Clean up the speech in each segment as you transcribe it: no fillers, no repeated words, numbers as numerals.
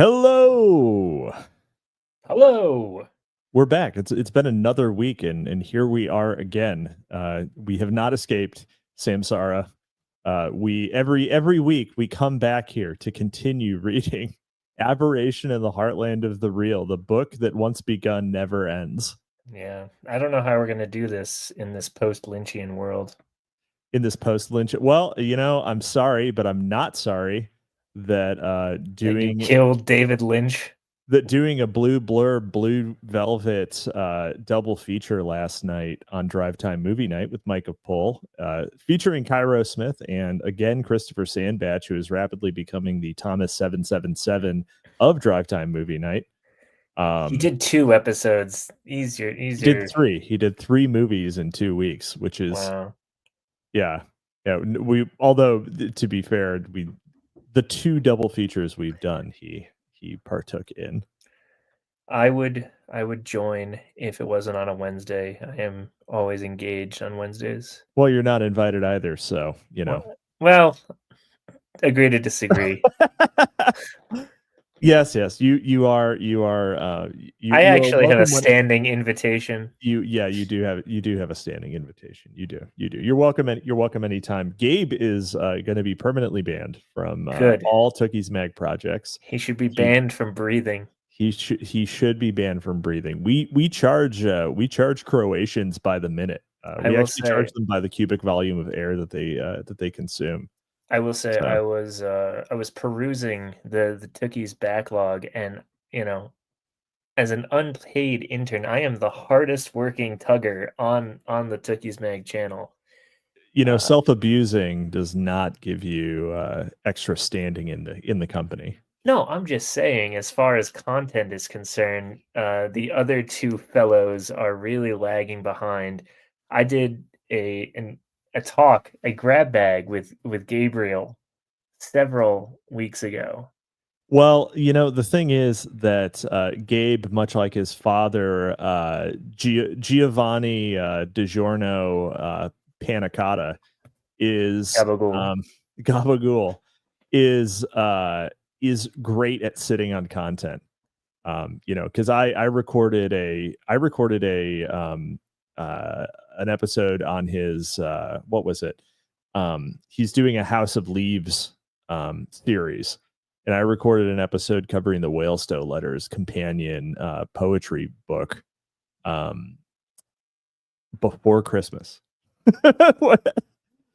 Hello. Hello. We're back. It's been another week, and here we are again. We have not escaped Samsara. We every week we come back here to continue reading Aberration in the Heartland of the Real, the book that once begun never ends. Yeah, I don't know how we're gonna do this in this post-Lynchian world. In this post-Lynch, well, I'm sorry, but I'm not sorry that That you doing killed David Lynch. a Blue Blur, Blue Velvet double feature last night on Drive Time Movie Night with Mike of Pole, featuring Cairo Smith and again Christopher Sandbatch, who is rapidly becoming the Thomas 777 of Drive Time Movie Night. He did 2 easier. He did three. He did 3 movies in 2 weeks, which is Wow. yeah. Although to be fair, the 2 double features we've done, he partook in. I would join if it wasn't on a Wednesday. I am always engaged on Wednesdays. Well, you're not invited either, so Well, agree to disagree. Yes, you are. I are actually have a welcome standing invitation. you do have a standing invitation. You do. You're welcome. You're welcome anytime. Gabe is going to be permanently banned from Good. all Tookies Mag projects. He should be banned from breathing. He should be banned from breathing. We charge Croatians by the minute. We actually charge them by the cubic volume of air that they consume. I will say I was perusing the Tookies backlog, and as an unpaid intern, I am the hardest working tugger on the Tookies Mag channel. Self-abusing does not give you extra standing in the company. No, I'm just saying, as far as content is concerned, the other 2 fellows are really lagging behind. I did a grab bag with Gabriel several weeks ago. Well, the thing is that Gabe, much like his father, Giovanni DiGiorno Panicotta, is Gabagool is great at sitting on content. Because I recorded an episode on his what was it? He's doing a House of Leaves series. And I recorded an episode covering the Whalestow Letters companion poetry book before Christmas.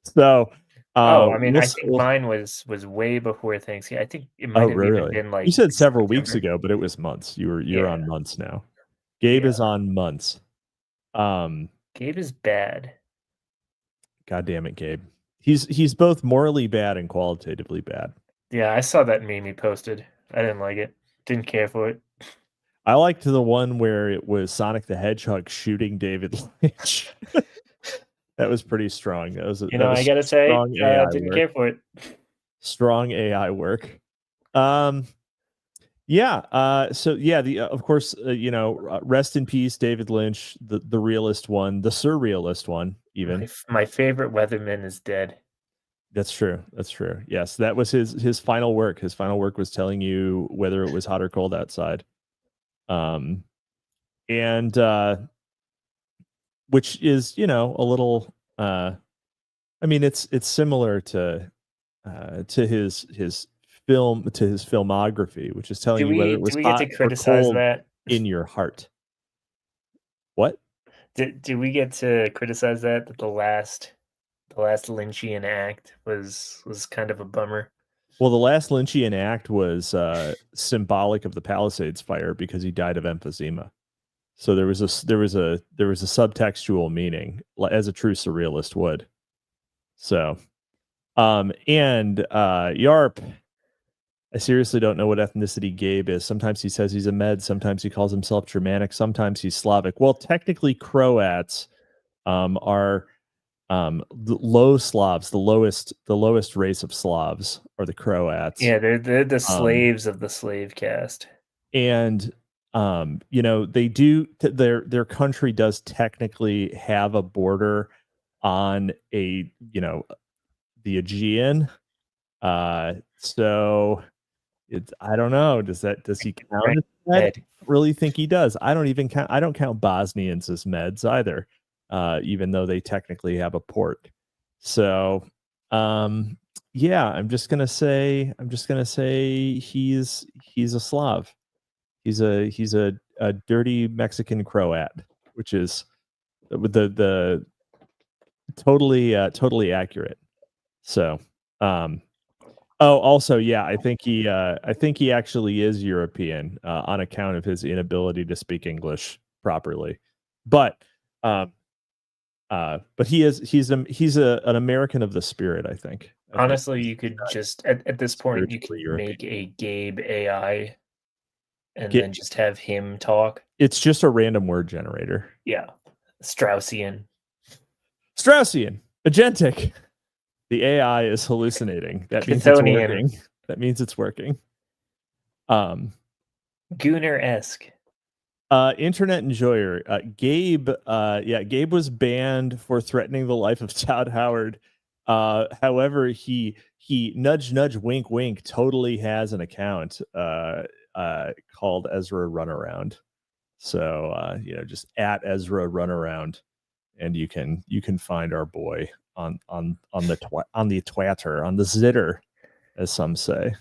So, I think mine was way before Thanksgiving. I think it might have even been like you said several September. weeks ago, but it was months. You're on months now. Gabe is on months. Gabe is bad. God damn it, Gabe. He's both morally bad and qualitatively bad. Yeah, I saw that meme he posted. I didn't like it. Didn't care for it. I liked the one where it was Sonic the Hedgehog shooting David Lynch. That was pretty strong. That was I gotta say, didn't care for it. Strong AI work. Yeah. So yeah, of course, rest in peace, David Lynch, the realist one, the surrealist one, even. My favorite weatherman is dead. That's true. Yes, that was his final work. His final work was telling you whether it was hot or cold outside. And which is, a little it's similar to his filmography, which is telling you whether it was hot or cold that in your heart. What? Do we get to criticize that the last Lynchian act was kind of a bummer? Well, the last Lynchian act was symbolic of the Palisades fire because he died of emphysema. So there was a subtextual meaning, as a true surrealist would. So, and Yarp, I seriously don't know what ethnicity Gabe is. Sometimes he says he's a Med, sometimes he calls himself Germanic, sometimes he's Slavic. Well, technically Croats are low Slavs, the lowest race of Slavs are the Croats. Yeah, they're the slaves of the slave caste. And they do their country does technically have a border on the Aegean. So I don't know. Does he count as a med? I don't really think he does. I don't count Bosnians as meds either, even though they technically have a port. So yeah, I'm just gonna say he's a Slav. He's a dirty Mexican Croat, which is the totally accurate. So oh, also, yeah, I think he actually is European on account of his inability to speak English properly. But he's an American of the spirit, I think. Honestly, you could just at this point you could European. make a Gabe AI and then just have him talk. It's just a random word generator. Yeah. Straussian, agentic. The AI is hallucinating. That means it's working. That means it's working. Gooner-esque. Internet enjoyer. Gabe. Gabe was banned for threatening the life of Todd Howard. However, he nudge, wink, wink. Totally has an account called Ezra Runaround. So just at Ezra Runaround, and you can find our boy on the Twitter, on the Zitter, as some say.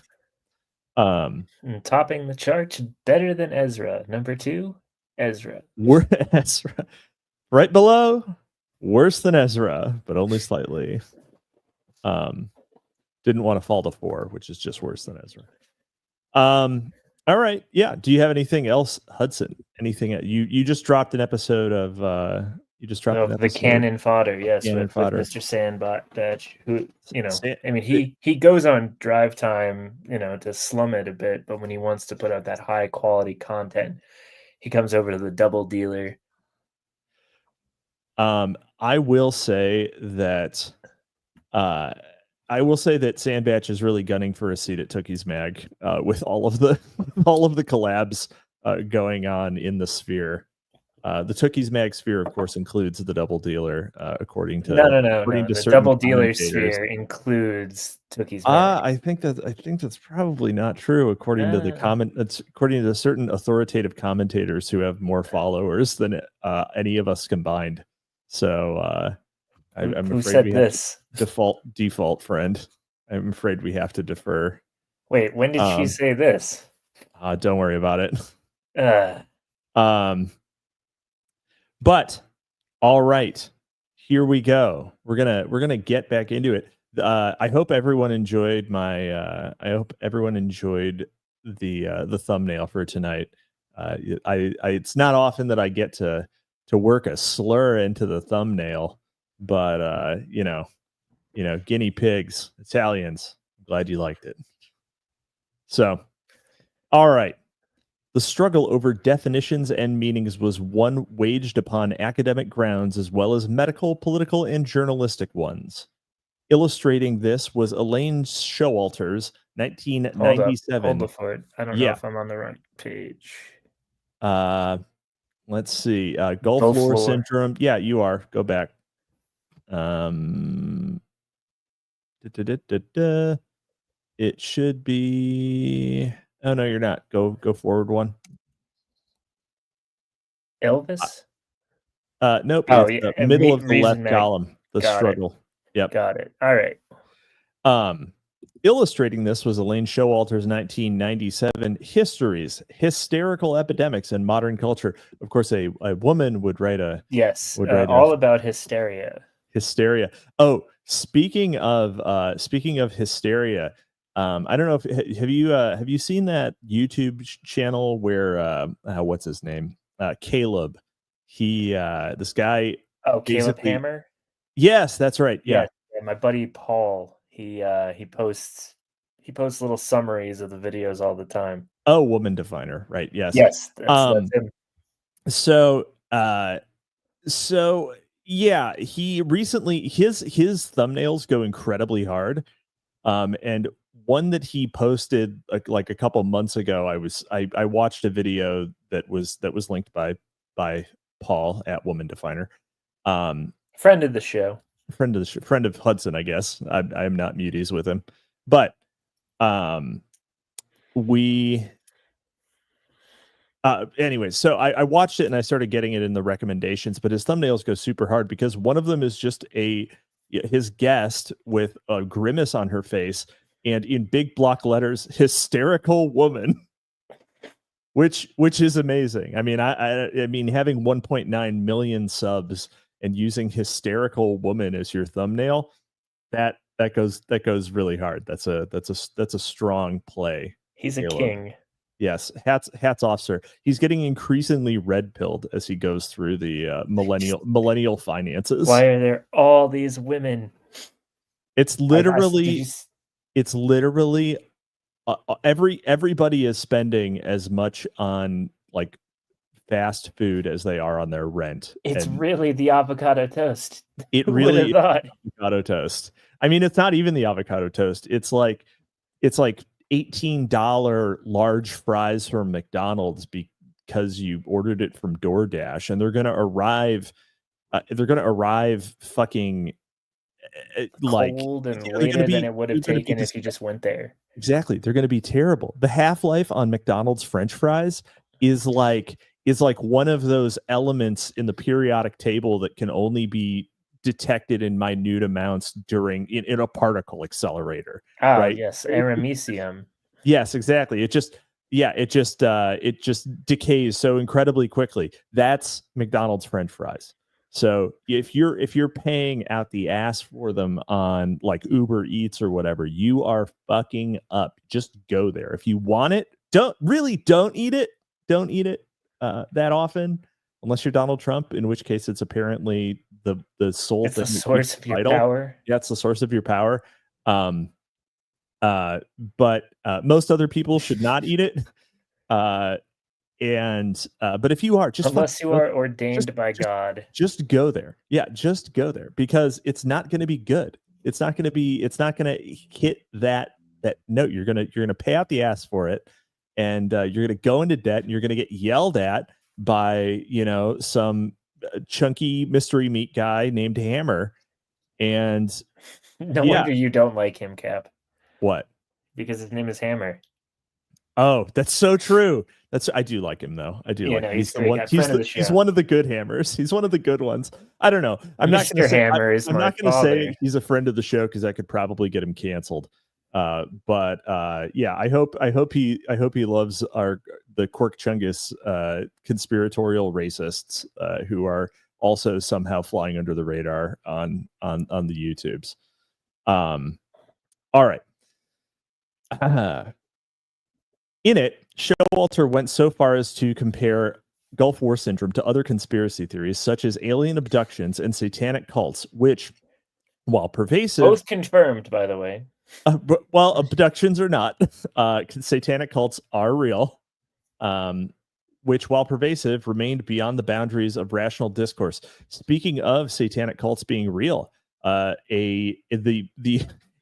Topping the charts better than Ezra. Number 2, Ezra. We're Ezra. Right below, worse than Ezra, but only slightly. Didn't want to fall to 4, which is just worse than Ezra. All right. Yeah. Do you have anything else, Hudson? Anything you just dropped an episode of the Cannon Fodder, yes, with Mr. Sandbatch, who he goes on drive time, to slum it a bit, but when he wants to put out that high quality content, he comes over to the Double Dealer. I will say that Sandbatch is really gunning for a seat at Tookie's Mag with all of the collabs going on in the sphere. The Tookie's Mag sphere, of course, includes the Double Dealer, according to no. The Double Dealer sphere includes Tookie's Mag. I think that's probably not true, according to the comment. That's according to certain authoritative commentators who have more followers than any of us combined. So I'm who afraid said this? Default friend. I'm afraid we have to defer. Wait, when did she say this? Don't worry about it. But all right, here we go. We're gonna get back into it. I hope everyone enjoyed the thumbnail for tonight. It's not often that I get to work a slur into the thumbnail, but guinea pigs, Italians. I'm glad you liked it. So, all right. The struggle over definitions and meanings was one waged upon academic grounds as well as medical, political, and journalistic ones. Illustrating this was Elaine Showalter's 1997. Hold the fort. I don't know if I'm on the right page. Let's see. Gulf War Syndrome. Yeah, you are. Go back. It should be. Oh no, you're not. Go forward one. Elvis? Nope. It's the middle of the left column. The struggle. Yep. Got it. All right. Illustrating this was Elaine Showalter's 1997 Histories, Hysterical Epidemics in Modern Culture. Of course, a woman would write a all about hysteria. Hysteria. Oh, speaking of hysteria. I don't know if have you seen that YouTube channel where what's his name? Caleb. He this guy. Oh, Caleb Hammer? Yes, that's right. Yeah. My buddy Paul, he posts little summaries of the videos all the time. Oh, Woman Definer, right? Yes. Yes, that's him. So yeah, he recently his thumbnails go incredibly hard. And one that he posted like a couple months ago, I watched a video that was linked by Paul at Woman Definer. Friend of the show. Friend of Hudson, I guess. I'm not muties with him. But we anyway, so I watched it and I started getting it in the recommendations, but his thumbnails go super hard because one of them is just his guest with a grimace on her face and in big block letters, hysterical woman, which is amazing. I mean, I mean, having 1.9 million subs and using hysterical woman as your thumbnail, that goes really hard. That's a strong play. He's a Caleb. king. Yes, hats off, sir. He's getting increasingly red-pilled as he goes through the millennial finances. Why are there all these women? It's literally everybody is spending as much on like fast food as they are on their rent. It's really the avocado toast. It really is avocado toast. I mean, it's not even the avocado toast. It's like $18 large fries from McDonald's because you ordered it from DoorDash, and they're gonna arrive fucking cold and later than it would have taken if you just went there. Exactly, they're gonna be terrible. The half-life on McDonald's French fries is like one of those elements in the periodic table that can only be detected in minute amounts in a particle accelerator. Right? Yes, aramecium. Yes, exactly. It just decays so incredibly quickly. That's McDonald's French fries. So if you're paying out the ass for them on like Uber Eats or whatever, you are fucking up. Just go there. If you want it, don't eat it. Don't eat it that often, unless you're Donald Trump, in which case it's apparently the soul. It's the source of your power. Yeah, it's the source of your power. But most other people should not eat it. But if you are, unless you are ordained by God, just go there. Yeah, just go there, because it's not going to be good. It's not going to hit that note. You're going to pay out the ass for it, and you're going to go into debt, and you're going to get yelled at by some chunky mystery meat guy named Hammer. And no wonder you don't like him, Cap. What? Because his name is Hammer. Oh, that's so true. I do like him though. I do like him. He's one of the good Hammers. He's one of the good ones. I don't know. I'm not going to say he's a friend of the show because I could probably get him canceled. But I hope he loves the Cork Chungus conspiratorial racists who are also somehow flying under the radar on the YouTubes. All right. In it, Showalter went so far as to compare Gulf War syndrome to other conspiracy theories such as alien abductions and satanic cults, which, while pervasive, both confirmed, by the way. Well, abductions are not. Satanic cults are real, which, while pervasive, remained beyond the boundaries of rational discourse. Speaking of satanic cults being real,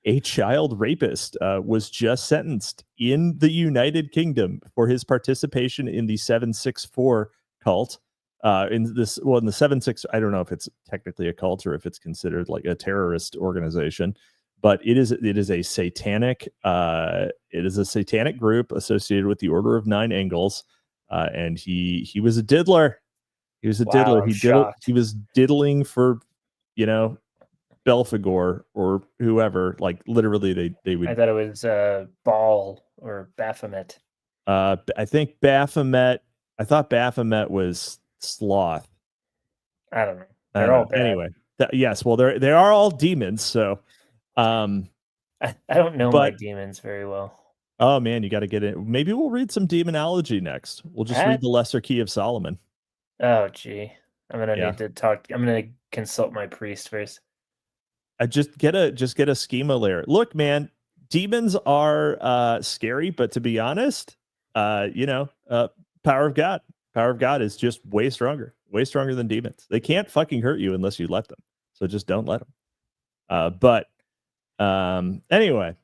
a child rapist was just sentenced in the United Kingdom for his participation in the 764 cult. In the 764, I don't know if it's technically a cult or if it's considered like a terrorist organization, but it is a satanic group associated with the Order of Nine Angles, and he was a diddler. He was a diddler. He was diddling for Belphegor or whoever. Like literally, they would. I thought it was Baal or Baphomet. I think Baphomet. I thought Baphomet was Sloth. I don't know. They're all bad. Anyway. Yes, well, they are all demons. So, I don't know my demons very well. Oh man, you got to get it. Maybe we'll read some demonology next. We'll just read the Lesser Key of Solomon. Oh gee, I'm gonna need to talk. I'm gonna consult my priest first. Just get a schema layer. Look, man, demons are scary, but to be honest, power of God is just way stronger than demons. They can't fucking hurt you unless you let them. So just don't let them. Anyway,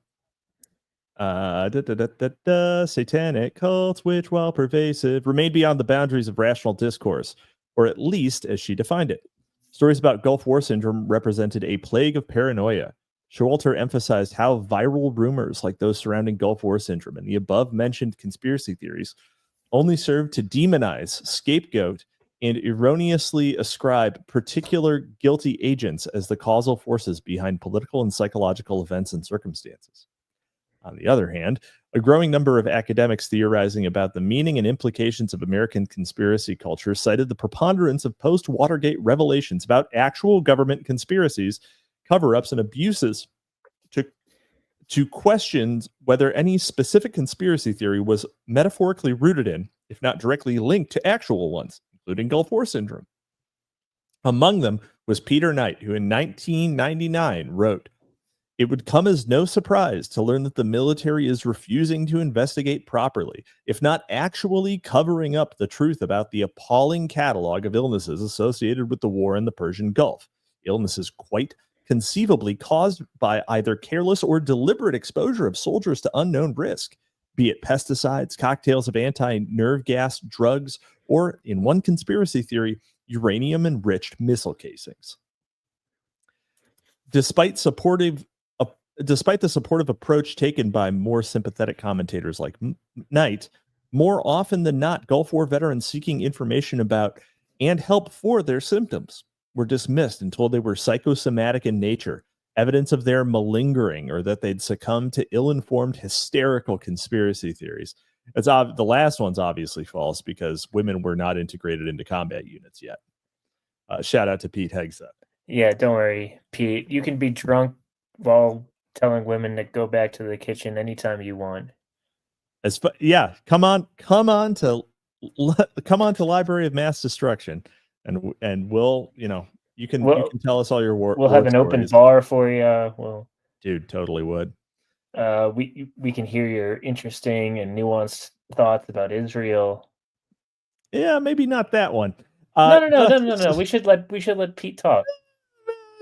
satanic cults, which, while pervasive, remain beyond the boundaries of rational discourse, or at least as she defined it. Stories about Gulf War syndrome represented a plague of paranoia. Showalter emphasized how viral rumors like those surrounding Gulf War syndrome and the above-mentioned conspiracy theories only serve to demonize, scapegoat, and erroneously ascribe particular guilty agents as the causal forces behind political and psychological events and circumstances. On the other hand, a growing number of academics theorizing about the meaning and implications of American conspiracy culture cited the preponderance of post-Watergate revelations about actual government conspiracies, cover-ups, and abuses to question whether any specific conspiracy theory was metaphorically rooted in, if not directly linked to actual ones, including Gulf War syndrome. Among them was Peter Knight, who in 1999 wrote, "It would come as no surprise to learn that the military is refusing to investigate properly, if not actually covering up the truth about the appalling catalog of illnesses associated with the war in the Persian Gulf. Illnesses quite conceivably caused by either careless or deliberate exposure of soldiers to unknown risk, be it pesticides, cocktails of anti-nerve gas, drugs, or, in one conspiracy theory, uranium-enriched missile casings." Despite the supportive approach taken by more sympathetic commentators like Knight, more often than not, Gulf War veterans seeking information about and help for their symptoms were dismissed and told they were psychosomatic in nature, evidence of their malingering, or that they'd succumbed to ill-informed, hysterical conspiracy theories. The last one's obviously false because women were not integrated into combat units yet. Shout out to Pete Hegseth. Yeah, don't worry, Pete. You can be drunk while telling women to go back to the kitchen anytime you want. Come on to Library of Mass Destruction, and we'll, you can tell us all your war. We'll have an open bar for you. Well, dude, totally would. We can hear your interesting and nuanced thoughts about Israel. Yeah, maybe not that one. No. We should let Pete talk.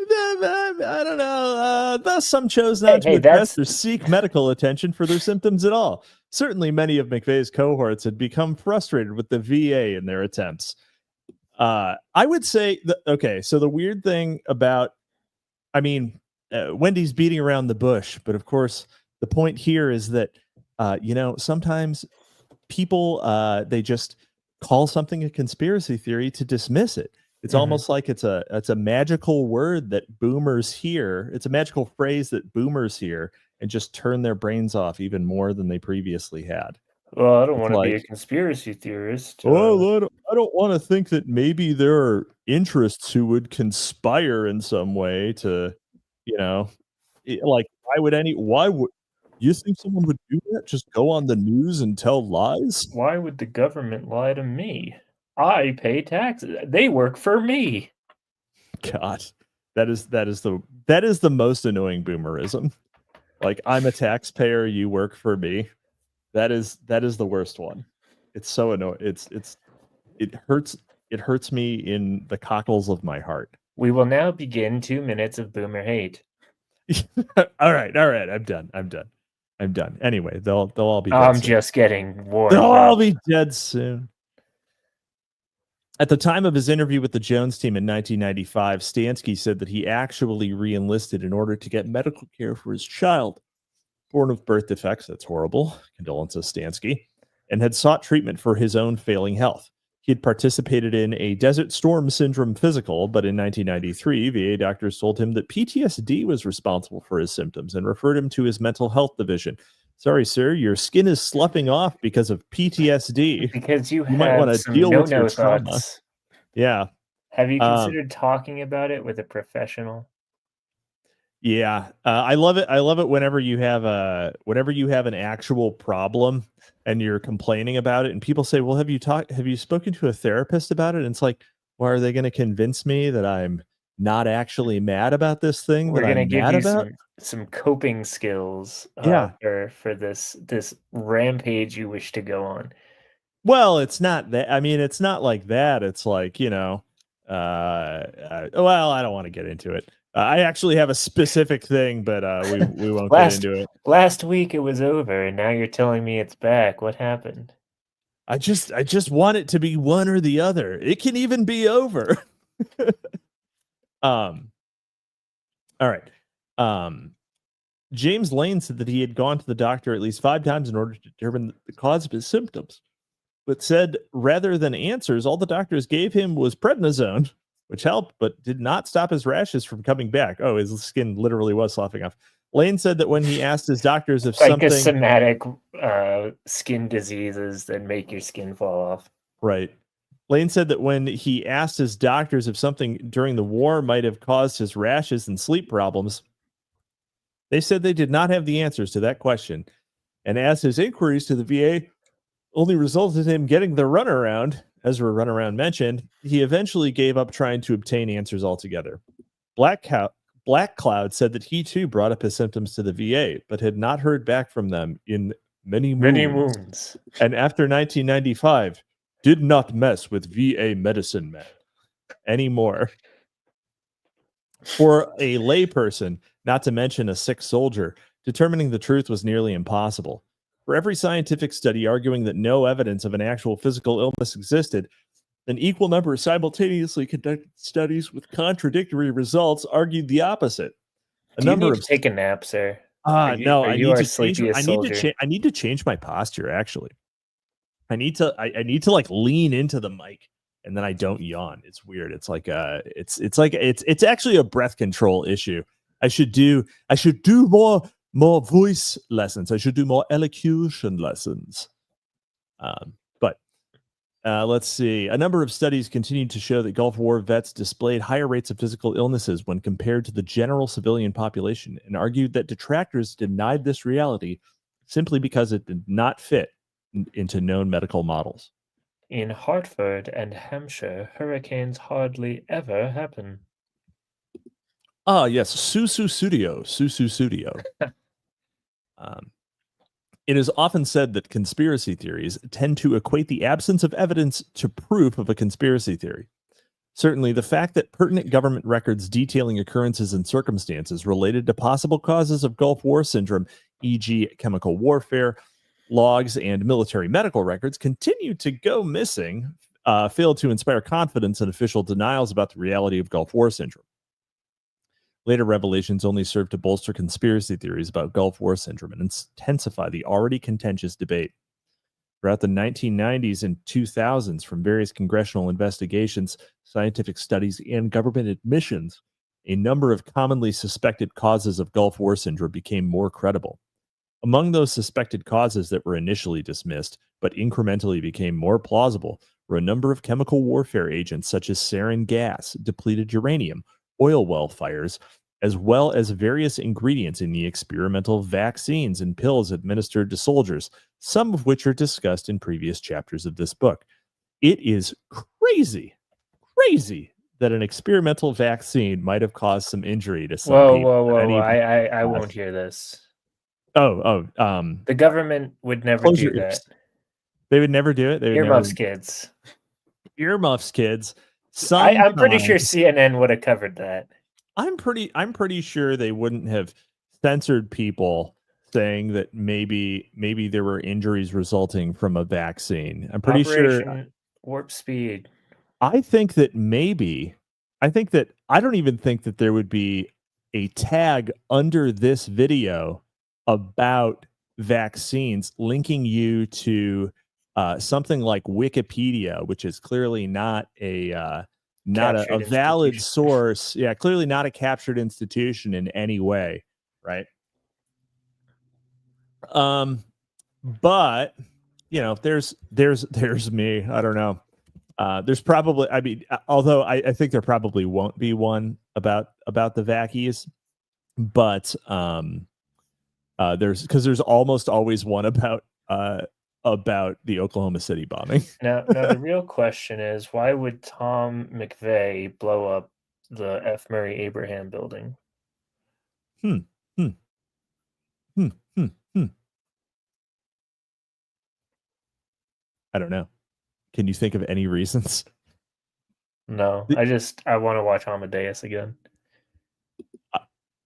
I don't know. Thus, some chose not to address or seek medical attention for their symptoms at all. Certainly, many of McVeigh's cohorts had become frustrated with the VA in their attempts. I would say so the weird thing about, Wendy's beating around the bush, but of course, the point here is that, sometimes people, they just call something a conspiracy theory to dismiss it. It's almost like it's a magical word that boomers hear. It's a magical phrase that boomers hear and just turn their brains off even more than they previously had. Well, I don't want to be a conspiracy theorist. Well, I don't want to think that maybe there are interests who would conspire in some way to, why would you think someone would do that? Just go on the news and tell lies? Why would the government lie to me? I pay taxes. They work for me. God, that is the most annoying boomerism. Like, I'm a taxpayer, you work for me. That is the worst one. It's so annoying. It hurts me in the cockles of my heart. We will now begin 2 minutes of boomer hate. All right. I'm done. Anyway, they'll all be dead I'm soon. just getting warmed They'll up. all be dead soon. At the time of his interview with the Jones team in 1995, Stansky said that he actually re-enlisted in order to get medical care for his child, born with birth defects. That's horrible. Condolences, Stansky. And had sought treatment for his own failing health. He had participated in a Desert Storm Syndrome physical, but in 1993, VA doctors told him that PTSD was responsible for his symptoms and referred him to his mental health division. Sorry, sir, your skin is sloughing off because of PTSD. Because you might want to deal with your trauma. Thoughts. Yeah. Have you considered talking about it with a professional? Yeah, I love it. I love it whenever you have an actual problem and you're complaining about it, and people say, "Well, have you spoken to a therapist about it?" And it's like, well, are they going to convince me that I'm not actually mad about this thing? We're going to give you some coping skills. For this rampage you wish to go on. Well, it's not that. I mean, it's not like that. It's like, well, I don't want to get into it. I actually have a specific thing, but we won't get into it. Last week it was over, and now you're telling me it's back. What happened? I just want it to be one or the other. It can even be over. All right. James Lane said that he had gone to the doctor at least 5 times in order to determine the cause of his symptoms, but said rather than answers, all the doctors gave him was prednisone, which helped, but did not stop his rashes from coming back. Oh, his skin literally was sloughing off. Lane said that when he asked his doctors if Like something... the somatic skin diseases that make your skin fall off. Right. Lane said that when he asked his doctors if something during the war might have caused his rashes and sleep problems, they said they did not have the answers to that question. And as his inquiries to the VA only resulted in him getting the runaround, as Runaround mentioned, he eventually gave up trying to obtain answers altogether. Black Cloud said that he too brought up his symptoms to the VA, but had not heard back from them in many moons. And after 1995, did not mess with VA medicine man anymore. For a layperson, not to mention a sick soldier, determining the truth was nearly impossible. For every scientific study arguing that no evidence of an actual physical illness existed, an equal number of simultaneously conducted studies with contradictory results argued the opposite. Do you need to take a nap, sir? No, I need to change. Soldier? I need to change my posture. Actually, I need to like lean into the mic, and then I don't yawn. It's weird. It's like it's actually a breath control issue. I should do more voice lessons. I should do more elocution lessons. But let's see. A number of studies continued to show that Gulf War vets displayed higher rates of physical illnesses when compared to the general civilian population, and argued that detractors denied this reality simply because it did not fit into known medical models. In Hartford and Hampshire, hurricanes hardly ever happen. Ah, yes, Susu Studio. It is often said that conspiracy theories tend to equate the absence of evidence to proof of a conspiracy theory. Certainly, the fact that pertinent government records detailing occurrences and circumstances related to possible causes of Gulf War syndrome, e.g., chemical warfare, logs, and military medical records, continue to go missing, failed to inspire confidence in official denials about the reality of Gulf War syndrome. Later revelations only served to bolster conspiracy theories about Gulf War syndrome and intensify the already contentious debate. Throughout the 1990s and 2000s, from various congressional investigations, scientific studies, and government admissions, a number of commonly suspected causes of Gulf War syndrome became more credible. Among those suspected causes that were initially dismissed, but incrementally became more plausible, were a number of chemical warfare agents such as sarin gas, depleted uranium, oil well fires, as well as various ingredients in the experimental vaccines and pills administered to soldiers, some of which are discussed in previous chapters of this book. It is crazy that an experimental vaccine might have caused some injury to some people. Whoa. I won't hear this. The government would never do that. They would never do it. Earmuffs, kids. Earmuffs, kids. I'm pretty sure CNN would have covered that. I'm pretty sure they wouldn't have censored people saying that maybe there were injuries resulting from a vaccine. I'm pretty sure. Warp Speed. I don't even think that there would be a tag under this video about vaccines linking you to something like Wikipedia, which is clearly not a valid source. Yeah, clearly not a captured institution in any way, right? But there's me. I don't know. There's probably, although I think there probably won't be one about the vackies, but there's almost always one about the Oklahoma City bombing. Now the real question is, why would Tom McVeigh blow up the F. Murray Abraham building? I don't know. Can you think of any reasons? No, I want to watch Amadeus again.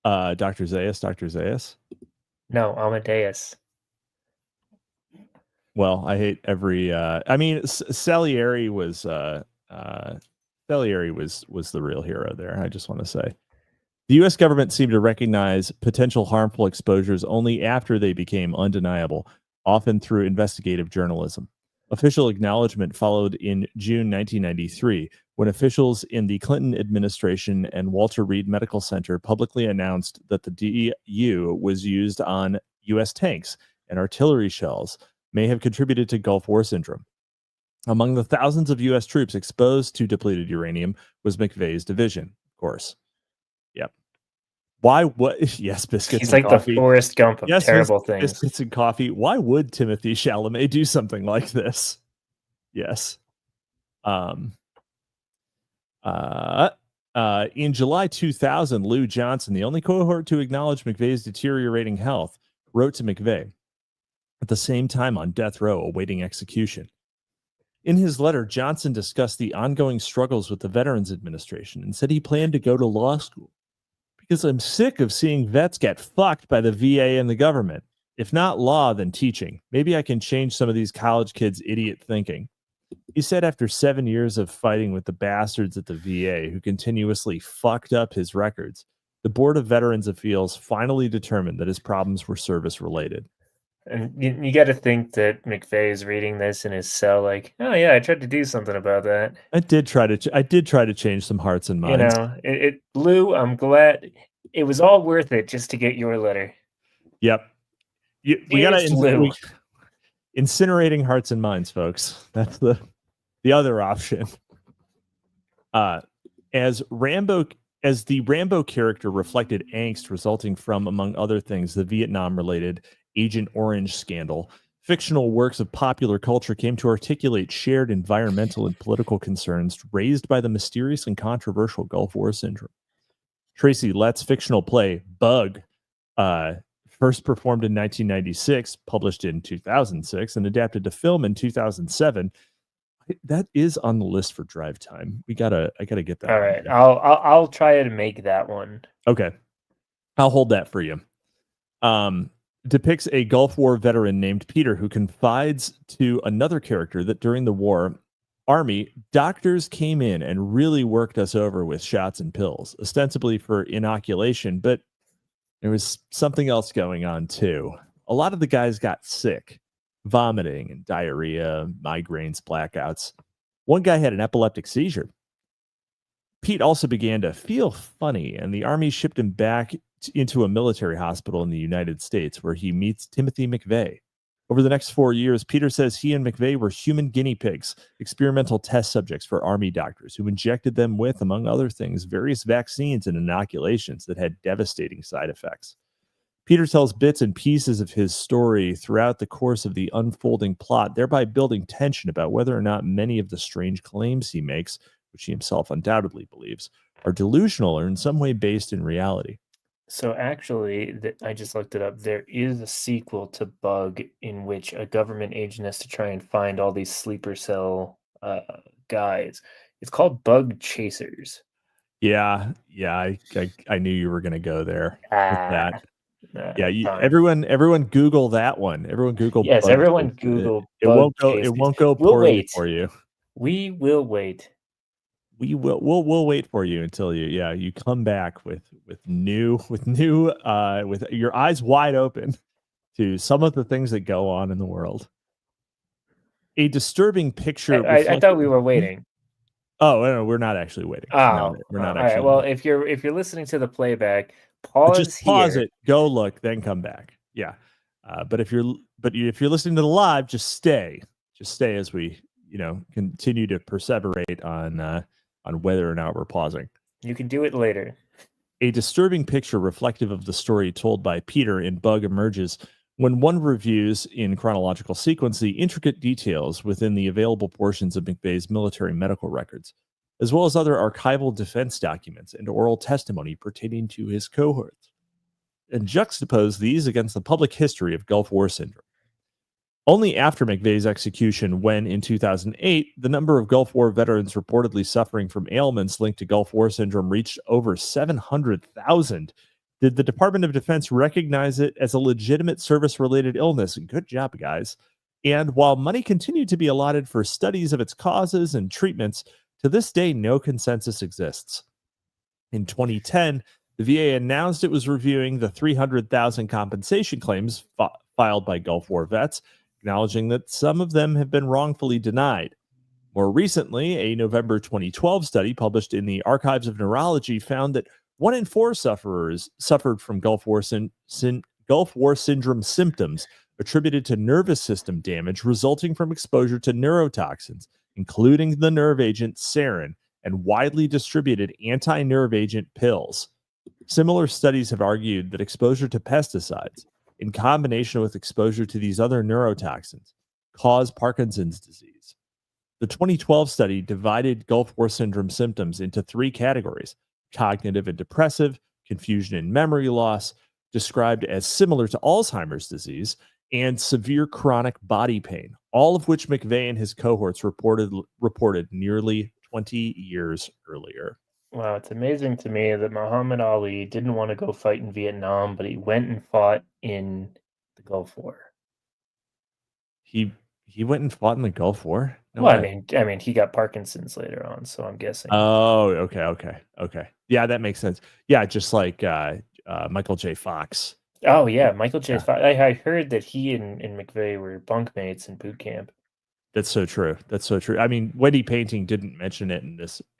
Dr. Zaius? No, Amadeus. Well, I hate every. Salieri was the real hero there. I just want to say The U.S. government seemed to recognize potential harmful exposures only after they became undeniable, often through investigative journalism. Official acknowledgement followed in June 1993, when officials in the Clinton administration and Walter Reed Medical Center publicly announced that the DU was used on U.S. tanks and artillery shells may have contributed to Gulf War syndrome. Among the thousands of U.S. troops exposed to depleted uranium was McVeigh's division, of course. Yep. Why would yes, biscuits He's and like the coffee. Forrest Gump of Yes, terrible things. biscuits and coffee. Why would Timothy Chalamet do something like this? Yes. In July 2000, Lou Johnson, the only cohort to acknowledge McVeigh's deteriorating health, wrote to McVeigh at the same time on death row awaiting execution. In his letter, Johnson discussed the ongoing struggles with the Veterans Administration and said he planned to go to law school because I'm sick of seeing vets get fucked by the VA and the government. If not law, then teaching. Maybe I can change some of these college kids' idiot thinking. He said after 7 years of fighting with the bastards at the VA who continuously fucked up his records, the Board of Veterans Appeals finally determined that his problems were service-related. And you got to think that McVeigh is reading this in his cell, like, oh yeah, I tried to do something about that. I did try to change some hearts and minds. You know, Lou, I'm glad it was all worth it just to get your letter. Yep. We gotta incinerating hearts and minds, folks. That's the other option. As the Rambo character reflected angst resulting from, among other things, the Vietnam-related Agent Orange scandal, fictional works of popular culture came to articulate shared environmental and political concerns raised by the mysterious and controversial Gulf War syndrome. Tracy Lett's fictional play, Bug, first performed in 1996, published in 2006, and adapted to film in 2007. That is on the list for drive time. I gotta get that. All right, I'll try to make that one. Okay, I'll hold that for you. Depicts a Gulf War veteran named Peter who confides to another character that during the war, Army doctors came in and really worked us over with shots and pills, ostensibly for inoculation, but there was something else going on too. A lot of the guys got sick, vomiting and diarrhea, migraines, blackouts. One guy had an epileptic seizure. Pete also began to feel funny, and the Army shipped him back into a military hospital in the United States where he meets Timothy McVeigh. Over the next 4 years, Peter says he and McVeigh were human guinea pigs, experimental test subjects for Army doctors who injected them with, among other things, various vaccines and inoculations that had devastating side effects. Peter tells bits and pieces of his story throughout the course of the unfolding plot, thereby building tension about whether or not many of the strange claims he makes, which he himself undoubtedly believes, are delusional or in some way based in reality. So actually, I just looked it up. There is a sequel to Bug in which a government agent has to try and find all these sleeper cell guys. It's called Bug Chasers. Yeah. I knew you were going to go there with that. Yeah, everyone Google that one. Everyone Google. Yes, Bug everyone Chasers. Google. It won't go poorly for you. We will wait. We'll wait for you until you come back with your eyes wide open to some of the things that go on in the world. A disturbing picture. I thought we were waiting. Oh no, we're not actually waiting. Oh, no, we're not all actually. Right. Well, if you're listening to the playback, pause it, go look, then come back. Yeah, but if you're listening to the live, just stay as we continue to perseverate on whether or not we're pausing. You can do it later. A disturbing picture reflective of the story told by Peter in Bug emerges when one reviews in chronological sequence the intricate details within the available portions of McVeigh's military medical records, as well as other archival defense documents and oral testimony pertaining to his cohorts, and juxtapose these against the public history of Gulf War syndrome. Only after McVeigh's execution, when in 2008, the number of Gulf War veterans reportedly suffering from ailments linked to Gulf War syndrome reached over 700,000, did the Department of Defense recognize it as a legitimate service-related illness. Good job, guys. And while money continued to be allotted for studies of its causes and treatments, to this day, no consensus exists. In 2010, the VA announced it was reviewing the 300,000 compensation claims filed by Gulf War vets, acknowledging that some of them have been wrongfully denied. More recently, a November 2012 study published in the Archives of Neurology found that 1 in 4 sufferers suffered from Gulf War syndrome symptoms attributed to nervous system damage resulting from exposure to neurotoxins, including the nerve agent sarin and widely distributed anti-nerve agent pills. Similar studies have argued that exposure to pesticides, in combination with exposure to these other neurotoxins, cause Parkinson's disease. The 2012 study divided Gulf War syndrome symptoms into 3 categories: cognitive and depressive, confusion and memory loss, described as similar to Alzheimer's disease, and severe chronic body pain, all of which McVeigh and his cohorts reported nearly 20 years earlier. Wow, it's amazing to me that Muhammad Ali didn't want to go fight in Vietnam, but he went and fought in the Gulf War. He went and fought in the Gulf War? No well, way. I mean, he got Parkinson's later on, so I'm guessing. Oh, okay. Yeah, that makes sense. Yeah, just like Michael J. Fox. Oh yeah, Michael J. Fox. I heard that he and McVeigh were bunkmates in boot camp. That's so true. I mean, Wendy Painting didn't mention it in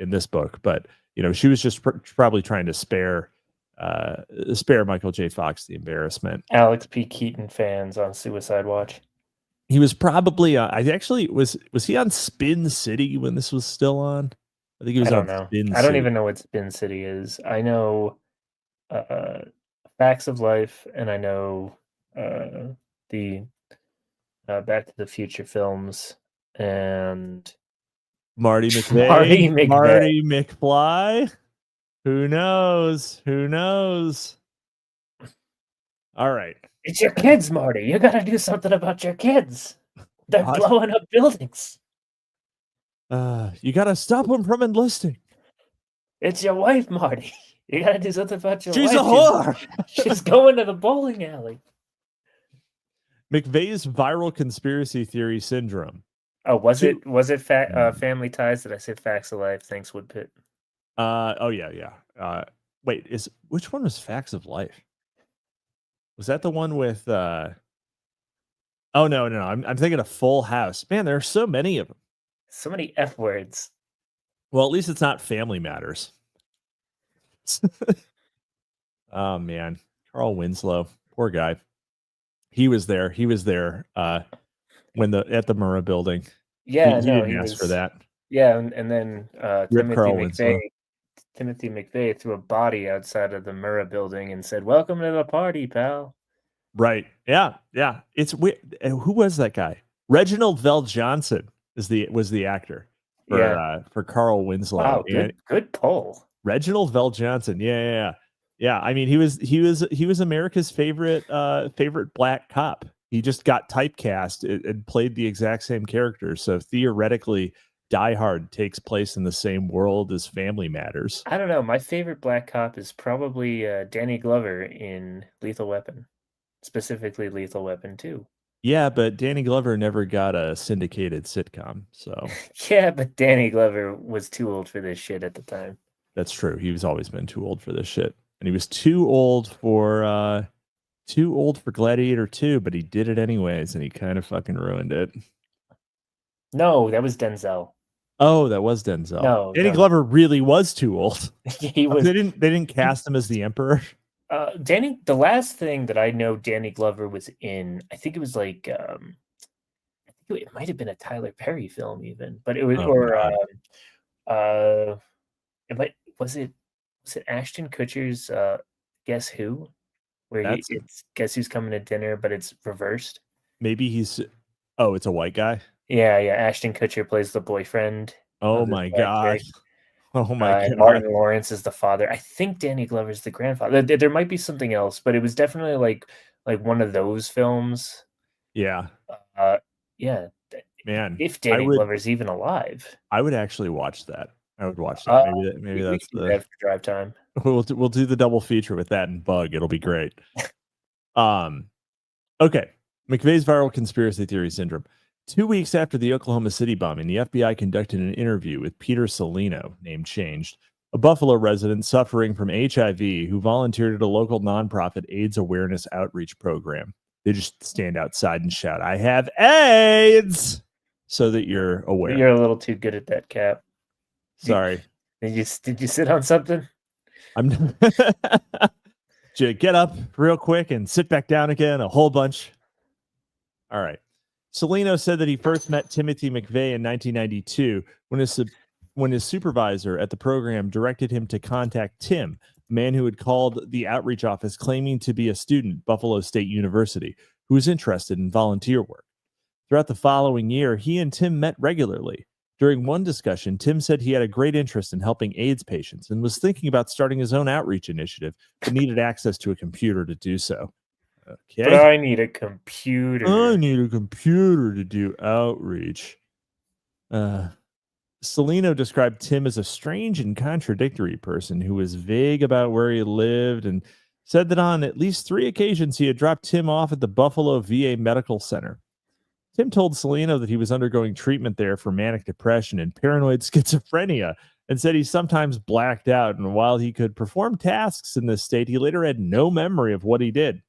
this book, but she was just probably trying to spare Michael J. Fox the embarrassment. Alex P. Keaton fans on Suicide Watch. He was probably was he on Spin City when this was still on? I think he was on Spin City. I don't even know what Spin City is. I know Facts of Life, and I know the Back to the Future films and Marty McVeigh, Marty McFly. Who knows? All right. It's your kids, Marty. You got to do something about your kids. They're blowing up buildings. You got to stop them from enlisting. It's your wife, Marty. You got to do something about your wife. She's a whore. She's going to the bowling alley. McVeigh's viral conspiracy theory syndrome. Oh, was it Family Ties? Did I say Facts of Life? Thanks, Woodpit. Oh yeah. Wait, which one was Facts of Life? Was that the one with oh no. I'm thinking of Full House. Man, there are so many of them. So many F words. Well, at least it's not Family Matters. Oh man. Carl Winslow. Poor guy. He was there at the Murrah Building. Yeah, he didn't ask for that. Yeah, and then Timothy McVeigh threw a body outside of the Murrah Building and said, "Welcome to the party, pal." Right. Yeah. It's weird. Who was that guy? Reginald Vell Johnson was the actor for Carl Winslow. Wow, good pull. Reginald Vell Johnson. Yeah. I mean, he was America's favorite black cop. He just got typecast and played the exact same character. So theoretically, Die Hard takes place in the same world as Family Matters. I don't know. My favorite black cop is probably Danny Glover in Lethal Weapon, specifically Lethal Weapon 2. Yeah, but Danny Glover never got a syndicated sitcom. So yeah, but Danny Glover was too old for this shit at the time. That's true. He's always been too old for this shit. And he was too old for Gladiator 2, but he did it anyways, and he kind of fucking ruined it. No, that was Denzel. Oh, that was Denzel. No, Danny Glover really was too old. He was. They didn't cast him as the Emperor. The last thing that I know Danny Glover was in, I think it was like, I think it might have been a Tyler Perry film even, but it was, was it Ashton Kutcher's Guess Who? Where it's Guess Who's Coming to Dinner, but it's reversed. Maybe it's a white guy. Yeah. Ashton Kutcher plays the boyfriend. Oh my god. Oh my god. Martin Lawrence is the father. I think Danny Glover's the grandfather. There might be something else, but it was definitely like one of those films. Yeah. Yeah. Man, if Danny Glover's even alive, I would actually watch that. I would watch that. Maybe that's the drive time. We'll do the double feature with that and Bug. It'll be great. Okay. McVeigh's viral conspiracy theory syndrome. 2 weeks after the Oklahoma City bombing, the FBI conducted an interview with Peter Salino, name changed, a Buffalo resident suffering from HIV who volunteered at a local nonprofit AIDS awareness outreach program. They just stand outside and shout, "I have AIDS," so that you're aware. You're a little too good at that, Cap. Sorry. Did you sit on something? I'm get up real quick and sit back down again, a whole bunch. All right. Salino said that he first met Timothy McVeigh in 1992 when his supervisor at the program directed him to contact Tim, a man who had called the outreach office claiming to be a student at Buffalo State University who was interested in volunteer work. Throughout the following year, he and Tim met regularly. During one discussion, Tim said he had a great interest in helping AIDS patients and was thinking about starting his own outreach initiative, but needed access to a computer to do so. Okay. But I need a computer. I need a computer to do outreach. Salino described Tim as a strange and contradictory person who was vague about where he lived and said that on at least 3 occasions he had dropped Tim off at the Buffalo VA Medical Center. Tim told Salino that he was undergoing treatment there for manic depression and paranoid schizophrenia and said he sometimes blacked out, and while he could perform tasks in this state, he later had no memory of what he did.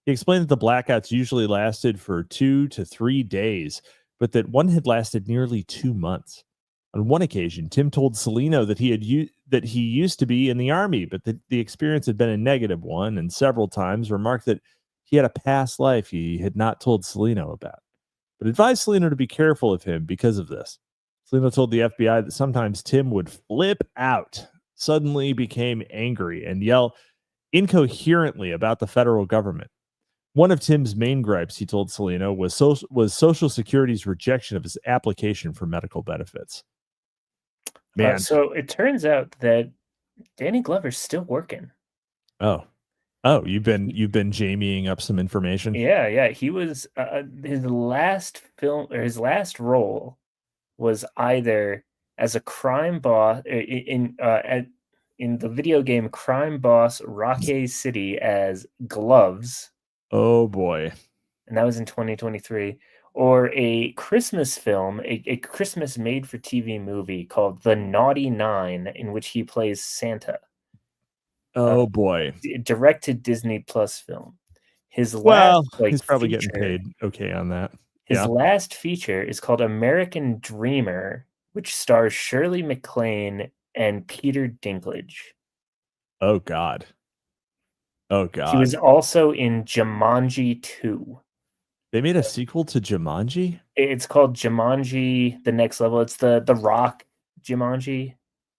He explained that the blackouts usually lasted for 2 to 3 days, but that one had lasted nearly 2 months. On one occasion, Tim told Salino that he used to be in the Army, but that the experience had been a negative one, and several times remarked that he had a past life he had not told Salino about, but advised Salino to be careful of him because of this. Salino told the FBI that sometimes Tim would flip out, suddenly became angry, and yell incoherently about the federal government. One of Tim's main gripes, he told Salino, was Social Security's rejection of his application for medical benefits. Man. So it turns out that Danny Glover's still working. Oh, you've been Jamieing up some information. Yeah. He was his last film, or his last role was either as a crime boss in the video game Crime Boss Rocky City as Gloves. Oh boy. And that was in 2023. Or a Christmas film, a Christmas made-for-TV movie called The Naughty Nine, in which he plays Santa. Oh boy. Direct-to Disney Plus film. He's probably getting paid okay on that. His last feature is called American Dreamer, which stars Shirley MacLaine and Peter Dinklage. Oh God. He was also in Jumanji 2. They made a sequel to Jumanji? It's called Jumanji: The Next Level. It's the Rock Jumanji.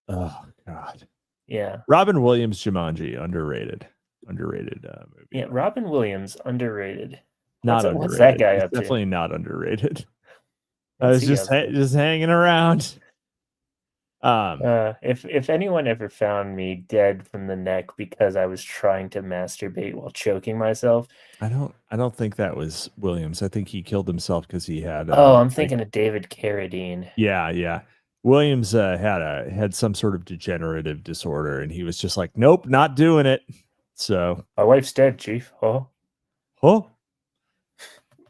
Oh God. Yeah. Robin Williams Jumanji, underrated movie. Yeah, Robin Williams, underrated. Underrated. What's that guy up to? Definitely not underrated. I was just hanging around. If anyone ever found me dead from the neck because I was trying to masturbate while choking myself, I don't think that was Williams. I think he killed himself because he had. I'm thinking of David Carradine. Yeah. Williams had some sort of degenerative disorder, and he was just like, "Nope, not doing it." So my wife's dead, Chief. Oh.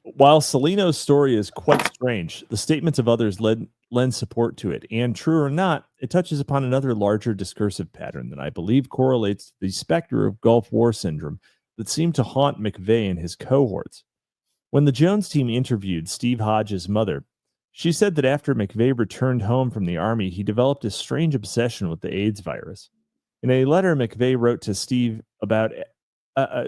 While Salino's story is quite strange, the statements of others lend support to it, and true or not, it touches upon another larger discursive pattern that I believe correlates to the specter of Gulf War syndrome that seemed to haunt McVeigh and his cohorts. When the Jones team interviewed Steve Hodge's mother, she said that after McVeigh returned home from the Army, he developed a strange obsession with the AIDS virus. In a letter McVeigh wrote to Steve about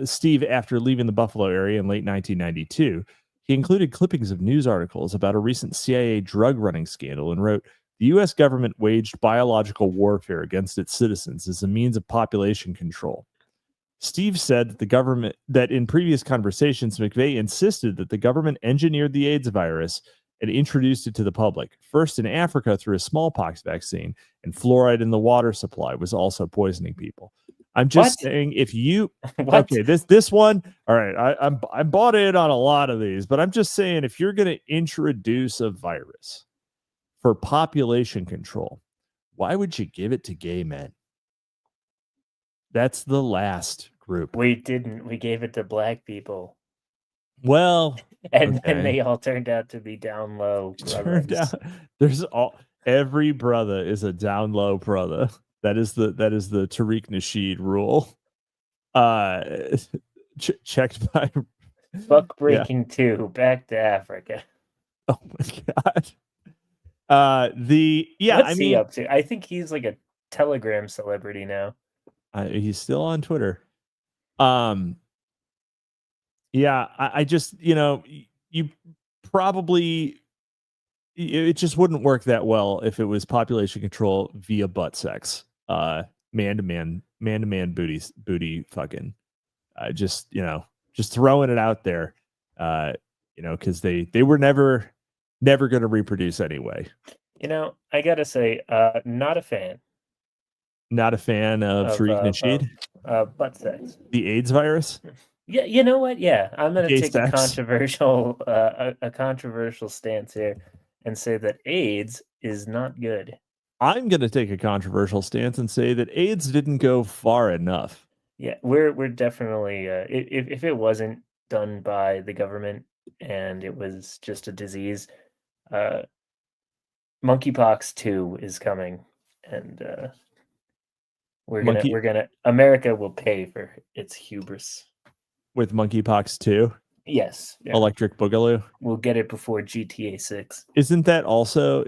Steve after leaving the Buffalo area in late 1992, he included clippings of news articles about a recent CIA drug running scandal and wrote, "The U.S. government waged biological warfare against its citizens as a means of population control." Steve said that in previous conversations, McVeigh insisted that the government engineered the AIDS virus and introduced it to the public, first in Africa through a smallpox vaccine, and fluoride in the water supply was also poisoning people. I'm just saying, if you okay, this one, all right, I bought in on a lot of these, but I'm just saying, if you're going to introduce a virus for population control, why would you give it to gay men? That's the last group. We didn't. We gave it to black people. Well, and they all turned out to be down low. Turned out there's all. Every brother is a down low brother. That is the Tariq Nasheed rule. Checked by Buck yeah. breaking 2, back to Africa. Oh my god. What's he up to? I think he's like a Telegram celebrity now. He's still on Twitter. Yeah, I just, you probably, it just wouldn't work that well if it was population control via butt sex. Man to man booty fucking. Just throwing it out there. Because they were never going to reproduce anyway. I gotta say, not a fan. Not a fan of Tariq Nasheed. Butt sex. The AIDS virus. Yeah, you know what? Yeah, I'm gonna take sex. a controversial stance here and say that AIDS is not good. I'm gonna take a controversial stance and say that AIDS didn't go far enough. Yeah, we're definitely if it wasn't done by the government and it was just a disease, monkeypox 2 is coming, and America will pay for its hubris. With monkeypox 2? Yes. Yeah. Electric Boogaloo? We'll get it before GTA 6. Isn't that also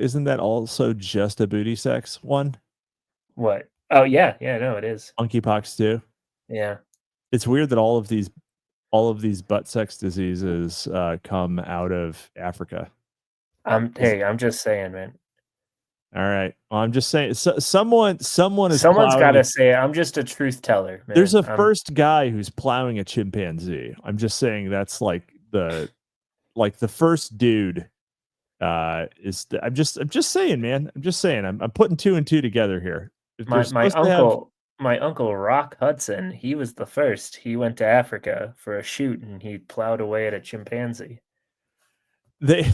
just a booty sex one? What? Oh yeah, no, it is. Monkeypox 2? Yeah. It's weird that all of these butt sex diseases come out of Africa. I'm just saying, man. All right. Well, I'm just saying. Someone's got to say it. I'm just a truth teller, man. There's a first guy who's plowing a chimpanzee. I'm just saying that's like the first dude. I'm just saying, man. I'm just saying. I'm putting 2 and 2 together here. My uncle Rock Hudson, he was the first. He went to Africa for a shoot and he plowed away at a chimpanzee. That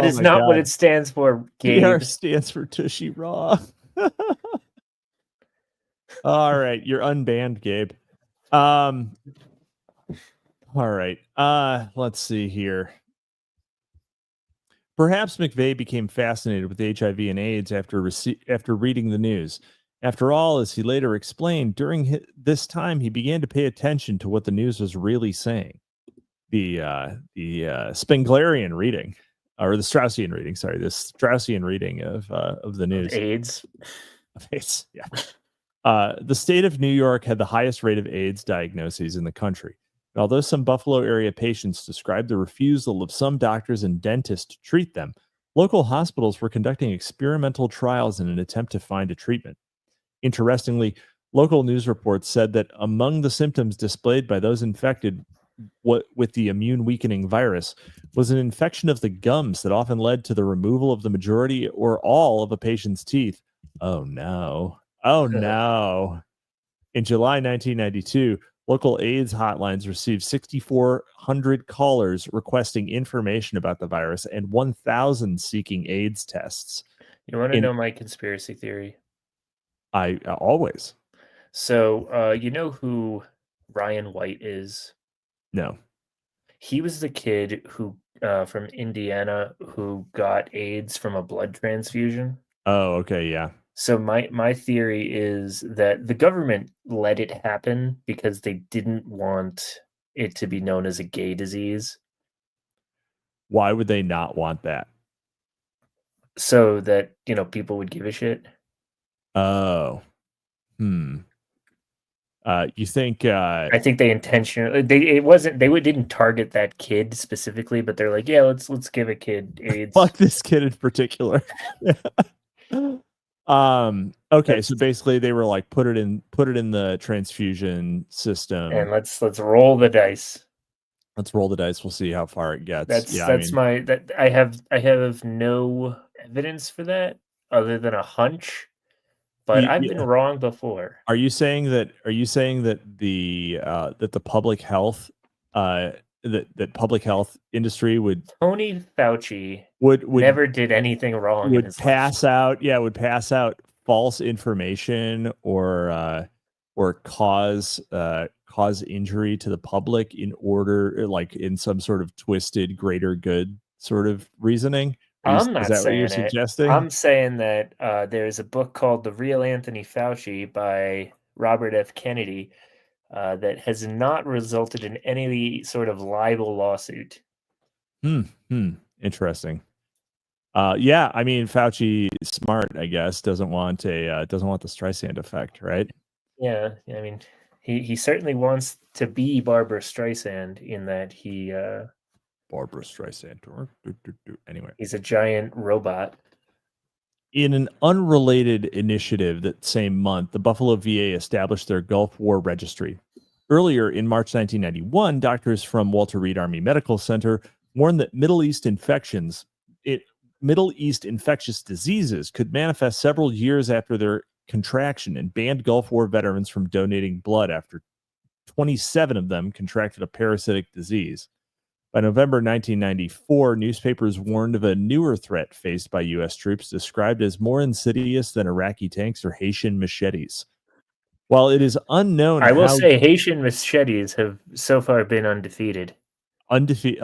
is not what it stands for, Gabe. TR stands for Tushy Raw. All right, you're unbanned, Gabe. All right. Let's see here. Perhaps McVeigh became fascinated with HIV and AIDS after reading the news. After all, as he later explained, during this time he began to pay attention to what the news was really saying. The Spenglerian reading, or the Straussian reading, sorry, the Straussian reading of the news. AIDS. Yeah. The state of New York had the highest rate of AIDS diagnoses in the country. And although some Buffalo area patients described the refusal of some doctors and dentists to treat them, local hospitals were conducting experimental trials in an attempt to find a treatment. Interestingly, local news reports said that among the symptoms displayed by those infected with the immune weakening virus was an infection of the gums that often led to the removal of the majority or all of a patient's teeth. Oh no. In July 1992, local AIDS hotlines received 6,400 callers requesting information about the virus and 1,000 seeking AIDS tests. You want to know my conspiracy theory? I always. So, you know who Ryan White is? No. He was the kid who from Indiana who got AIDS from a blood transfusion. Oh, okay, yeah. So my theory is that the government let it happen because they didn't want it to be known as a gay disease. Why would they not want that? So that, people would give a shit. Oh. You think? I think they intentionally. They didn't target that kid specifically, but they're like, yeah, let's give a kid AIDS. Fuck this kid in particular. Okay, so basically they were like, put it in the transfusion system, and let's roll the dice. Let's roll the dice. We'll see how far it gets. I have no evidence for that other than a hunch. But I've been wrong before. Are you saying that the public health that public health industry would Tony Fauci would never did anything wrong? Would pass out false information or cause injury to the public in order, like in some sort of twisted greater good sort of reasoning? I'm Is not that what you're saying it. suggesting? I'm saying that there's a book called The Real Anthony Fauci by Robert F. Kennedy that has not resulted in any sort of libel lawsuit. Interesting. Yeah, I mean Fauci is smart, I guess, doesn't want the Streisand effect, right? Yeah, I mean, he certainly wants to be Barbara Streisand in that Barbara Streisand. Anyway, he's a giant robot. in an unrelated initiative that same month, the Buffalo VA established their Gulf War Registry. Earlier in March 1991, doctors from Walter Reed Army Medical Center warned that Middle East infectious diseases could manifest several years after their contraction and banned Gulf War veterans from donating blood after 27 of them contracted a parasitic disease. By November 1994, newspapers warned of a newer threat faced by U.S. troops described as more insidious than Iraqi tanks or Haitian machetes. While it is unknown I will how say Haitian machetes have so far been undefeated. undefeated,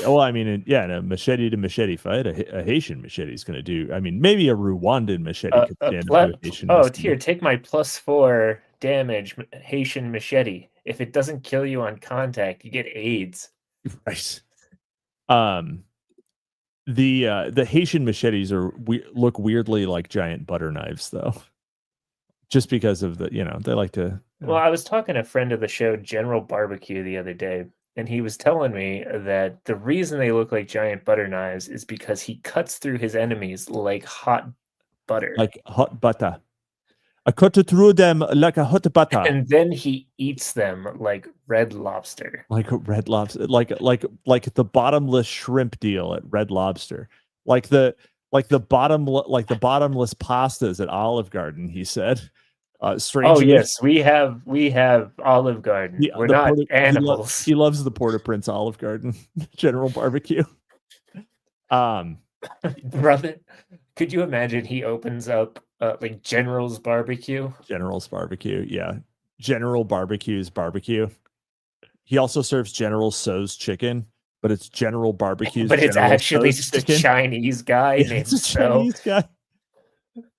well, I mean, yeah, in a machete to machete fight, a Haitian machete is going to do. I mean, maybe a Rwandan machete could stand up to a Haitian machete. Here, take my +4 damage Haitian machete. If it doesn't kill you on contact, you get AIDS. Right. The Haitian machetes look weirdly like giant butter knives, though, just because of they like to. Well, I was talking to a friend of the show, General Barbecue, the other day, and he was telling me that the reason they look like giant butter knives is because he cuts through his enemies like hot butter. Like hot butter. I cut through them like a hot butter. And then he eats them like Red Lobster. Like a Red Lobster, like the bottomless shrimp deal at Red Lobster, like the bottomless pastas at Olive Garden. He said, "Oh yes, we have Olive Garden. We're not animals." He loves the Port-au-Prince Olive Garden. General Barbecue. Brother, could you imagine he opens up like General's Barbecue? General's Barbecue, yeah. General Barbecue's barbecue. He also serves General So's chicken, but it's General Barbecue's. But it's General actually So's just a Chinese guy named it's a So. Chinese guy.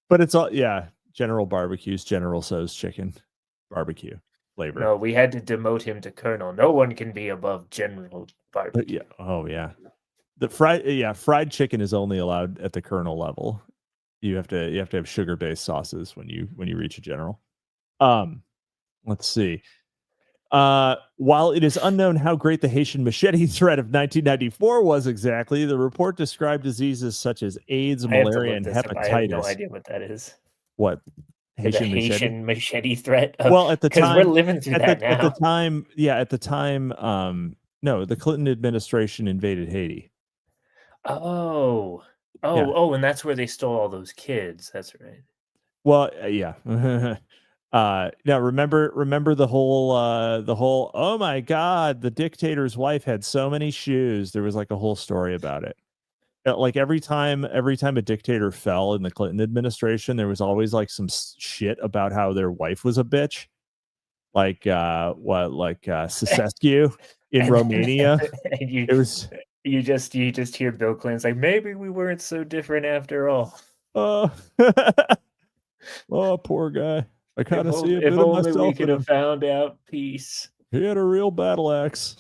But it's all General Barbecue's General So's chicken barbecue flavor. No, we had to demote him to Colonel. No one can be above General Barbecue. But oh yeah. The fried chicken is only allowed at the Colonel level. You have to have sugar-based sauces when you reach a general. Let's see. While it is unknown how great the Haitian machete threat of 1994 was exactly, the report described diseases such as AIDS, malaria, and hepatitis. I have no idea what that is. What? Haitian machete threat? Well, at the time, we're living through that now. At the time, no, the Clinton administration invaded Haiti. Oh, and that's where they stole all those kids. That's right. Well, yeah. Now remember the whole oh my God, the dictator's wife had so many shoes. There was like a whole story about it. Like every time a dictator fell in the Clinton administration, there was always like some shit about how their wife was a bitch. Like Ceausescu in Romania. You just hear Bill Clinton's like, maybe we weren't so different after all. Oh, poor guy. I kind of see a bit if of only myself we could have found out peace. He had a real battle axe.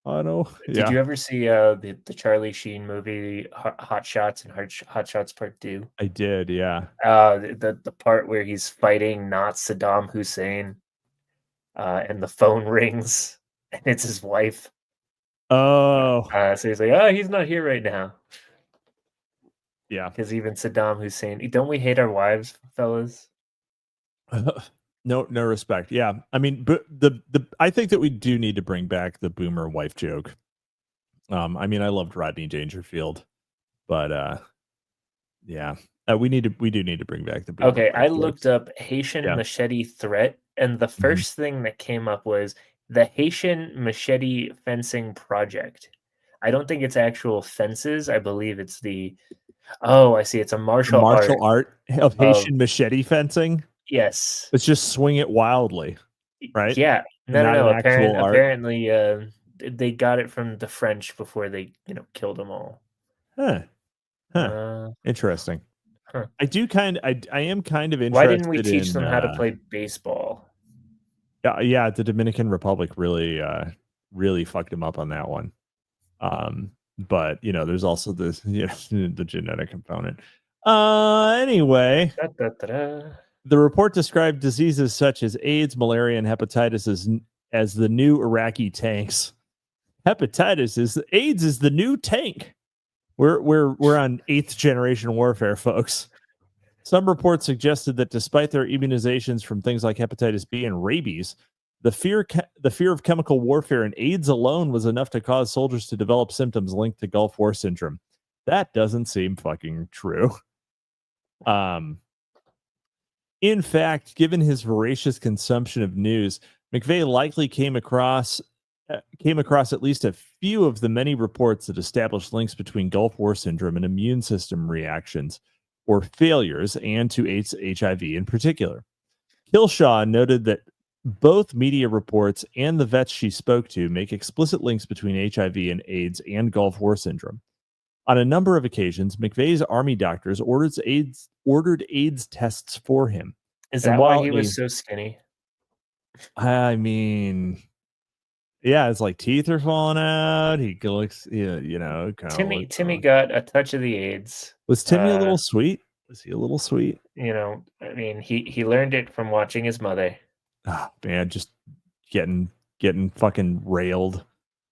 I know. Did you ever see the Charlie Sheen movie Hot Shots and Hot Shots Part 2? I did, yeah. The part where he's fighting not Saddam Hussein, and the phone rings and it's his wife. Oh. So he's like, oh, he's not here right now. Yeah. Because even Saddam Hussein, don't we hate our wives, fellas? No respect. Yeah. I mean, but I think that we do need to bring back the boomer wife joke. I mean, I loved Rodney Dangerfield, but yeah. We do need to bring back the boomer. Okay, I looked up Haitian machete threat, and the first thing that came up was the Haitian Machete Fencing Project. I don't think it's actual fences. I believe it's I see. It's a martial art of Haitian machete fencing. Yes. Let's just swing it wildly, right? Yeah. No. Apparently, they got it from the French before they, killed them all. Huh. Interesting. Huh. I am kind of interested. Why didn't we teach in, them how to play baseball? Yeah, the Dominican Republic really fucked him up on that one. But there's also this the genetic component. Anyway, the report described diseases such as AIDS, malaria, and hepatitis as the new Iraqi tanks. AIDS is the new tank. We're on 8th generation warfare, folks. Some reports suggested that despite their immunizations from things like hepatitis B and rabies, the fear of chemical warfare and AIDS alone was enough to cause soldiers to develop symptoms linked to Gulf War syndrome. That doesn't seem fucking true. In fact, given his voracious consumption of news, McVeigh likely came across at least a few of the many reports that established links between Gulf War syndrome and immune system reactions or failures, and to HIV in particular. Killshaw noted that both media reports and the vets she spoke to make explicit links between HIV and AIDS and Gulf War syndrome. On a number of occasions, McVeigh's army doctors ordered AIDS tests for him. Is that why he was so skinny? I mean, yeah, it's like teeth are falling out. He looks, Timmy got a touch of the AIDS. Was Timmy a little sweet? Was he a little sweet? I mean, he learned it from watching his mother. Oh, man, just getting fucking railed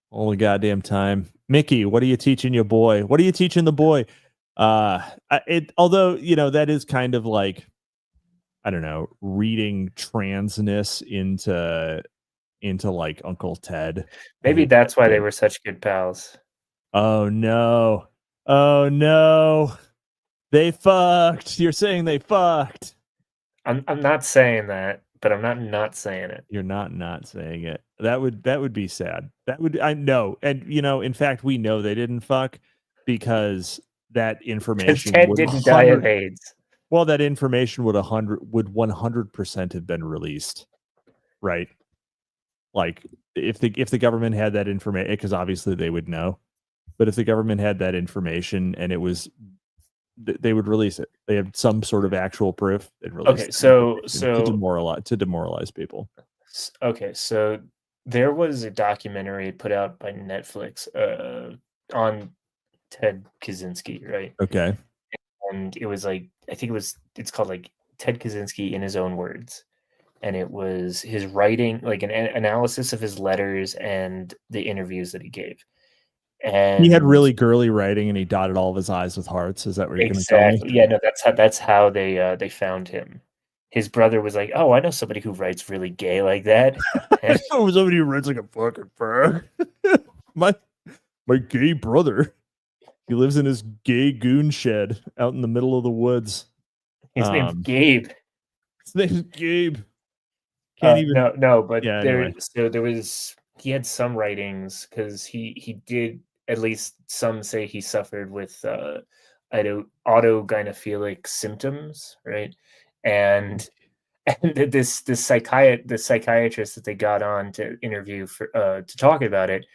all the goddamn time. Mickey, what are you teaching your boy? What are you teaching the boy? Although, that is kind of like, I don't know, reading transness into like Uncle Ted. Maybe that's why they were such good pals. Oh no. They fucked. You're saying they fucked. I'm not saying that, but I'm not saying it. You're not saying it. That would be sad. I know. And in fact, we know they didn't fuck because that information Ted didn't die of AIDS. Well, that information would 100% have been released. Right? Like if the government had that information, because obviously they would know. But if the government had that information and it was, they would release it. They have some sort of actual proof. Okay, so to demoralize people. Okay, so there was a documentary put out by Netflix on Ted Kaczynski, right? Okay. And it was like, it's called like Ted Kaczynski in his own words. And it was his writing, like an analysis of his letters and the interviews that he gave. And he had really girly writing, and he dotted all of his I's with hearts. Is that what you're going to tell me? Yeah, no, that's how they found him. His brother was like, "Oh, I know somebody who writes really gay like that." I know somebody who writes like a fucking fur. my gay brother. He lives in his gay goon shed out in the middle of the woods. His name's Gabe. His name's Gabe. Can't even. No, but yeah, there was. He had some writings because he did, at least some say he suffered with autogynephilic symptoms, right? And this psychiatrist that they got on to interview to talk about it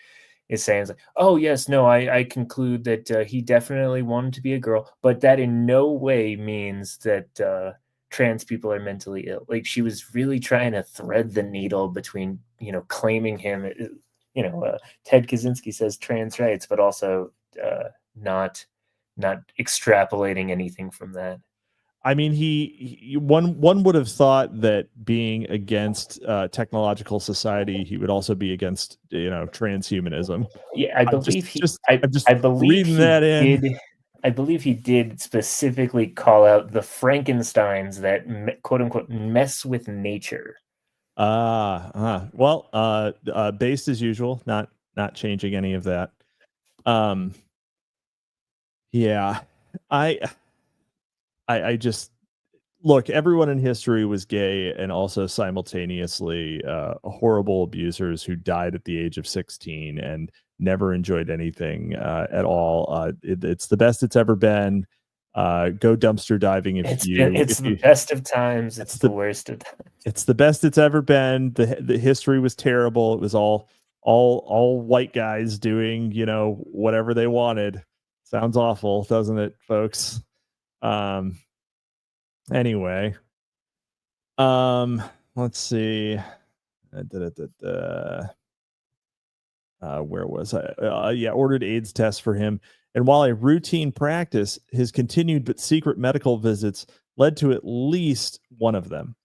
is saying, like, oh yes, no, I conclude that he definitely wanted to be a girl, but that in no way means that trans people are mentally ill. Like, she was really trying to thread the needle between, claiming him, Ted Kaczynski says trans rights, but also not extrapolating anything from that. I mean, one would have thought that being against technological society, he would also be against transhumanism. Yeah, I believe he did specifically call out the Frankensteins that quote unquote mess with nature. Well, based as usual, not changing any of that. Yeah, I just look, everyone in history was gay and also simultaneously horrible abusers who died at the age of 16 and never enjoyed anything at all. It's the best it's ever been. Go dumpster diving it's the best of times. It's the worst of times. It's the best it's ever been. The history was terrible. It was all white guys doing, whatever they wanted. Sounds awful, doesn't it, folks? Anyway, let's see. Where was I? Yeah, ordered AIDS tests for him. And while a routine practice, his continued but secret medical visits led to at least one of them.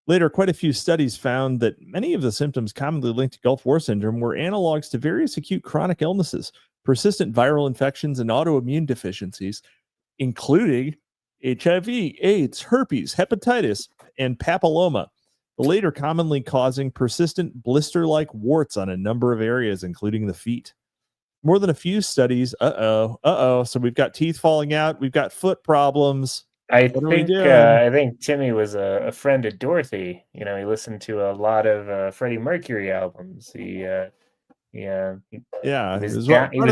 Later, quite a few studies found that many of the symptoms commonly linked to Gulf War syndrome were analogs to various acute chronic illnesses, persistent viral infections, and autoimmune deficiencies, including HIV, AIDS, herpes, hepatitis, and papilloma, the later commonly causing persistent blister-like warts on a number of areas, including the feet. More than a few studies. So we've got teeth falling out. We've got foot problems. What are we doing? I think Timmy was a friend of Dorothy. You know, he listened to a lot of Freddie Mercury albums. He was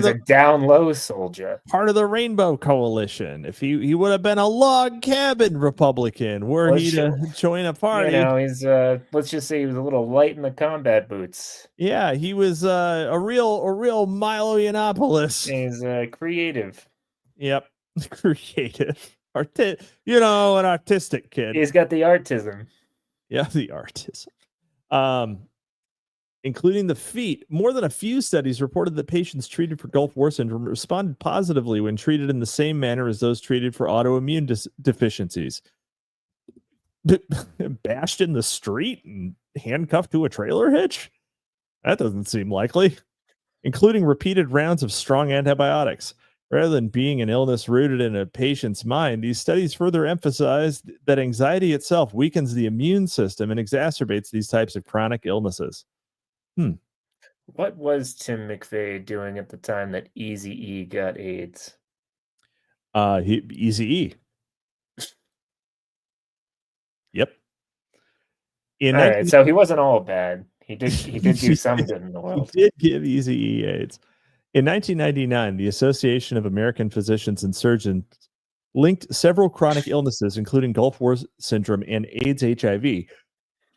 a down low soldier. Part of the Rainbow Coalition. If he would have been a log cabin Republican, were he to join a party. You know, he's let's just say he was a little light in the combat boots. Yeah, he was a real Milo Yiannopoulos. He's creative. Yep, creative. An artistic kid. He's got the artism. Yeah, the artism. Including the feet. More than a few studies reported that patients treated for Gulf War syndrome responded positively when treated in the same manner as those treated for autoimmune deficiencies. Bashed in the street and handcuffed to a trailer hitch? That doesn't seem likely. Including repeated rounds of strong antibiotics. Rather than being an illness rooted in a patient's mind, these studies further emphasize that anxiety itself weakens the immune system and exacerbates these types of chronic illnesses. What was Tim McVeigh doing at the time that Eazy-E got AIDS? Eazy-E. Yep. All right, so he wasn't all bad. He did do some good in the world. He did give Eazy-E AIDS. In 1999, the Association of American Physicians and Surgeons linked several chronic illnesses, including Gulf War syndrome and AIDS HIV.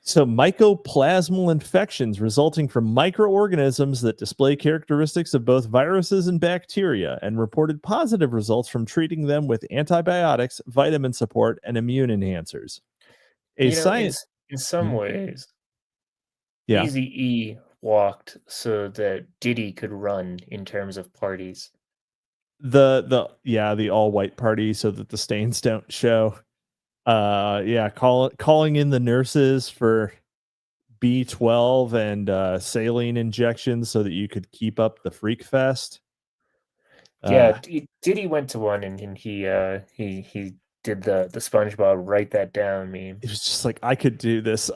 So mycoplasmal infections resulting from microorganisms that display characteristics of both viruses and bacteria, and reported positive results from treating them with antibiotics, vitamin support, and immune enhancers. In some ways, Eazy-E walked so that Diddy could run in terms of parties. The all-white party so that the stains don't show. Calling in the nurses for B12 and saline injections so that you could keep up the freak fest. Diddy went to one and he did the SpongeBob write that down meme. It was just like, I could do this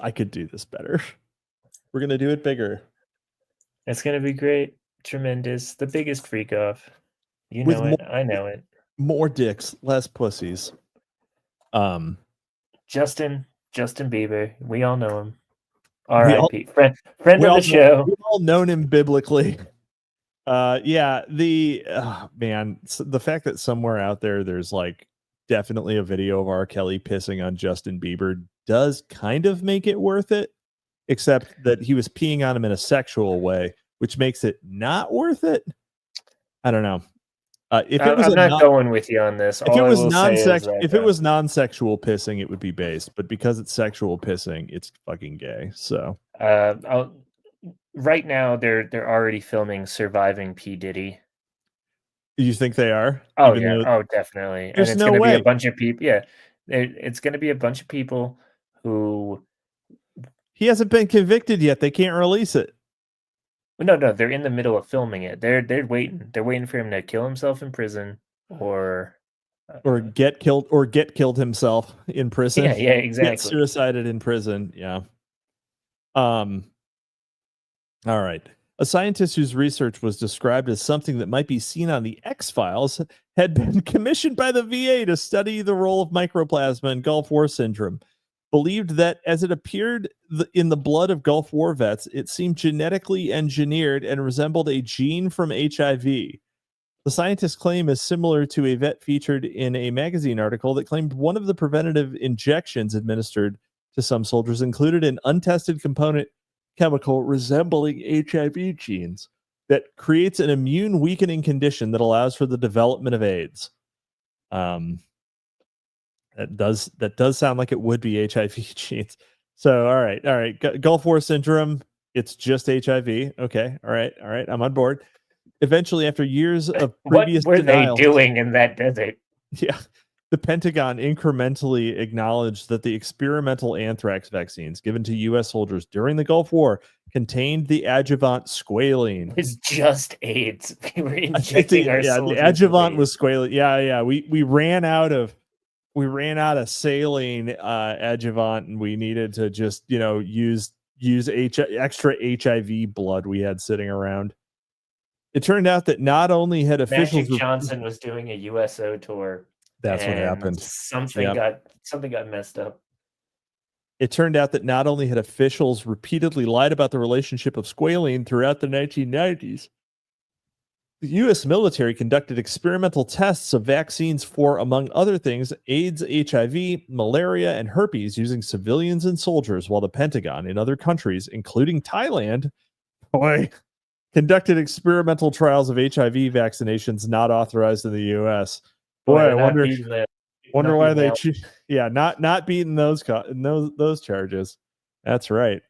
better. We're gonna do it bigger. It's gonna be great, tremendous, the biggest freak off. You know it, I know it. More dicks, less pussies. Justin Bieber, we all know him. R.I.P. Friend of the show. We've all known him biblically. The fact that somewhere out there's like definitely a video of R. Kelly pissing on Justin Bieber does kind of make it worth it, except that he was peeing on him in a sexual way, which makes it not worth it. I don't know. I'm not going with you on this. If it was non-sexual pissing, it would be based, but because it's sexual pissing, it's fucking gay. So, right now they're already filming Surviving P. Diddy. You think they are? Oh yeah. Oh, definitely. There's and it's no way. Be a bunch of people. Yeah, it's going to be a bunch of people who. He hasn't been convicted yet. They can't release it. No, they're in the middle of filming it. They're waiting. They're waiting for him to kill himself in prison, or get killed himself in prison. Yeah, exactly. Get suicided in prison. Yeah. All right. A scientist whose research was described as something that might be seen on the X-Files had been commissioned by the VA to study the role of microplasma in Gulf War syndrome. Believed that as it appeared in the blood of Gulf War vets, it seemed genetically engineered and resembled a gene from HIV. The scientist's claim is similar to a vet featured in a magazine article that claimed one of the preventative injections administered to some soldiers included an untested component chemical resembling HIV genes. that creates an immune weakening condition that allows for the development of AIDS. That does sound like it would be HIV genes. So all right, Gulf War syndrome. It's just HIV. Okay, all right. I'm on board. Eventually, after years of previous what were denial, they doing in that desert? Yeah, the Pentagon incrementally acknowledged that the experimental anthrax vaccines given to U.S. soldiers during the Gulf War contained the adjuvant squalene. It was just AIDS. We were injecting our soldiers. The adjuvant was squalene. Yeah. We ran out of saline adjuvant, and we needed to just use extra HIV blood we had sitting around. It turned out that not only had officials Magic Johnson was doing a USO tour. That's what happened. Something got messed up. It turned out that not only had officials repeatedly lied about the relationship of squalene throughout the 1990s, the U.S. military conducted experimental tests of vaccines for, among other things, AIDS, HIV, malaria, and herpes using civilians and soldiers, while the Pentagon in other countries, including Thailand, conducted experimental trials of HIV vaccinations not authorized in the U.S. I wonder why they not beating those charges. That's right.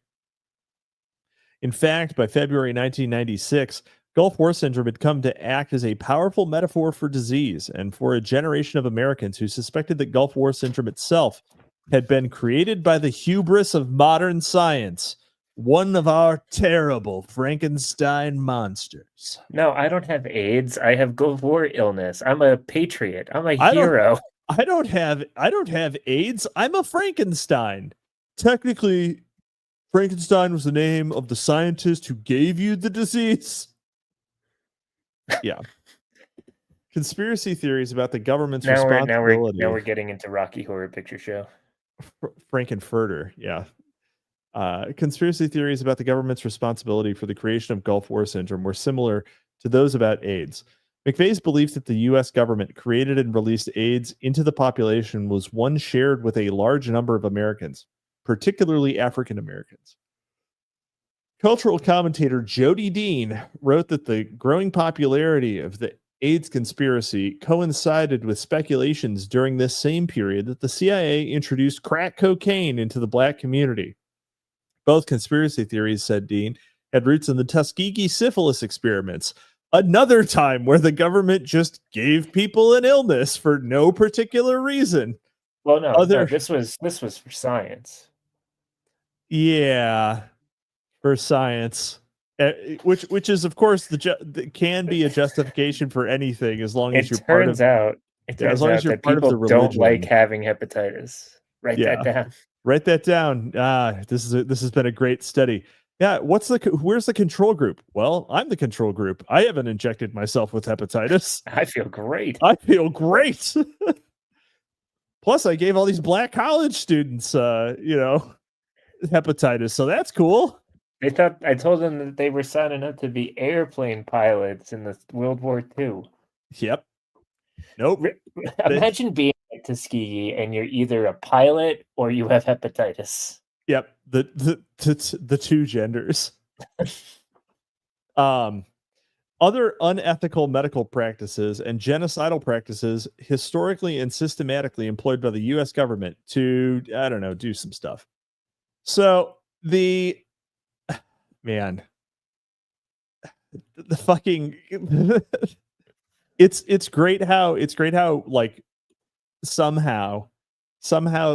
In fact, by February 1996, Gulf War syndrome had come to act as a powerful metaphor for disease, and for a generation of Americans who suspected that Gulf War syndrome itself had been created by the hubris of modern science, one of our terrible Frankenstein monsters. No, I don't have AIDS. I have Gulf War illness. I'm a patriot. I'm a hero. I don't have AIDS. I'm a Frankenstein. Technically, Frankenstein was the name of the scientist who gave you the disease. Yeah. Conspiracy theories about the government's responsibility. Now we're getting into Rocky Horror Picture Show. Frankenfurter, yeah. Conspiracy theories about the government's responsibility for the creation of Gulf War syndrome were similar to those about AIDS. McVeigh's belief that the U.S. government created and released AIDS into the population was one shared with a large number of Americans, particularly African Americans. Cultural commentator Jody Dean wrote that the growing popularity of the AIDS conspiracy coincided with speculations during this same period that the CIA introduced crack cocaine into the black community. Both conspiracy theories, said Dean, had roots in the Tuskegee syphilis experiments, another time where the government just gave people an illness for no particular reason. Well, no, this was for science. Yeah, for science, which is of course can be a justification for anything as long as you're part of. It turns out that people don't like having hepatitis. Write that down. Write that down. This has been a great study. Yeah, where's the control group? Well, I'm the control group. I haven't injected myself with hepatitis. I feel great. Plus, I gave all these black college students, hepatitis, so that's cool. I told them that they were signing up to be airplane pilots in the World War II. Yep. Nope. Imagine being at Tuskegee and you're either a pilot or you have hepatitis. Yep. The two genders. Other unethical medical practices and genocidal practices historically and systematically employed by the U.S. government to, do some stuff. So the fucking it's great how like somehow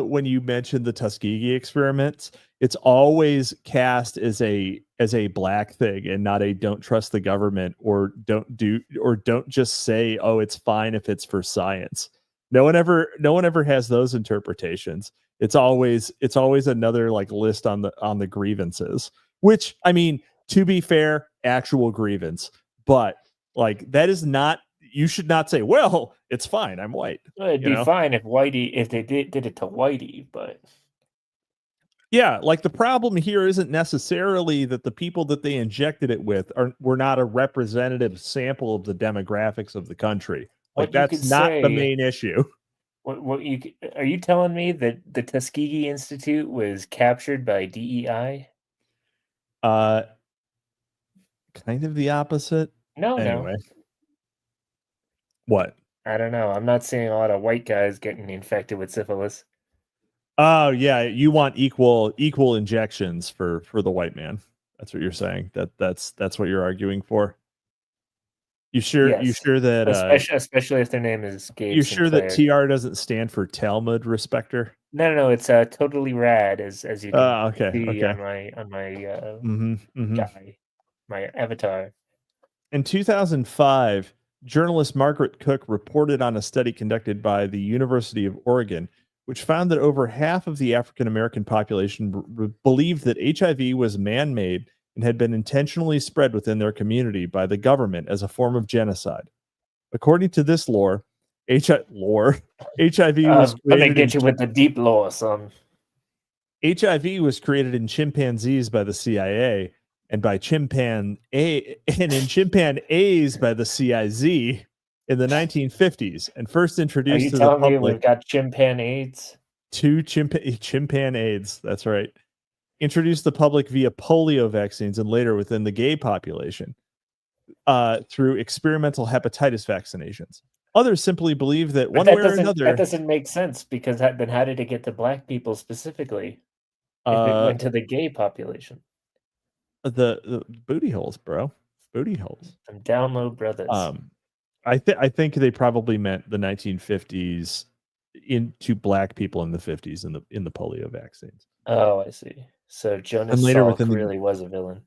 when you mention the Tuskegee experiments, it's always cast as a black thing and not a don't trust the government or don't just say, oh, it's fine if it's for science. No one ever has those interpretations. It's always another like list on the grievances, which, I mean, to be fair, actual grievance, but like that is not, you should not say, well, it's fine, I'm white. It'd be fine if they did it to Whitey, but yeah, like the problem here isn't necessarily that the people that they injected it with were not a representative sample of the demographics of the country. Like that's not the main issue. Are you telling me that the Tuskegee Institute was captured by DEI? kind of the opposite. No, Anyway, what? I don't know. I'm not seeing a lot of white guys getting infected with syphilis. Oh yeah, you want equal injections for the white man. That's what you're saying. That's what you're arguing for. You sure Yes, that especially if their name is Gabe you're sure that Sinclair. TR doesn't stand for Talmud respecter? No, it's totally rad as you can Okay, see okay. on my Mm-hmm. guy, my avatar. In 2005, journalist Margaret Cook reported on a study conducted by the University of Oregon, which found that over half of the African American population believed that HIV was man made and had been intentionally spread within their community by the government as a form of genocide. According to this HIV was Let me created in get you with the deep lore, son. HIV was created in chimpanzees by the CIA and in chimpanzees by the CIZ in the 1950s and first Are introduced you to the telling me public we've got chimpan AIDS? two chimpanzees. That's right. Introduced the public via polio vaccines and later within the gay population through experimental hepatitis vaccinations. Others simply believe that But one way or that another, doesn't make sense because then how did it get to black people specifically if it uh, went to the gay population? the booty holes, bro, booty holes. Them down low brothers. I think they probably meant the 1950s into black people in the 50s in the polio vaccines. Oh, I see. So And Jonas later within Salk the really was a villain.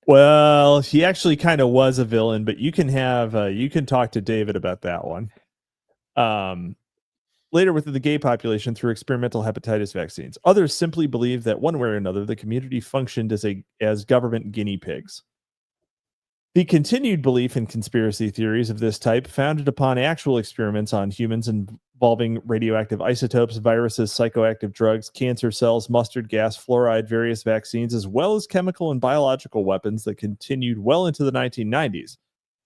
well, he actually kind of was a villain, but you can talk to David about that one. Later within the gay population through experimental hepatitis vaccines. Others simply believe that one way or another the community functioned as government guinea pigs. The continued belief in conspiracy theories of this type, founded upon actual experiments on humans involving radioactive isotopes, viruses, psychoactive drugs, cancer cells, mustard gas, fluoride, various vaccines, as well as chemical and biological weapons that continued well into the 1990s.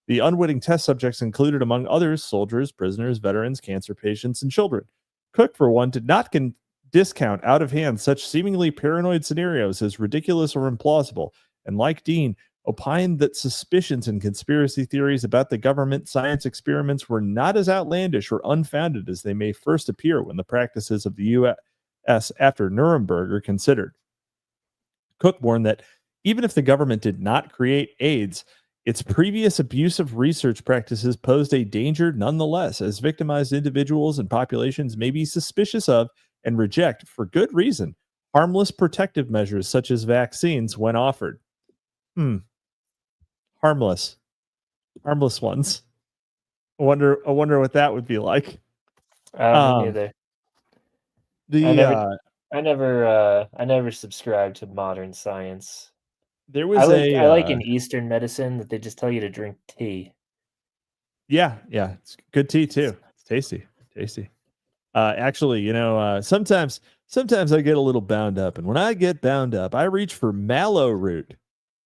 The unwitting test subjects included, among others, soldiers, prisoners, veterans, cancer patients, and children. Cook, for one, did not discount out of hand such seemingly paranoid scenarios as ridiculous or implausible, and like Dean, opined that suspicions and conspiracy theories about the government science experiments were not as outlandish or unfounded as they may first appear when the practices of the U.S. after Nuremberg are considered. Cook warned that even if the government did not create AIDS, its previous abusive research practices posed a danger nonetheless, as victimized individuals and populations may be suspicious of and reject, for good reason, harmless protective measures such as vaccines when offered. Harmless ones. I wonder what that would be like. Me Um, neither. the I never subscribed to modern science. there was I like in Eastern medicine that they just tell you to drink tea. yeah, it's good tea too. It's tasty. Actually, sometimes I get a little bound up, and when I get bound up, I reach for mallow root,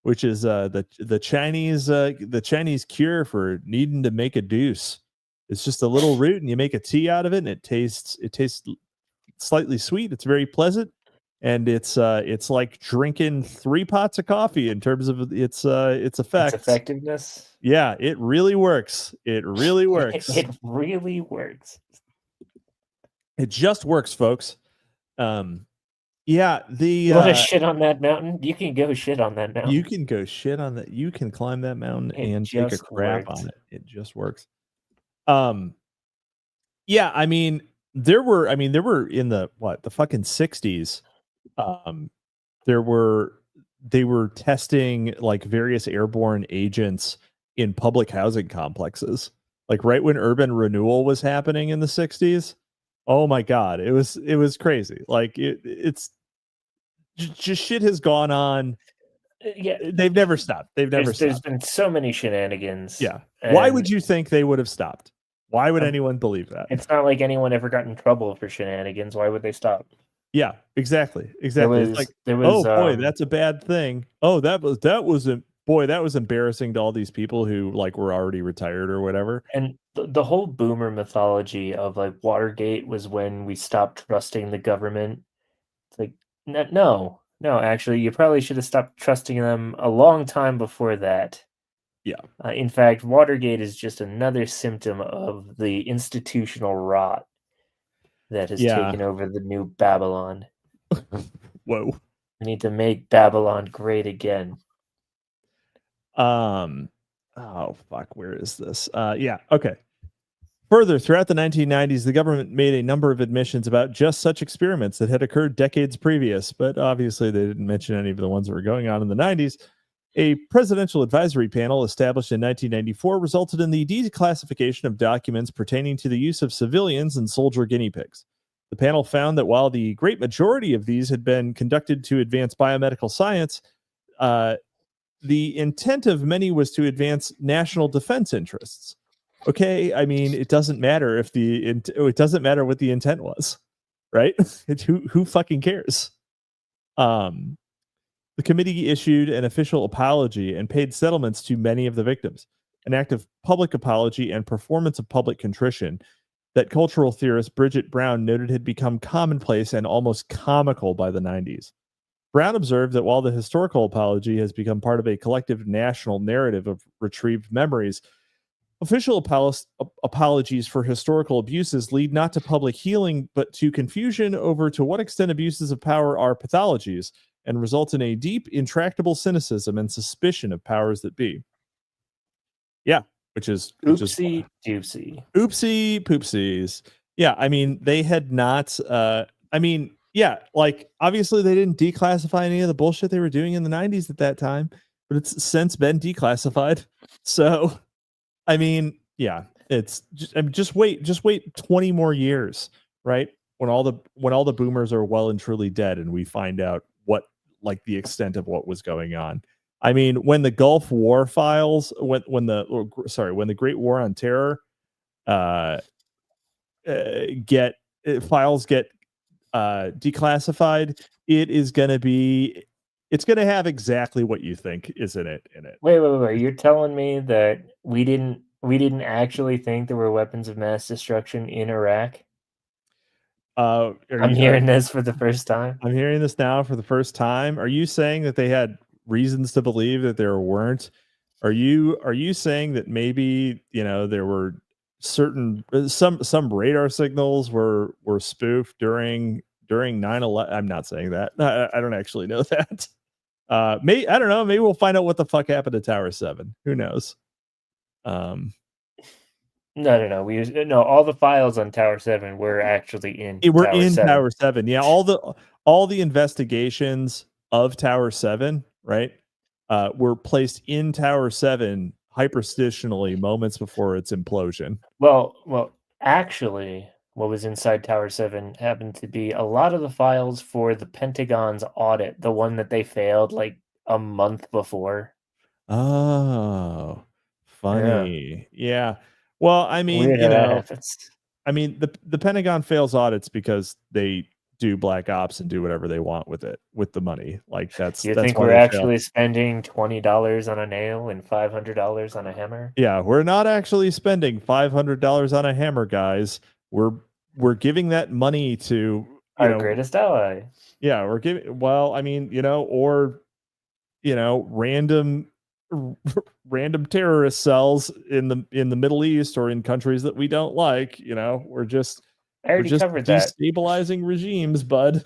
which is the Chinese cure for needing to make a deuce. It's just a little root, and you make a tea out of it, and it tastes slightly sweet. It's very pleasant, and it's like drinking 3 pots of coffee in terms of its effects. Its effectiveness. Yeah, it really works. It really works. It really works. It just works, folks. Yeah, You want to shit on that mountain? You can go shit on that mountain. you can go shit on that. You can climb that mountain and take a crap on it. It just works. Yeah, I mean, there were in the fucking 60s. They were testing like various airborne agents in public housing complexes. Like right when urban renewal was happening in the 60s. Oh my god, it was crazy. Like it's just shit has gone on. Yeah, They've never stopped. There's been so many shenanigans. Yeah. Why would you think they would have stopped? Why would anyone believe that? It's not like anyone ever got in trouble for shenanigans. Why would they stop? Yeah, exactly. It's like, was, oh boy, that's a bad thing. Oh, that was embarrassing to all these people who like were already retired or whatever. And the whole boomer mythology of like Watergate was when we stopped trusting the government. It's like no, No, actually, you probably should have stopped trusting them a long time before that. Yeah. In fact, Watergate is just another symptom of the institutional rot that has Yeah. taken over the new Babylon. Whoa. We need to make Babylon great again. Oh fuck, where is this? Yeah, okay. Further, throughout the 1990s, the government made a number of admissions about just such experiments that had occurred decades previous, but obviously they didn't mention any of the ones that were going on in the 90s. A presidential advisory panel established in 1994 resulted in the declassification of documents pertaining to the use of civilians and soldier guinea pigs. The panel found that while the great majority of these had been conducted to advance biomedical science, the intent of many was to advance national defense interests. Okay, I mean, it doesn't matter if it doesn't matter what the intent was, right? Who fucking cares? The committee issued an official apology and paid settlements to many of the victims, an act of public apology and performance of public contrition that cultural theorist Bridget Brown noted had become commonplace and almost comical by the 90s. Brown observed that while the historical apology has become part of a collective national narrative of retrieved memories, official apologies for historical abuses lead not to public healing, but to confusion over to what extent abuses of power are pathologies and result in a deep, intractable cynicism and suspicion of powers that be. Yeah, which is Oopsie doopsie. Oopsie poopsies. Yeah, I mean, they had not yeah, like obviously they didn't declassify any of the bullshit they were doing in the 90s at that time, but it's since been declassified. So, I mean, yeah, it's just wait 20 more years, right? When all the boomers are well and truly dead and we find out what like the extent of what was going on. I mean, when the Gulf War files, when the Great War on Terror get files get declassified, it's going to have exactly what you think is in it. Wait. You're telling me that we didn't actually think there were weapons of mass destruction in Iraq? I'm hearing this for the first time. I'm hearing this now for the first time. Are you saying that they had reasons to believe that there weren't? Are you saying that maybe, there were certain some radar signals were spoofed during 9/11? I'm not saying that. I don't actually know that. I don't know. Maybe we'll find out what the fuck happened to Tower 7. Who knows? No. No, all the files on Tower 7 were actually in Tower 7. Tower 7. Yeah, all the investigations of Tower 7, right? Were placed in Tower 7 hyperstitionally moments before its implosion. Well, actually, what was inside Tower 7 happened to be a lot of the files for the Pentagon's audit, the one that they failed like a month before. Oh, funny. Yeah. Well, I mean, Weird how that happens. I mean, the Pentagon fails audits because they do black ops and do whatever they want with it, with the money. Like that's You that's think why we're they actually fail. spending $20 on a nail and $500 on a hammer? Yeah, we're not actually spending $500 on a hammer, guys. We're giving that money to Our greatest ally. Yeah, we're giving. Well, I mean, or random terrorist cells in the Middle East or in countries that we don't like. We're just I already covered that. destabilizing regimes, bud.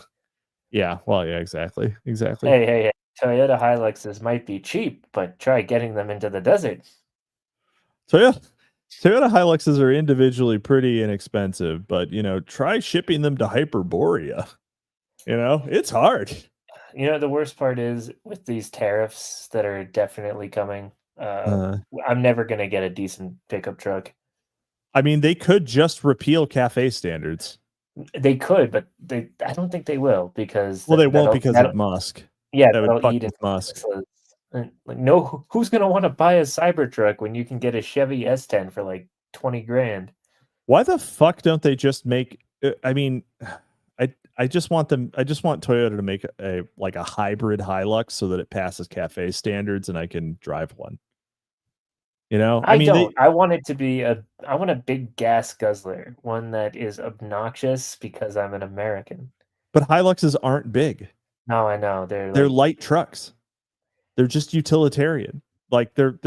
Yeah, well, yeah, exactly. Hey. Toyota Hiluxes might be cheap, but try getting them into the desert. So yeah, Toyota Hiluxes are individually pretty inexpensive, but try shipping them to Hyperborea. It's hard. The worst part is with these tariffs that are definitely coming, I'm never going to get a decent pickup truck. I mean, they could just repeal CAFE standards. They could, but I don't think they will because they won't because of Musk. Yeah, that would that'll fuck eat with Musk. Like, no, who's going to want to buy a Cybertruck when you can get a Chevy S10 for like 20 grand? Why the fuck don't they just make? I mean, I just want Toyota to make a hybrid Hilux so that it passes CAFE standards and I can drive one. I want it to be I want a big gas guzzler, one that is obnoxious because I'm an American. But Hiluxes aren't big. No, I know. They're They're like light trucks. They're just utilitarian. Like they're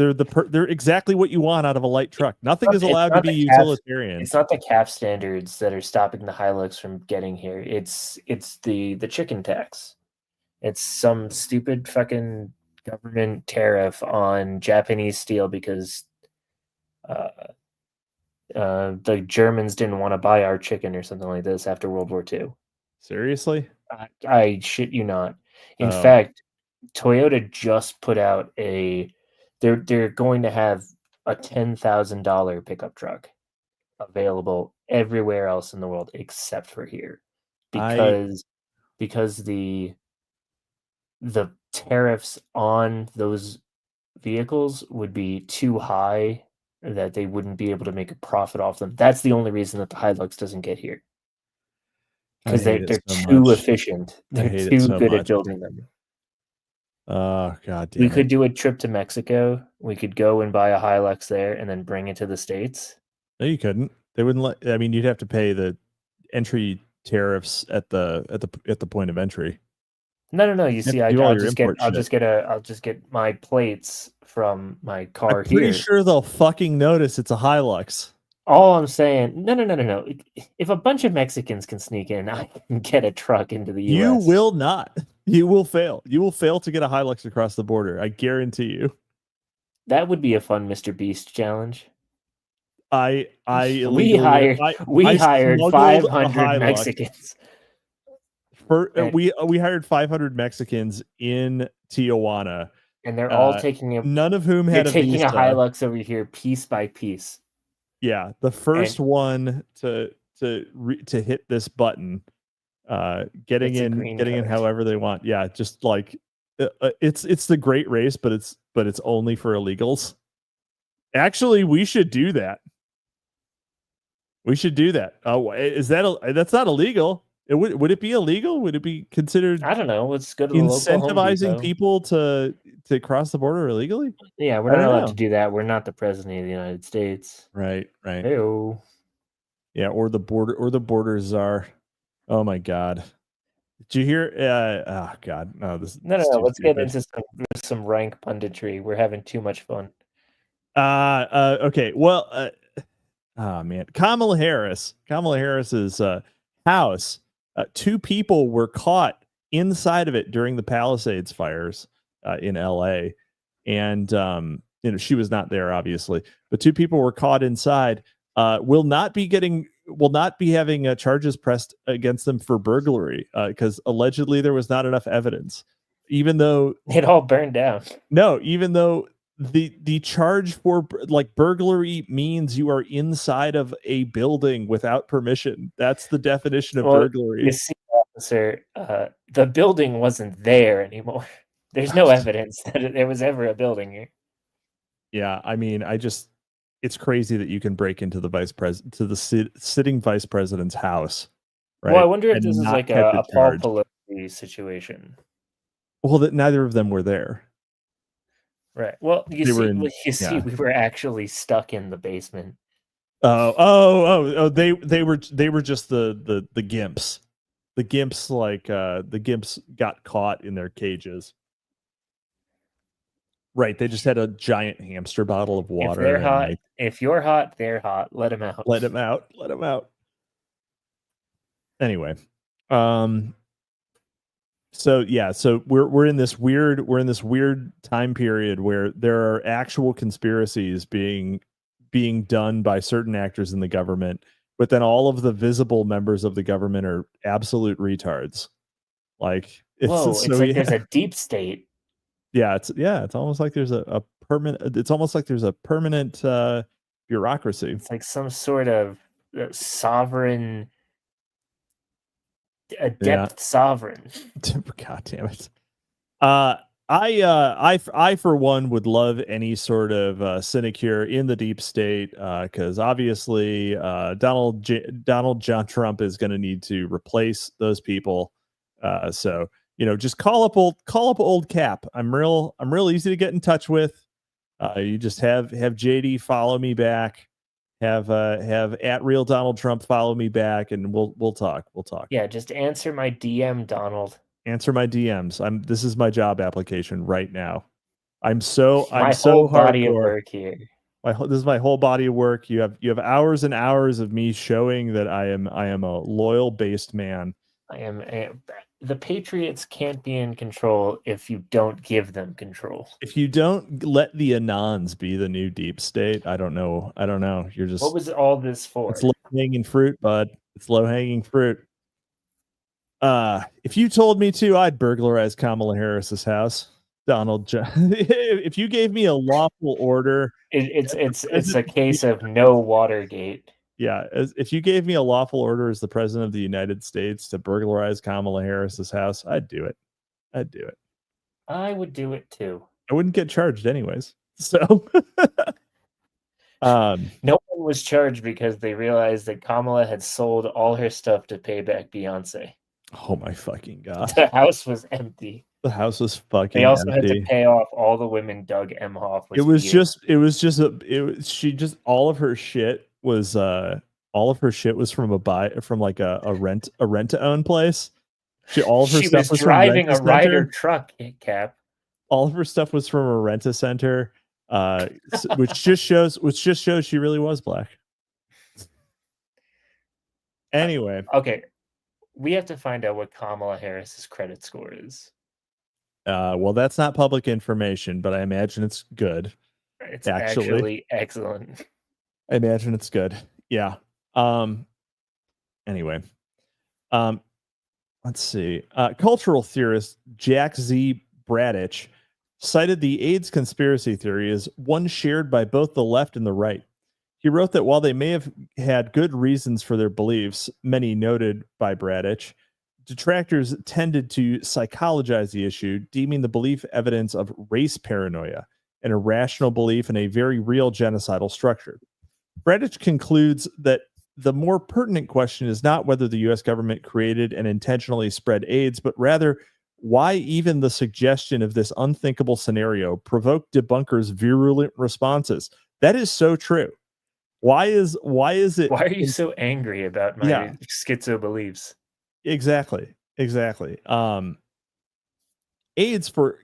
exactly what you want out of a light truck. Nothing is allowed to be utilitarian. it's not the CAF standards that are stopping the Hilux from getting here. It's the chicken tax. It's some stupid fucking government tariff on Japanese steel because the Germans didn't want to buy our chicken or something like this after World War II. Seriously? I shit you not. In Oh. fact, Toyota just put out they're going to have a $10,000 pickup truck available everywhere else in the world except for here because the tariffs on those vehicles would be too high that they wouldn't be able to make a profit off them. That's the only reason that the Hilux doesn't get here. Because they're too efficient. They're too good at building them. Oh, God damn We it. could do a trip to Mexico. We could go and buy a Hilux there and then bring it to the States. No, you couldn't. They wouldn't let. I mean, you'd have to pay the entry tariffs at the point of entry. No. You see, I'll just get my plates from my car here. I'm pretty sure they'll fucking notice it's a Hilux. All I'm saying, no. If a bunch of Mexicans can sneak in, I can get a truck into the U.S. You will not. You will fail. You will fail to get a Hilux across the border. I guarantee you. That would be a fun Mr. Beast challenge. We hired 500 Mexicans. We hired 500 Mexicans in Tijuana, and they're all none of whom had a visa. A Hilux over here piece by piece. Yeah, the first one to hit this button, getting in however they want. Yeah, just like it's the great race, but it's only for illegals. Actually, we should do that. That's not illegal. Would it be illegal? Would it be considered? I don't know. Let's go to the incentivizing people to cross the border illegally. Yeah, we're not allowed to do that. We're not the president of the United States. Right. Hey-o. Yeah, or the border czar. Oh my God. Did you hear? Oh God, no. No. Let's get into some rank punditry. We're having too much fun. Okay. Well. Oh man, Kamala Harris's house. 2 people were caught inside of it during the Palisades fires in L.A. And she was not there, obviously, but 2 people were caught inside. Will not be having charges pressed against them for burglary because allegedly there was not enough evidence, even though it all burned down. No, even though the charge for like burglary means you are inside of a building without permission. That's the definition of burglary. You see, officer, the building wasn't there anymore. There's no evidence that there was ever a building here. Yeah, I mean, it's crazy that you can break into the sitting vice president's house. Right? Well, I wonder if this is like a Paul Pelosi situation. Well, that neither of them were there. Right. Well, we were actually stuck in the basement. They were just the gimps. The gimps got caught in their cages. Right, they just had a giant hamster bottle of water. If they're hot, if you're hot, they're hot. Let them out. Let them out. Anyway, so we're in this weird time period where there are actual conspiracies being done by certain actors in the government, but then all of the visible members of the government are absolute retards. Like there's a deep state. Yeah, it's almost like there's a permanent. It's almost like there's a permanent bureaucracy. It's like some sort of sovereign. Adept sovereign. God damn it. I for one would love any sort of sinecure in the deep state because obviously Donald John Trump is going to need to replace those people. So just call up old Cap. I'm real easy to get in touch with. You just have JD follow me back. Have at real Donald Trump follow me back, and we'll talk. Yeah, just answer my DM, Donald. Answer my DMs. This is my job application right now. I'm so My whole body of hardcore. work here. This is my whole body of work. You have hours and hours of me showing that I am a loyal based man. The Patriots can't be in control if you don't give them control. If you don't let the Anons be the new deep state, I don't know. You're just, what was all this for? It's low hanging fruit, bud. It's low hanging fruit. If you told me to, I'd burglarize Kamala Harris's house. Donald John. If you gave me a lawful order, it's a case of no Watergate. Yeah, if you gave me a lawful order as the president of the United States to burglarize Kamala Harris's house, I'd do it. I would do it too. I wouldn't get charged anyways. So no one was charged because they realized that Kamala had sold all her stuff to pay back Beyonce. Oh my fucking god. The house was empty. The house was fucking They also empty. had to pay off all the women Doug Emhoff was all of her shit was from a rent to own place. She was driving a Ryder truck, Cap. All of her stuff was from a rent-a-center, which just shows she really was black. Anyway, okay, we have to find out what Kamala Harris's credit score is. Well, that's not public information, but I imagine it's good. It's actually excellent. I imagine it's good. Yeah. Anyway, let's see. Cultural theorist Jack Z. Bradich cited the AIDS conspiracy theory as one shared by both the left and the right. He wrote that while they may have had good reasons for their beliefs, many noted by Bradich, detractors tended to psychologize the issue, deeming the belief evidence of race paranoia, an irrational belief in a very real genocidal structure. Bradich concludes that the more pertinent question is not whether the U.S. government created and intentionally spread AIDS, but rather why even the suggestion of this unthinkable scenario provoked debunkers' virulent responses. That is so true. Why is it? Why are you so angry about my schizo beliefs? Exactly. AIDS for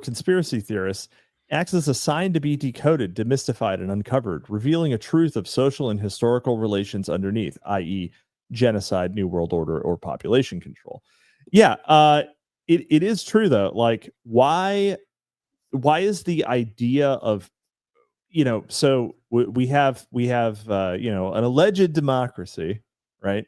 conspiracy theorists acts as a sign to be decoded, demystified, and uncovered, revealing a truth of social and historical relations underneath, i.e., genocide, New World Order, or population control. Yeah, it is true though. Like, why is the idea of, so we have an alleged democracy, right?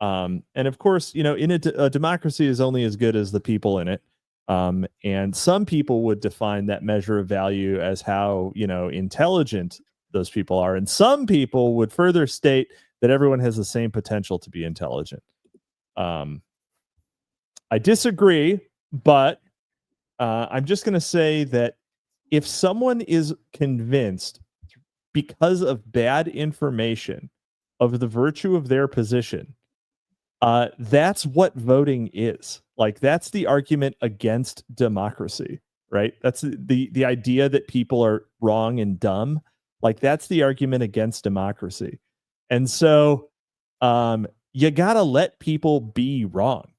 And of course, in a democracy is only as good as the people in it. And some people would define that measure of value as how, intelligent those people are. And some people would further state that everyone has the same potential to be intelligent. I disagree, but I'm just going to say that if someone is convinced because of bad information of the virtue of their position, that's what voting is. Like, that's the argument against democracy, right? That's the idea that people are wrong and dumb. Like, that's the argument against democracy. And so you got to let people be wrong,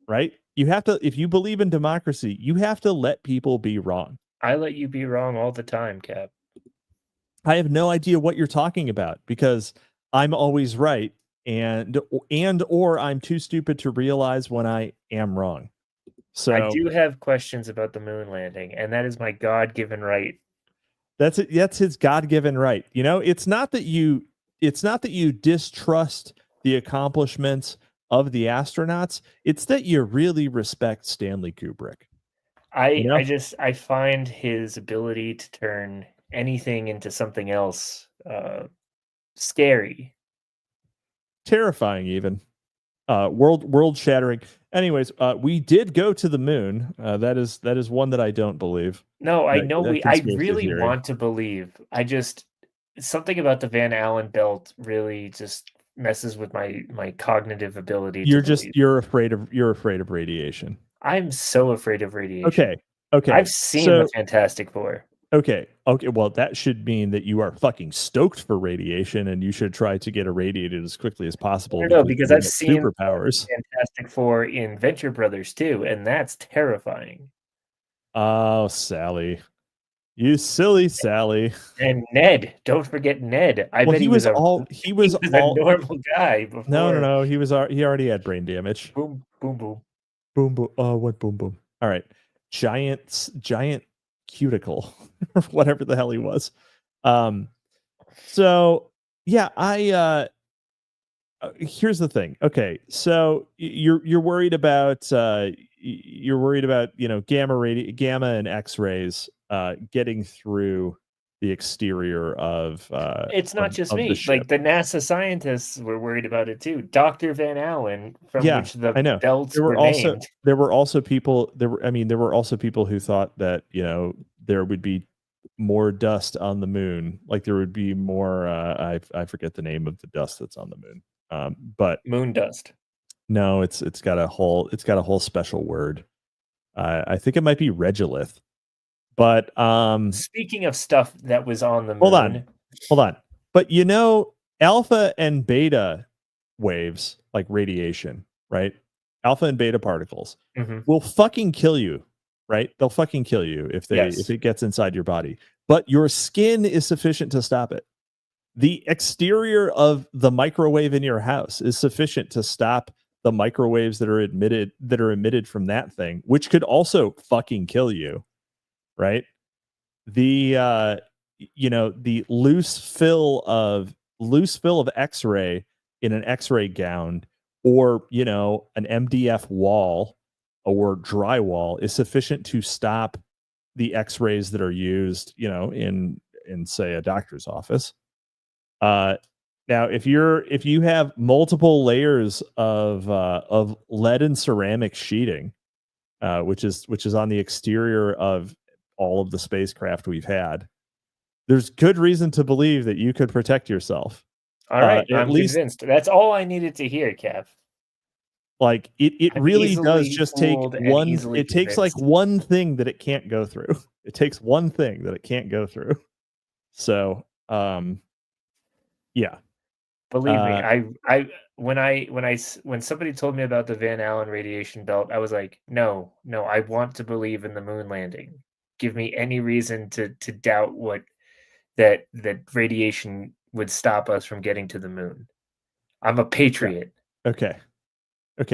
right? You have to, if you believe in democracy, you have to let people be wrong. I let you be wrong all the time, Cap. I have no idea what you're talking about because I'm always right. Or I'm too stupid to realize when I am wrong. So I do have questions about the moon landing, and that is my God-given right. That's his God-given right. It's not that you distrust the accomplishments of the astronauts. It's that you really respect Stanley Kubrick. I find his ability to turn anything into something else scary. Terrifying, even world shattering. Anyways, we did go to the moon. That is one that I don't believe. No, I know I really want to believe. Something about the Van Allen belt really just messes with my cognitive ability. You're afraid of radiation. I'm so afraid of radiation. Okay. I've seen the Fantastic Four. Okay. Well, that should mean that you are fucking stoked for radiation, and you should try to get irradiated as quickly as possible. I don't know, Because because you I've get seen superpowers. Fantastic Four in Venture Brothers too, and that's terrifying. Oh, Sally, you silly Sally. And Ned, don't forget Ned. I Well, bet he was a normal guy before. No. He already had brain damage. Boom, boom, boom. Boom, boom. Oh, what boom, boom. All right. Giant cuticle, or whatever the hell he was. So yeah, here's the thing. Okay, so you're worried about gamma and X-rays getting through the exterior of It's not just of the me. ship. Like the NASA scientists were worried about it too. Dr. Van Allen, from Yeah, which the I know. belts were named. There were also people who thought that there would be more dust on the moon. Like there would be more. I forget the name of the dust that's on the moon. But Moon dust. no, it's got a whole special word. I think it might be regolith. But Speaking of stuff that was on the moon, hold on. But alpha and beta waves, like radiation, right? Alpha and beta particles will fucking kill you, right? They'll fucking kill you if it gets inside your body. But your skin is sufficient to stop it. The exterior of the microwave in your house is sufficient to stop the microwaves that are emitted from that thing, which could also fucking kill you, right? The the loose fill of X-ray in an X-ray gown, or an MDF wall or drywall, is sufficient to stop the X-rays that are used in say a doctor's office. Now if you have multiple layers of lead and ceramic sheeting, which is on the exterior of all of the spacecraft we've had, there's good reason to believe that you could protect yourself. all right, At I'm least, convinced. That's all I needed to hear, Kev. like it I'm really does easily just take fooled and one. easily It takes like convinced. one thing that it can't go through. It takes one thing that it can't go through. So, yeah. Believe me, when somebody told me about the Van Allen radiation belt, I was like, no, I want to believe in the moon landing. Give me any reason to doubt that radiation would stop us from getting to the moon. I'm a patriot. Okay.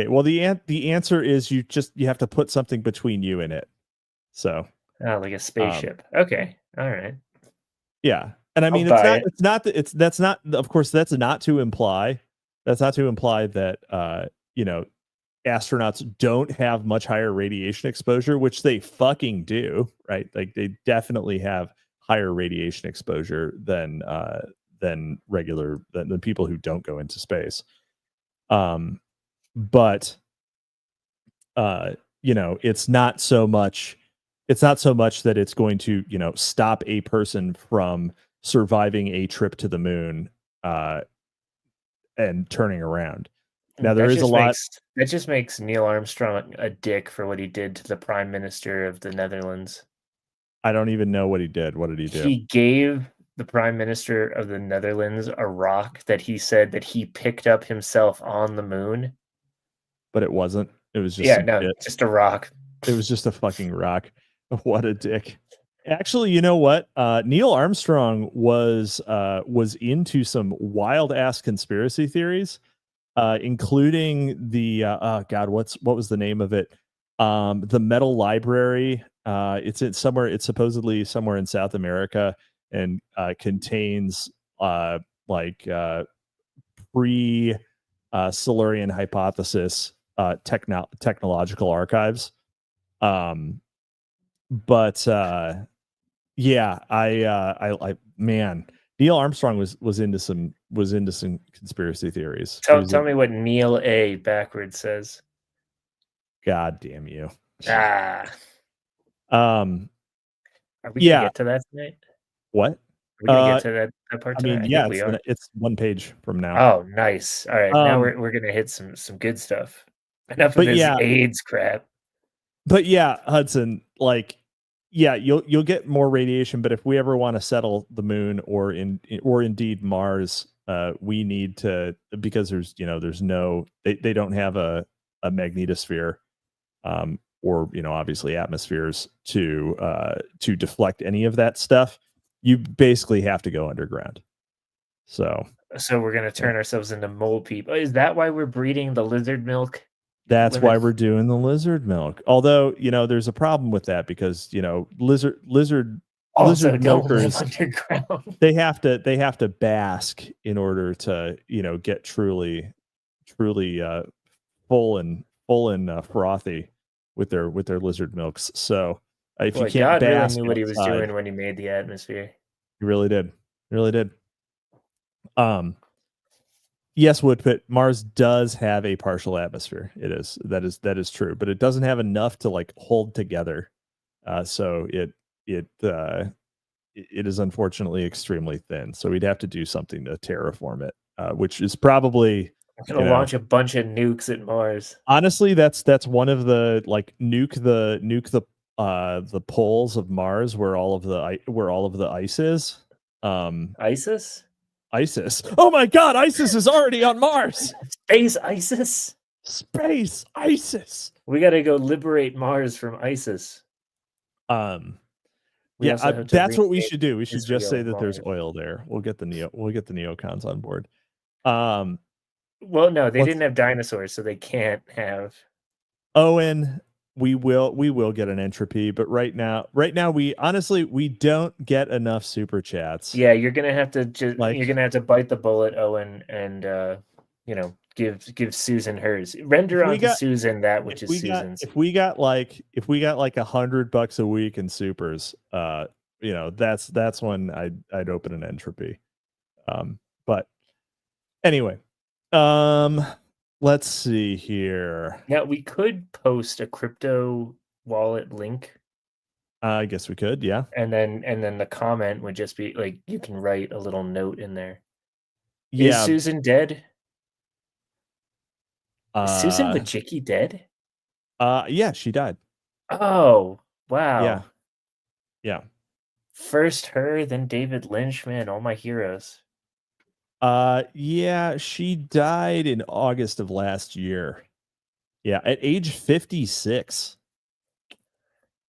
Well, the answer is you have to put something between you and it. So, like a spaceship. Okay. All right. yeah. And I mean, that's not, of course, that's not to imply that, astronauts don't have much higher radiation exposure, which they fucking do, right? Like they definitely have higher radiation exposure than people who don't go into space. But it's not so much that it's going to, stop a person from surviving a trip to the moon and turning around. Now there is a lot. That just makes Neil Armstrong a dick for what he did to the Prime Minister of the Netherlands. I don't even know what he did. What did he do? He gave the Prime Minister of the Netherlands a rock that he said that he picked up himself on the moon. But it wasn't. It was just just a rock. It was just a fucking rock. What a dick. Actually, you know what? Neil Armstrong was into some wild ass conspiracy theories, including the what was the name of it? The Metal Library. It's supposedly somewhere in South America, and contains pre Silurian hypothesis technological archives. But yeah, I man, Neil Armstrong was into some conspiracy theories. Tell me what Neil A backwards says. God damn you. Are we gonna get to that tonight? What? Are we gonna get to that part tonight? I mean, yeah, it's one page from now. Oh, nice. All right, now we're gonna hit some good stuff. Enough of this AIDS crap. But yeah, Hudson, like, yeah, you'll get more radiation, but if we ever want to settle the moon or indeed Mars, we need to, because there's no, they don't have a magnetosphere, or obviously atmospheres to deflect any of that stuff. You basically have to go underground. So we're gonna turn ourselves into mole people. Is that why we're breeding the lizard milk? that's why women? we're doing the lizard milk. Although, there's a problem with that because, lizard Also, don't live milkers, underground. they have to bask in order to, get truly full and frothy with their lizard milks. So if Boy, you can't God really bask knew what he was outside, doing when he made the atmosphere. he really did. Really did. Yes, Woodpit, Mars does have a partial atmosphere. That is true, but it doesn't have enough to like hold together. So it is unfortunately extremely thin. So we'd have to do something to terraform it, which is probably I'm gonna launch a bunch of nukes at Mars. honestly that's one of the like nuke the poles of Mars where all of the ice is. ISIS? ISIS. Oh my God, ISIS is already on Mars. Space ISIS? Space ISIS. We gotta go liberate Mars from ISIS. That's what we should do. We should just say that Mars. there's oil there. We'll get the neocons on board. Well, no, they didn't have dinosaurs, so they can't have. Owen, we will get an entropy, but right now we don't get enough super chats. Yeah, you're gonna have to you're gonna have to bite the bullet, Owen, and give Susan hers. Render on to Susan that which is Susan's. If we got like $100 a week in supers, that's when I'd open an entropy. But anyway, let's see here. Now we could post a crypto wallet link. I guess we could, yeah. And then the comment would just be like, you can write a little note in there. Yeah. Is Susan dead? Is Susan Wojcicki dead? Yeah, she died. Oh, wow. Yeah. First her, then David Lynch, man, all my heroes. Yeah, she died in August of last year. Yeah, at age 56.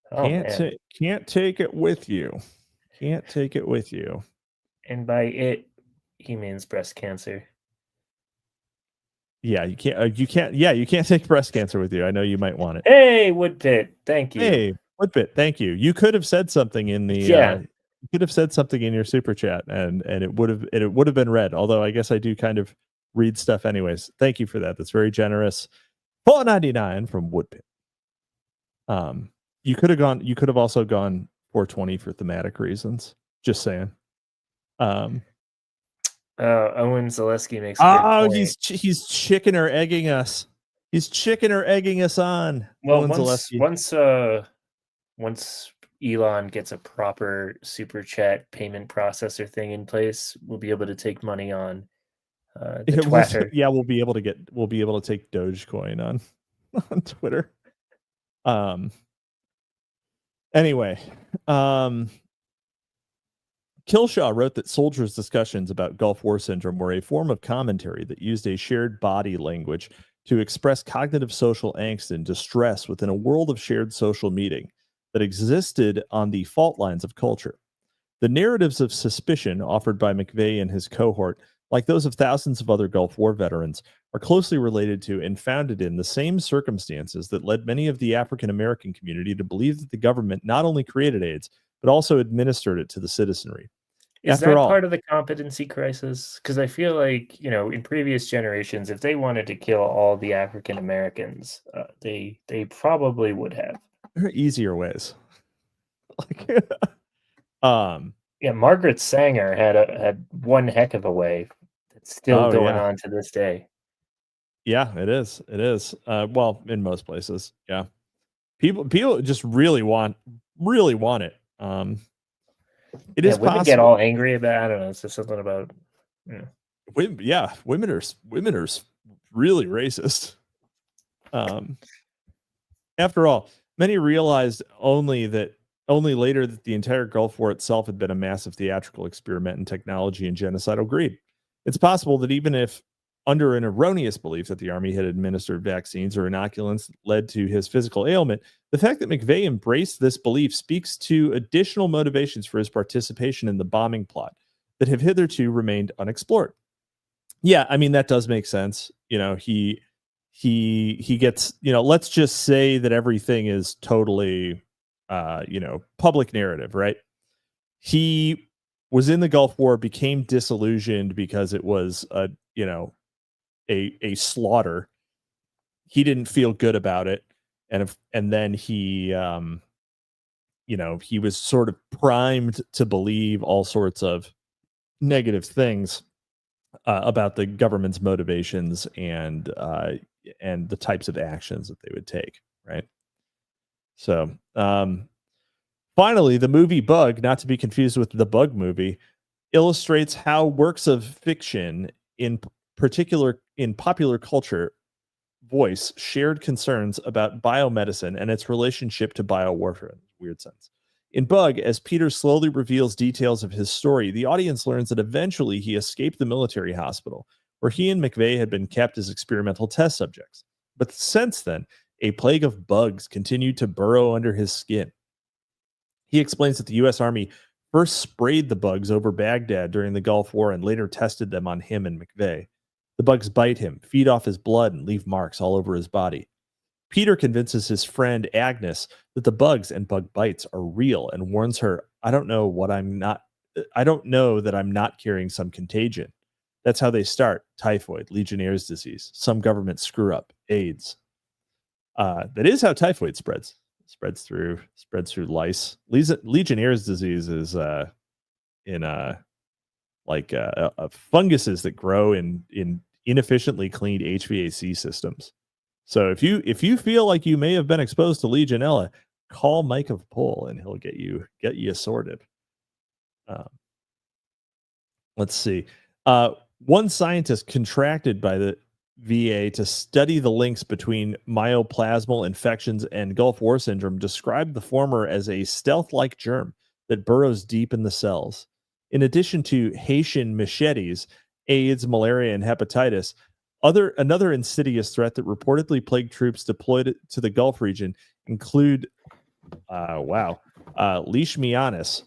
Can't take it with you. Can't take it with you. And by it, he means breast cancer. Yeah, you can't take breast cancer with you. I know you might want it. Hey, Woodpit, thank you. Hey, Woodpit, thank you. You could have said something in the you could have said something in your super chat and it would have been read. Although I guess I do kind of read stuff anyways. Thank you for that. That's very generous. $4.99 from Woodpit. You could have also gone 420 for thematic reasons. Just saying. Owen Zaleski makes a good point. He's chicken or egging us. He's chicken or egging us on. Well, once Elon gets a proper super chat payment processor thing in place, we'll be able to take money on the Twitter. Yeah, we'll be able to take Dogecoin on Twitter. Anyway, Killshaw wrote that soldiers' discussions about Gulf War syndrome were a form of commentary that used a shared body language to express cognitive social angst and distress within a world of shared social meeting that existed on the fault lines of culture. The narratives of suspicion offered by McVeigh and his cohort, like those of thousands of other Gulf War veterans, are closely related to and founded in the same circumstances that led many of the African American community to believe that the government not only created AIDS, but also administered it to the citizenry. Is that part of the competency crisis? Because I feel like, in previous generations, if they wanted to kill all the African Americans, they probably would have. There are easier ways. Margaret Sanger had one heck of a way that's still going on to this day. Yeah, it is. It is. Well, in most places, yeah. People just really want it. It is women possible. Get all angry about. I don't know. It's just something about. Women are really racist. After all, many realized only that only later that the entire Gulf War itself had been a massive theatrical experiment in technology and genocidal greed. It's possible that even if under an erroneous belief that the Army had administered vaccines or inoculants that led to his physical ailment, the fact that McVeigh embraced this belief speaks to additional motivations for his participation in the bombing plot that have hitherto remained unexplored. Yeah, I mean, that does make sense. He gets, let's just say that everything is totally public narrative, right? He was in the Gulf War, became disillusioned because it was a slaughter. He didn't feel good about it, and then he he was sort of primed to believe all sorts of negative things about the government's motivations and the types of actions that they would take, right? So finally, the movie Bug, not to be confused with the Bug movie, illustrates how works of fiction, in particular in popular culture, voice shared concerns about biomedicine and its relationship to biowarfare. Weird sense. In Bug, as Peter slowly reveals details of his story, the audience learns that eventually he escaped the military hospital, where he and McVeigh had been kept as experimental test subjects. But since then, a plague of bugs continued to burrow under his skin. He explains that the U.S. Army first sprayed the bugs over Baghdad during the Gulf War and later tested them on him and McVeigh. The bugs bite him, feed off his blood, and leave marks all over his body. Peter convinces his friend Agnes that the bugs and bug bites are real and warns her, I don't know that I'm not carrying some contagion. That's how they start: typhoid, Legionnaire's disease, some government screw up, AIDS. That is how typhoid spreads. Spreads through lice. Legionnaire's disease is funguses that grow in inefficiently cleaned HVAC systems. So if you feel like you may have been exposed to Legionella, call Mike of Pole and he'll get you sorted. Let's see. One scientist contracted by the VA to study the links between myoplasmal infections and Gulf War syndrome described the former as a stealth-like germ that burrows deep in the cells. In addition to Haitian machetes, AIDS, malaria, and hepatitis, another insidious threat that reportedly plagued troops deployed to the Gulf region include leishmaniasis,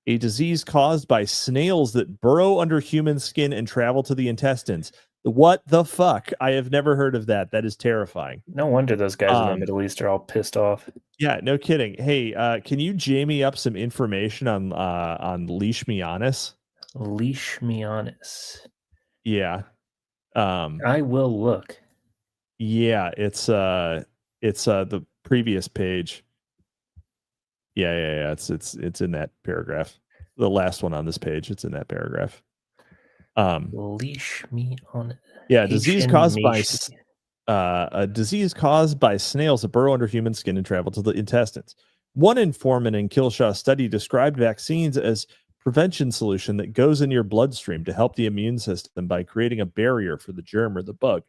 a disease caused by snails that burrow under human skin and travel to the intestines. What the fuck? I have never heard of that. That is terrifying. No wonder those guys in the Middle East are all pissed off. Yeah, no kidding. Hey, can you jamie up some information on leishmaniasis? Leishmaniasis. Yeah. I will look. Yeah, it's the previous page. Yeah. It's in that paragraph. The last one on this page. It's in that paragraph. Leishmaniasis. Yeah, disease caused by snails that burrow under human skin and travel to the intestines. One informant in Killshaw's study described vaccines as prevention solution that goes in your bloodstream to help the immune system by creating a barrier for the germ or the bug.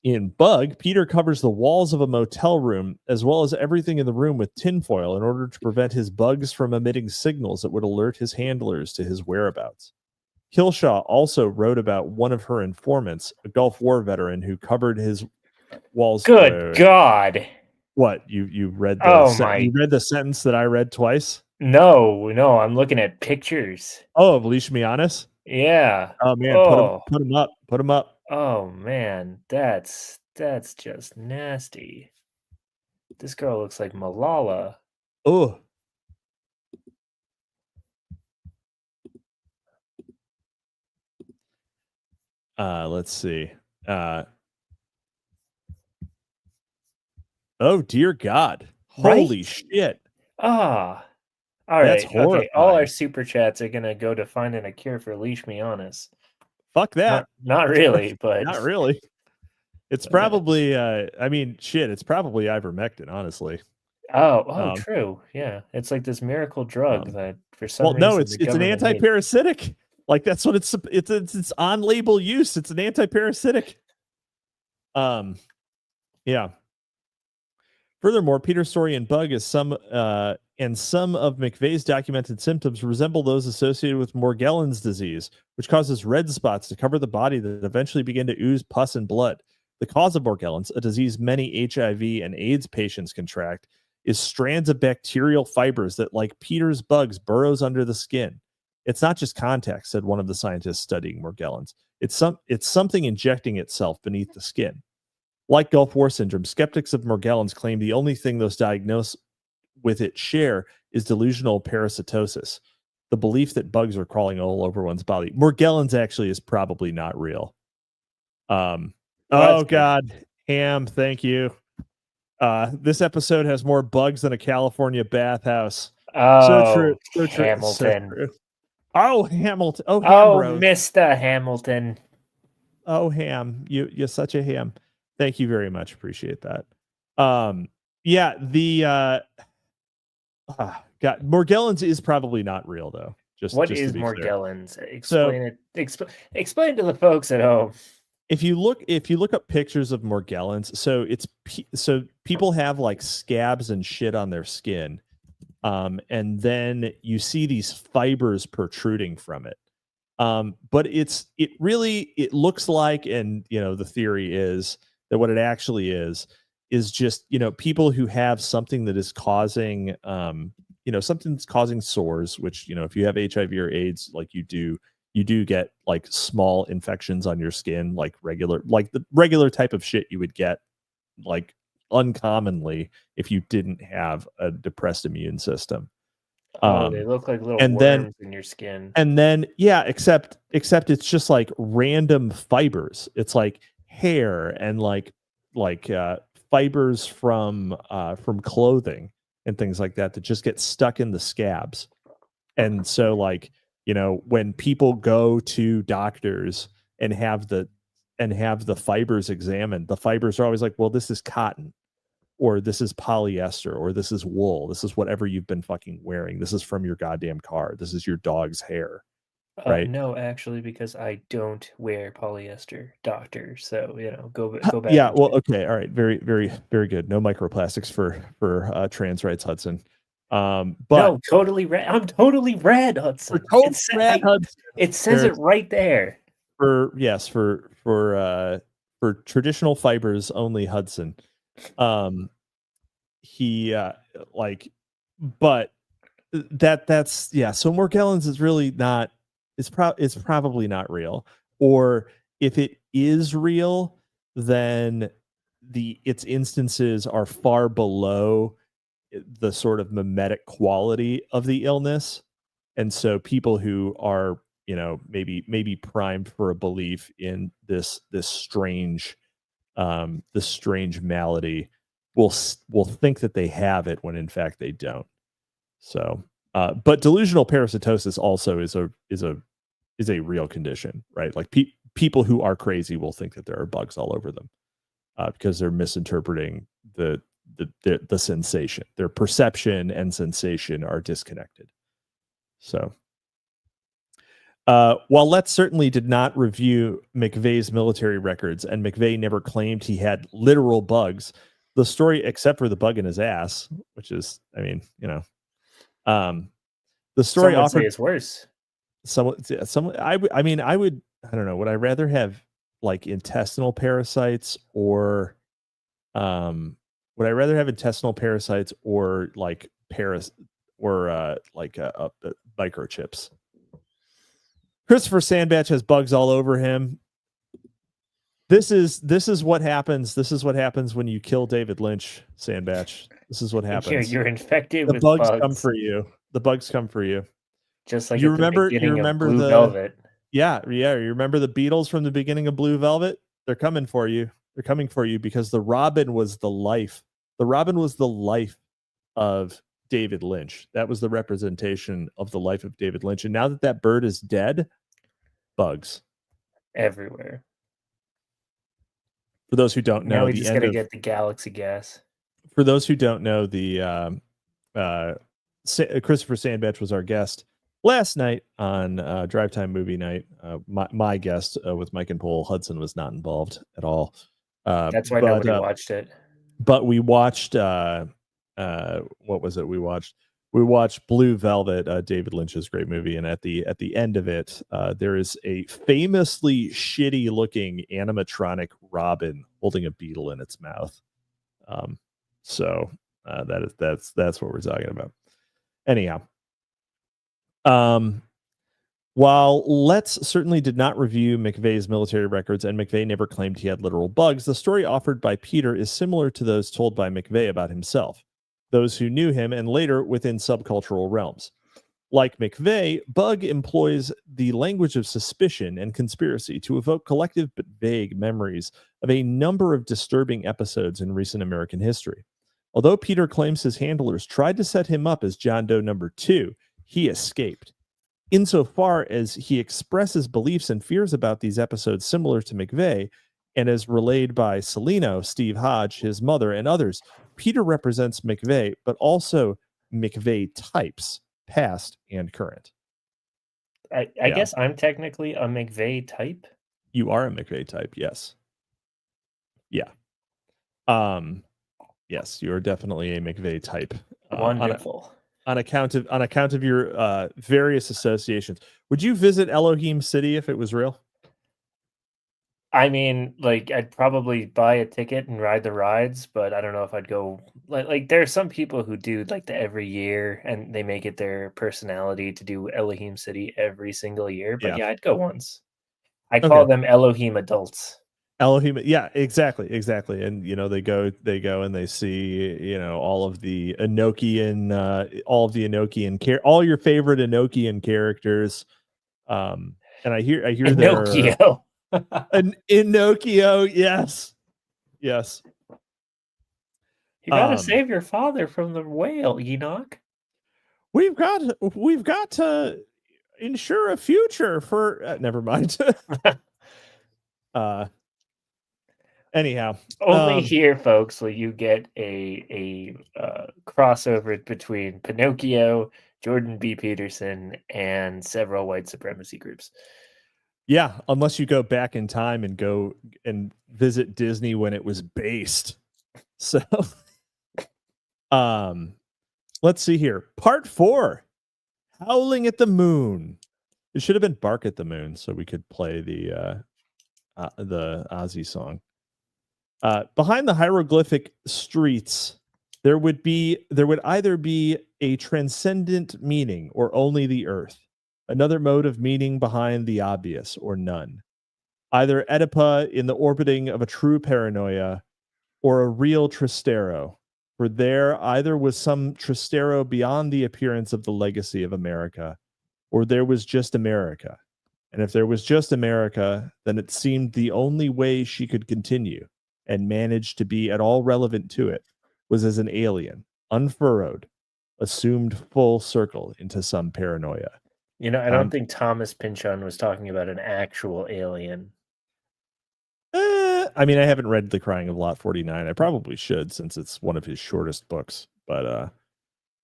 In Bug, Peter covers the walls of a motel room as well as everything in the room with tinfoil in order to prevent his bugs from emitting signals that would alert his handlers to his whereabouts. Killshaw also wrote about one of her informants, a Gulf War veteran who covered his walls. Good God. What? You read the you read the sentence that I read twice? No, I'm looking at pictures. Oh, of leishmaniasis? Yeah. Oh man, put him up. Put him up. Oh man, that's just nasty. This girl looks like Malala. Oh. Let's see. Oh dear God. Holy shit. All right. That's horrifying. Okay, all our super chats are gonna go to finding a cure for leishmaniasis. Fuck that. Not really, but not really. It's probably it's probably ivermectin, honestly. True. Yeah. It's like this miracle drug that for some reason. Well, no, it's an anti-parasitic. Like that's what it's on label use. It's an anti-parasitic. Yeah. Furthermore, Peter's story in Bug is and some of McVeigh's documented symptoms resemble those associated with Morgellons disease, which causes red spots to cover the body that eventually begin to ooze pus and blood. The cause of Morgellons, a disease many HIV and AIDS patients contract, is strands of bacterial fibers that, like Peter's bugs, burrows under the skin. It's not just contact, said one of the scientists studying Morgellons. It's something injecting itself beneath the skin. Like Gulf War syndrome, skeptics of Morgellons claim the only thing those diagnosed with it share is delusional parasitosis, the belief that bugs are crawling all over one's body. Morgellons actually is probably not real. Oh God, Ham, thank you. This episode has more bugs than a California bathhouse. Oh, so true. Hamilton. So true. Oh, Hamilton. Oh, Mr. Hamilton. Oh, Ham. You're such a ham. Thank you very much. Appreciate that. Yeah, the God, Morgellons is probably not real though. What is Morgellons? Explain to the folks at home. If you look up pictures of Morgellons, so people have like scabs and shit on their skin, and then you see these fibers protruding from it. But it looks like, and the theory is that what it actually is just people who have something that is causing something that's causing sores, which if you have HIV or AIDS, like you do get like small infections on your skin, like the regular type of shit you would get like uncommonly if you didn't have a depressed immune system. They look like little worms in your skin. And then except it's just like random fibers. It's like hair and like fibers from clothing and things like that just get stuck in the scabs. And so like when people go to doctors and have the fibers examined, the fibers are always like, well, this is cotton, or this is polyester, or this is wool. This is whatever you've been fucking wearing. This is from your goddamn car. This is your dog's hair. Right? No, actually, because I don't wear polyester, doctor. So go back. Yeah. Well, okay. All right. Very, very, very good. No microplastics for trans rights, Hudson. But no, totally red. I'm totally red, Hudson. It says it right there. For traditional fibers only, Hudson. But that's so Morgellons is really not. It's probably not real. Or if it is real, then its instances are far below the sort of mimetic quality of the illness, and so people who are maybe primed for a belief in this strange malady will think that they have it when in fact they don't. So but delusional parasitosis also is a real condition, right? Like people who are crazy will think that there are bugs all over them because they're misinterpreting the sensation. Their perception and sensation are disconnected. So while Letts certainly did not review McVeigh's military records, and McVeigh never claimed he had literal bugs, the story, except for the bug in his ass, which is, the story offered say it's worse. I don't know. Would I rather have like intestinal parasites or would I rather have intestinal parasites or like microchips? Christopher Sandbach has bugs all over him. This is what happens. This is what happens when you kill David Lynch, Sandbach. This is what happens. You're infected with bugs. Come for you. The bugs come for you. Just like you remember Blue Velvet. Yeah. You remember the Beatles from the beginning of Blue Velvet? They're coming for you. They're coming for you because the Robin was the life. The Robin was the life of David Lynch. That was the representation of the life of David Lynch. And now that bird is dead, bugs everywhere. For those who don't know, now we just gotta get the galaxy gas. For those who don't know, Christopher Sandbach was our guest last night on Drive Time Movie Night. My guest with Mike and Paul. Hudson was not involved at all. That's why nobody watched it. But we watched what was it? We we watched Blue Velvet, David Lynch's great movie, and at the end of it, there is a famously shitty looking animatronic robin holding a beetle in its mouth. So that's what we're talking about. Anyhow, while Letts certainly did not review McVeigh's military records, and McVeigh never claimed he had literal bugs, the story offered by Peter is similar to those told by McVeigh about himself, those who knew him, and later within subcultural realms. Like McVeigh, Bug employs the language of suspicion and conspiracy to evoke collective but vague memories of a number of disturbing episodes in recent American history. Although Peter claims his handlers tried to set him up as John Doe number 2, he escaped. Insofar as he expresses beliefs and fears about these episodes similar to McVeigh, and as relayed by Celino, Steve Hodge, his mother, and others, Peter represents McVeigh, but also McVeigh types, past and current. I guess I'm technically a McVeigh type. You are a McVeigh type, yes. Yeah. Yes, you are definitely a McVeigh type. Wonderful. On account of your various associations. Would you visit Elohim City if it was real? I mean, like, I'd probably buy a ticket and ride the rides, but I don't know if I'd go. Like there are some people who do like the every year, and they make it their personality to do Elohim City every single year. But yeah, I'd go once. I call them Elohim adults. Elohim, yeah, exactly. And they go and they see all of the Enochian, all your favorite Enochian characters. And I hear Enochio. An Enochio, yes. You gotta save your father from the whale, Enoch. We've got to ensure a future for. Never mind. Anyhow, only here, folks, will you get a crossover between Pinocchio, Jordan B. Peterson, and several white supremacy groups. Yeah, unless you go back in time and go and visit Disney when it was based. So, let's see here. Part 4, Howling at the Moon. It should have been Bark at the Moon, so we could play the Ozzy song. Behind the hieroglyphic streets, there would either be a transcendent meaning or only the earth, another mode of meaning behind the obvious or none, either Oedipa in the orbiting of a true paranoia or a real Trastero, for there either was some Trastero beyond the appearance of the legacy of America, or there was just America. And if there was just America, then it seemed the only way she could continue and manage to be at all relevant to it was as an alien, unfurrowed, assumed full circle into some paranoia. I don't think Thomas Pynchon was talking about an actual alien. I mean, I haven't read The Crying of Lot 49. I probably should, since it's one of his shortest books. But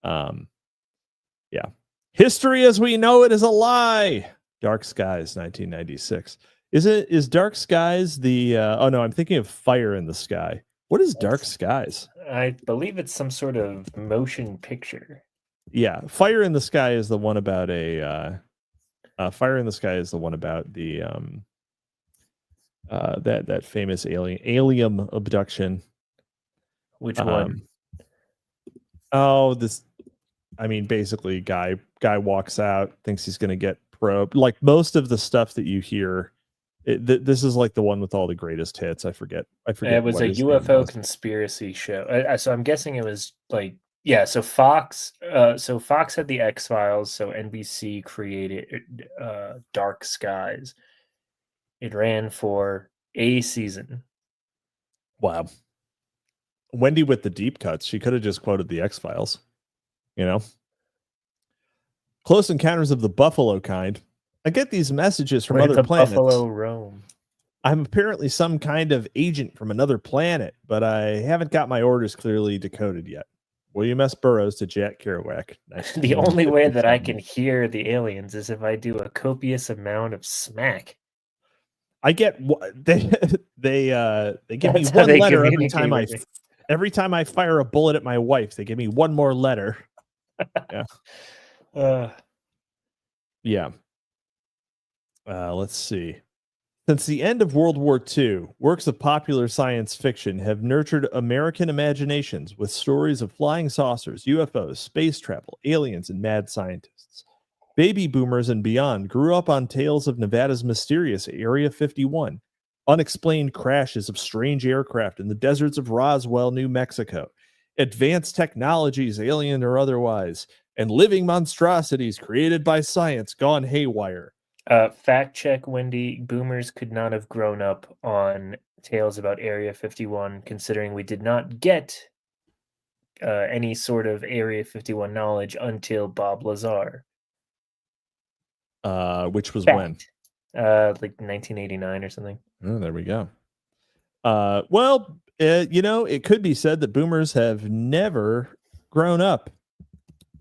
yeah. History as we know it is a lie. Dark Skies, 1996. Is Dark Skies the oh no, I'm thinking of Fire in the Sky. What is Dark Skies? I believe it's some sort of motion picture. Yeah, Fire in the Sky is the one about Fire in the Sky is the one about the that famous alien abduction. Which one? Basically guy walks out, thinks he's going to get probed. Like most of the stuff that you hear, this is like the one with all the greatest hits. I forget. It was a UFO conspiracy show. So I'm guessing it was like, yeah. So Fox had the X-Files. So NBC created Dark Skies. It ran for a season. Wow. Wendy with the deep cuts. She could have just quoted the X-Files. Close Encounters of the Buffalo kind. I get these messages from other planets. Buffalo roam. I'm apparently some kind of agent from another planet, but I haven't got my orders clearly decoded yet. William S. Burroughs to Jack Kerouac. The only way that I can hear the aliens is if I do a copious amount of smack. I get they give me one letter every time I fire a bullet at my wife. They give me one more letter. Yeah. Let's see. Since the end of World War II, works of popular science fiction have nurtured American imaginations with stories of flying saucers, UFOs, space travel, aliens, and mad scientists. Baby boomers and beyond grew up on tales of Nevada's mysterious Area 51, unexplained crashes of strange aircraft in the deserts of Roswell, New Mexico, advanced technologies, alien or otherwise, and living monstrosities created by science gone haywire. Fact check, Wendy. Boomers could not have grown up on tales about Area 51, considering we did not get any sort of Area 51 knowledge until Bob Lazar. Which was Fact. when? Like 1989 or something. Oh, there we go. It could be said that boomers have never grown up,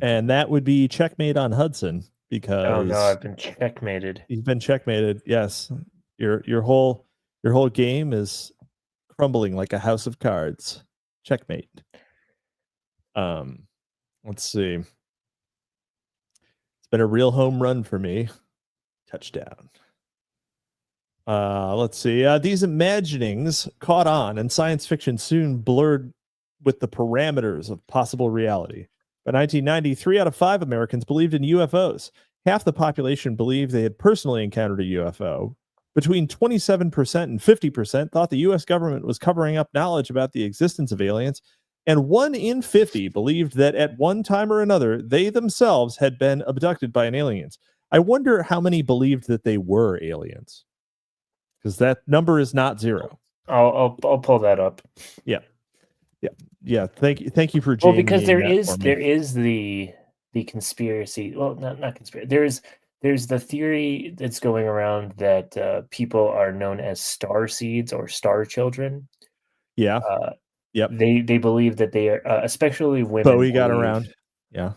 and that would be checkmate on Hudson because oh no, I've been checkmated. He's been checkmated. Yes, your whole game is crumbling like a house of cards. Checkmate. Let's see. It's been a real home run for me. Touchdown. Let's see. These imaginings caught on, and science fiction soon blurred with the parameters of possible reality. By 1990, 3 out of 5 Americans believed in UFOs. Half the population believed they had personally encountered a UFO. Between 27% and 50% thought the U.S. government was covering up knowledge about the existence of aliens, and 1 in 50 believed that at one time or another, they themselves had been abducted by aliens. I wonder how many believed that they were aliens, because that number is not 0. I'll pull that up. Yeah. Thank you for Well, because there that is the conspiracy. Well, not conspiracy. There's the theory that's going around that people are known as star seeds or star children. Yeah. Yep. They believe that they are, especially women. Bowie got around. Yeah.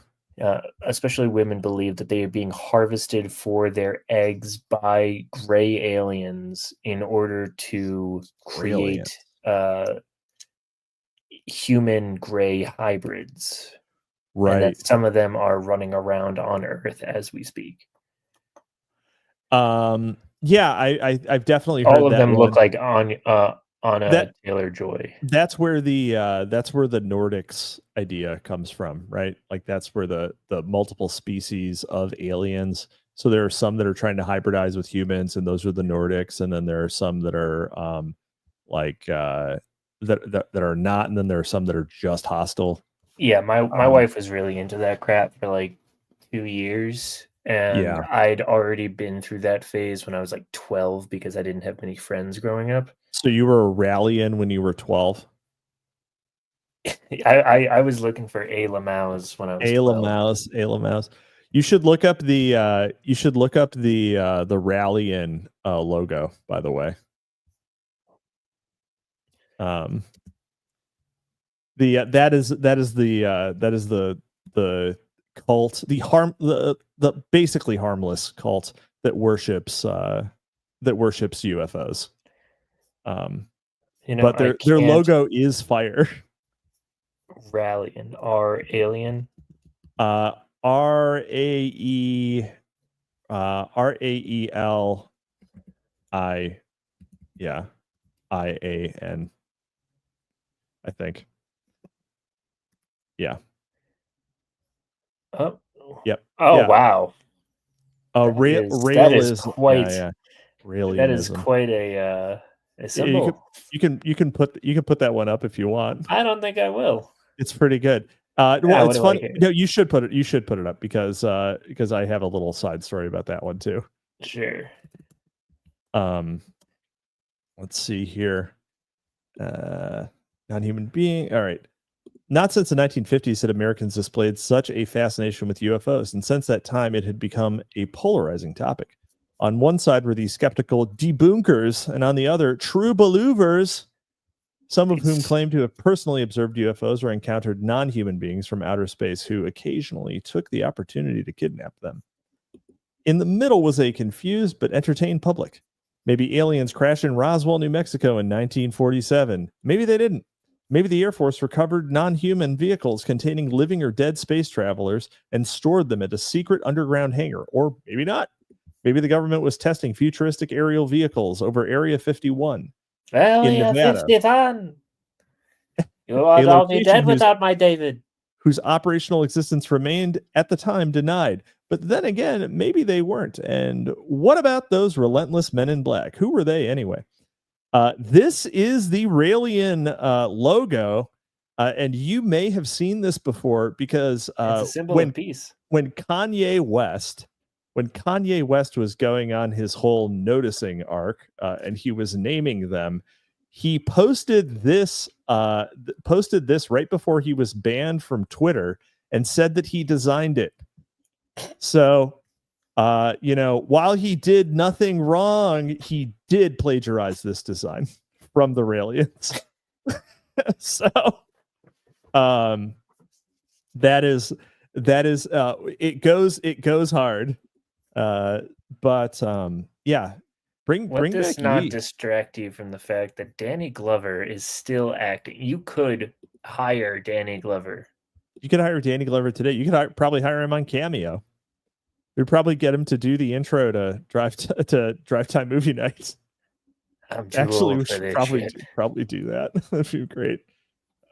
Especially women believe that they are being harvested for their eggs by gray aliens in order to create human gray hybrids. Right. And that some of them are running around on Earth as we speak. Yeah, I've definitely heard all of that them one. look like Anna Taylor-Joy. That's where the Nordics idea comes from, right? Like that's where the multiple species of aliens. So there are some that are trying to hybridize with humans, and those are the Nordics, and then there are some that are that are not, and then there are some that are just hostile. Yeah, my wife was really into that crap for like 2 years, and I'd already been through that phase when I was like 12 because I didn't have many friends growing up. So you were a rallying when you were 12? I was looking for A. Lamau's when I was 12. A. Lamau's. You should look up the rally-in logo, by the way. That is the cult, the basically harmless cult that worships UFOs. But their logo is fire. Rallying or alien. RAELI. Yeah. IAN. I think. Yeah. Oh. Yep. Oh yeah. Wow. That is quite. Yeah. That is quite a symbol. You can put that one up if you want. I don't think I will. It's pretty good. Well, it's fun. No, you should put it up because I have a little side story about that one too. Sure. Let's see here. Non-human being. All right. Not since the 1950s had Americans displayed such a fascination with UFOs, and since that time it had become a polarizing topic. On one side were the skeptical debunkers, and on the other, true believers, some of whom claimed to have personally observed UFOs or encountered non-human beings from outer space who occasionally took the opportunity to kidnap them. In the middle was a confused but entertained public. Maybe aliens crashed in Roswell, New Mexico in 1947. Maybe they didn't. Maybe the Air Force recovered non-human vehicles containing living or dead space travelers and stored them at a secret underground hangar. Or maybe not. Maybe the government was testing futuristic aerial vehicles over Area 51 in Area Nevada, 51. You are a all be location dead without my David. whose operational existence remained at the time denied. But then again, maybe they weren't. And what about those relentless men in black? Who were they anyway? This is the Raelian logo, and you may have seen this before because It's a symbol of peace. when Kanye West was going on his whole noticing arc, and he was naming them, he posted this right before he was banned from Twitter and said that he designed it. So, while he did nothing wrong, he did plagiarize this design from the Raelians. So, that is it goes hard. But yeah, bring this back not Yee. distract you from the fact that Danny Glover is still acting? You could hire Danny Glover. You could hire Danny Glover today. You could probably hire him on Cameo. We'd probably get him to do the intro to Drive Time Movie Nights. I'm too old we for should this probably do that. That'd be great.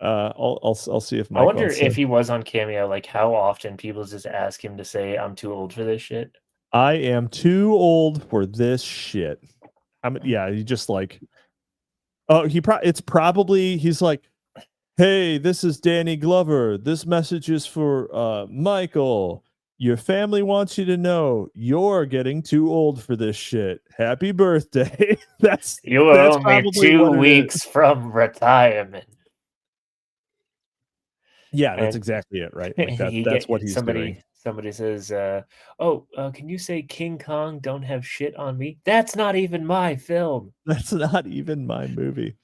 I'll see if Mike I wonder wants if to. he was on Cameo, like how often people just ask him to say, "I'm too old for this shit." I am too old for this shit. He just like, oh, he's like, hey, this is Danny Glover. This message is for Michael. Your family wants you to know you're getting too old for this shit. Happy birthday. That's only 2 weeks from retirement. Yeah, that's exactly it, right? Like that's what he's doing. Somebody says, can you say King Kong don't have shit on me? That's not even my film. That's not even my movie.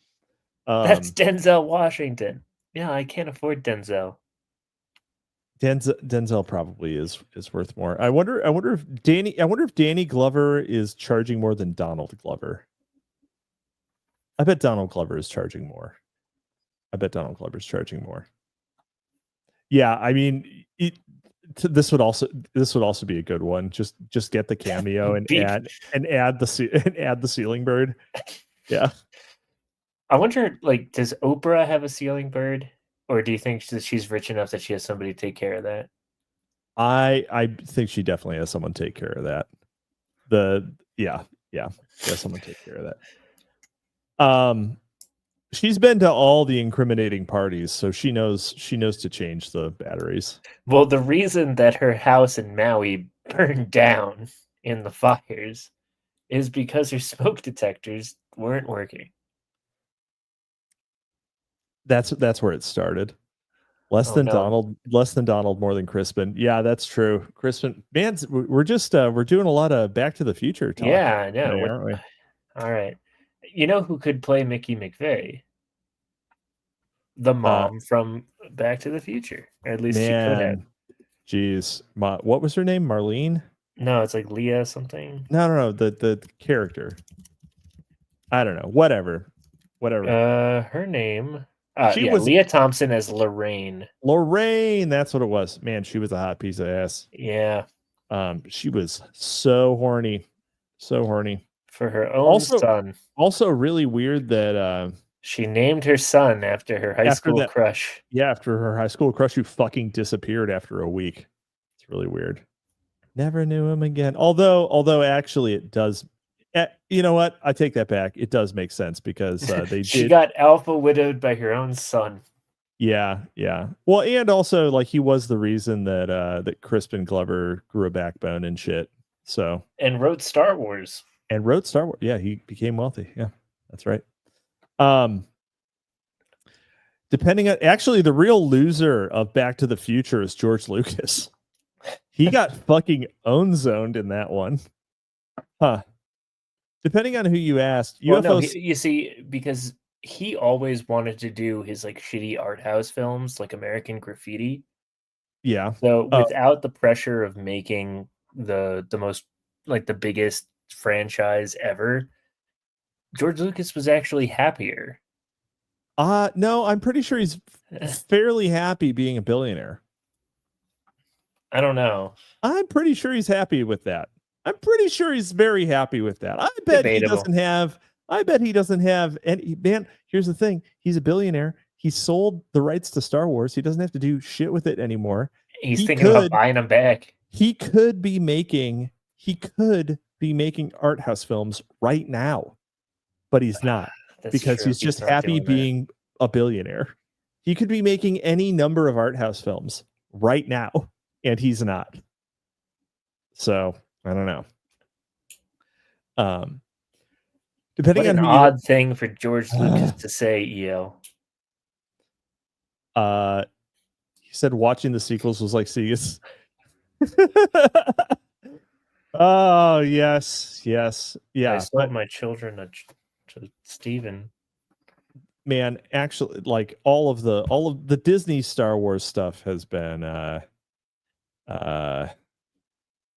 That's Denzel Washington. Yeah, I can't afford Denzel. Denzel probably is worth more. I wonder if Danny Glover is charging more than Donald Glover. I bet Donald Glover is charging more. Yeah, I mean, this would also be a good one. Just get the cameo and add the ceiling bird. Yeah. I wonder, like, does Oprah have a ceiling bird, or do you think that she's rich enough that she has somebody to take care of that? I think she definitely has someone take care of that. Someone take care of that. She's been to all the incriminating parties, so she knows to change the batteries. Well, the reason that her house in Maui burned down in the fires is because her smoke detectors weren't working. That's where it started. Less than Donald, more than Crispin. Yeah, that's true. Crispin, man, we're doing a lot of Back to the Future talk. Yeah, I know. Today, aren't we? All right. You know who could play Mickey McVeigh? The mom from Back to the Future. Or at least she could have. Jeez. What was her name? Marlene? No, it's like Leah something. No. The character. I don't know. Whatever. Her name. Leah Thompson as Lorraine. Lorraine, that's what it was. Man, she was a hot piece of ass. Yeah. She was so horny. For her own son. Also really weird that she named her son after her high school crush. Yeah, after her high school crush who fucking disappeared after a week. It's really weird. Never knew him again. Although actually it does. You know what? I take that back. It does make sense because she got alpha widowed by her own son. Yeah. Well, and also like he was the reason that Crispin Glover grew a backbone and shit. So and wrote Star Wars. Yeah, he became wealthy. Yeah, that's right. Depending on actually the real loser of Back to the Future is George Lucas. He got fucking zoned in that one. Huh. Depending on who you asked, you see, because he always wanted to do his like shitty art house films like American Graffiti. Yeah. So without the pressure of making the most like the biggest franchise ever, George Lucas was actually happier. No, I'm pretty sure he's fairly happy being a billionaire. I don't know. I'm pretty sure he's happy with that. I'm pretty sure he's very happy with that. I bet Debatable. he doesn't have any. Man, here's the thing. He's a billionaire. He sold the rights to Star Wars. He doesn't have to do shit with it anymore. He's thinking about buying them back. He could be making art house films right now, but he's not. Because he's just happy being a billionaire. He could be making any number of art house films right now, and he's not. So I don't know. Depending on an odd thing for George Lucas to say, EO. He said watching the sequels was like seeing it. Oh yes, yeah. I sold my children to Steven. Man, actually, like all of the Disney Star Wars stuff has been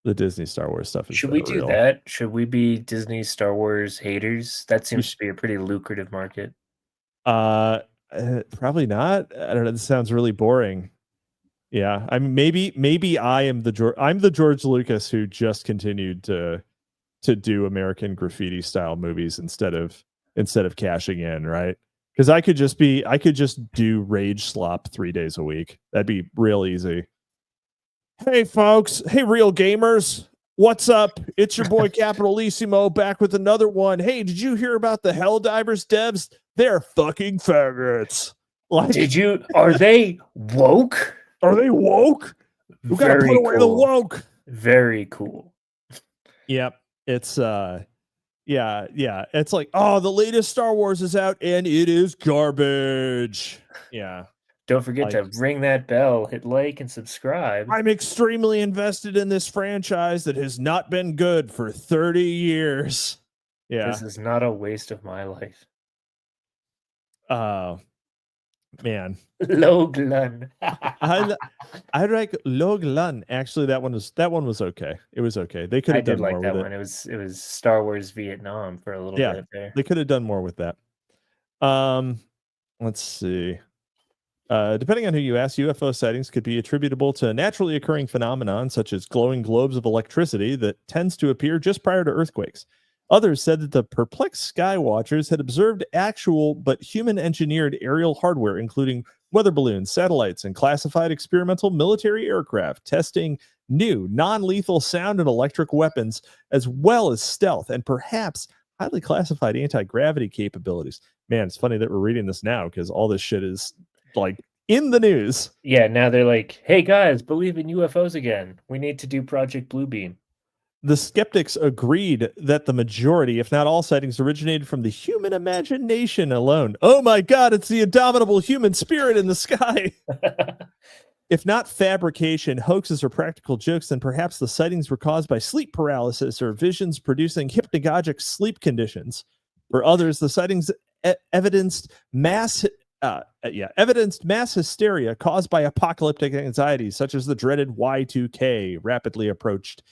the Disney Star Wars stuff. Should we do that? Should we be Disney Star Wars haters? That seems to be a pretty lucrative market. Probably not. I don't know. This sounds really boring. Yeah, I mean, maybe I'm the George Lucas who just continued to do American Graffiti style movies instead of cashing in, right? Because I could just do Rage Slop 3 days a week. That'd be real easy. Hey folks, hey real gamers, what's up? It's your boy Capitalisimo back with another one. Hey, did you hear about the Helldivers devs? They're fucking faggots. Like, are they woke? Are they woke? We gotta put away the woke. Very cool. Yep. It's yeah. It's like, oh, the latest Star Wars is out and it is garbage. Yeah. Don't forget to ring that bell, hit like and subscribe. I'm extremely invested in this franchise that has not been good for 30 years. Yeah. This is not a waste of my life. Man. Loglun. I like Loglun. Actually, that one was okay. It was okay. They could have done more with it. One. It was Star Wars Vietnam for a little bit there. They could have done more with that. Let's see. Depending on who you ask, UFO sightings could be attributable to a naturally occurring phenomenon such as glowing globes of electricity that tends to appear just prior to earthquakes. Others said that the perplexed sky watchers had observed actual but human-engineered aerial hardware, including weather balloons, satellites, and classified experimental military aircraft, testing new non-lethal sound and electric weapons, as well as stealth and perhaps highly classified anti-gravity capabilities. Man, it's funny that we're reading this now because all this shit is like in the news. Yeah, now they're like, hey guys, believe in UFOs again. We need to do Project Bluebeam. The skeptics agreed that the majority, if not all, sightings originated from the human imagination alone. Oh my God, it's the indomitable human spirit in the sky. If not fabrication, hoaxes, or practical jokes, then perhaps the sightings were caused by sleep paralysis or visions producing hypnagogic sleep conditions. For others, the sightings evidenced mass hysteria caused by apocalyptic anxieties, such as the dreaded Y2K rapidly approached.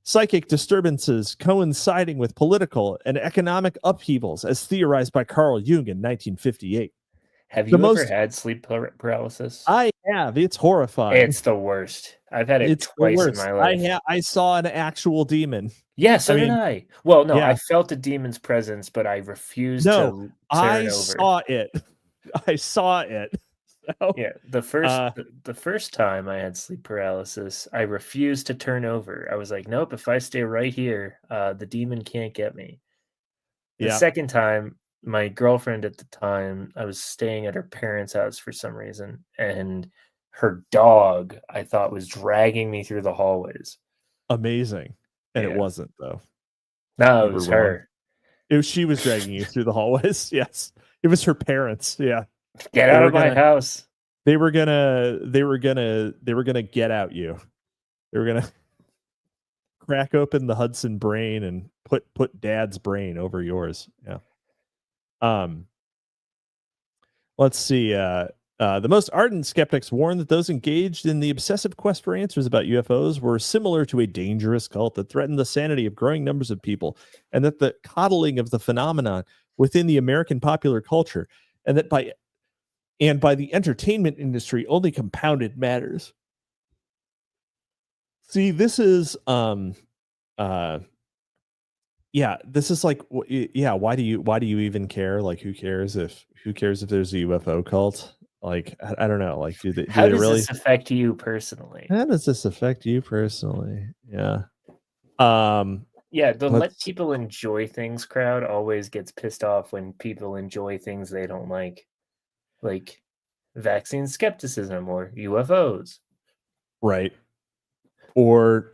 Psychic disturbances coinciding with political and economic upheavals, as theorized by Carl Jung in 1958. Have you ever had sleep paralysis? I have. It's horrifying. It's the worst. I've had it twice in my life. I saw an actual demon. Yes, so did I. Well, no, I felt a demon's presence, but I refused to turn over. I saw it. I saw it. So, yeah, the first time I had sleep paralysis, I refused to turn over. I was like, nope, if I stay right here, the demon can't get me. The second time, my girlfriend at the time, I was staying at her parents' house for some reason, and her dog, I thought, was dragging me through the hallways. Amazing. And it wasn't, though. No, it was her. She was dragging you through the hallways. Yes. It was her parents. Yeah. Get out of my house. They were gonna get out you. They were gonna crack open the Hudson brain and put Dad's brain over yours. Yeah. Let's see. The most ardent skeptics warn that those engaged in the obsessive quest for answers about UFOs were similar to a dangerous cult that threatened the sanity of growing numbers of people, and that the coddling of the phenomenon within the American popular culture and that by the entertainment industry only compounded matters. See, this is this is like, why do you even care? Like, who cares if there's a UFO cult? Like, I don't know. Like, do How they does really? this affect you personally? How does this affect you personally? Yeah. Yeah, the let Let's people enjoy things crowd always gets pissed off when people enjoy things they don't like vaccine skepticism or UFOs. right. Or,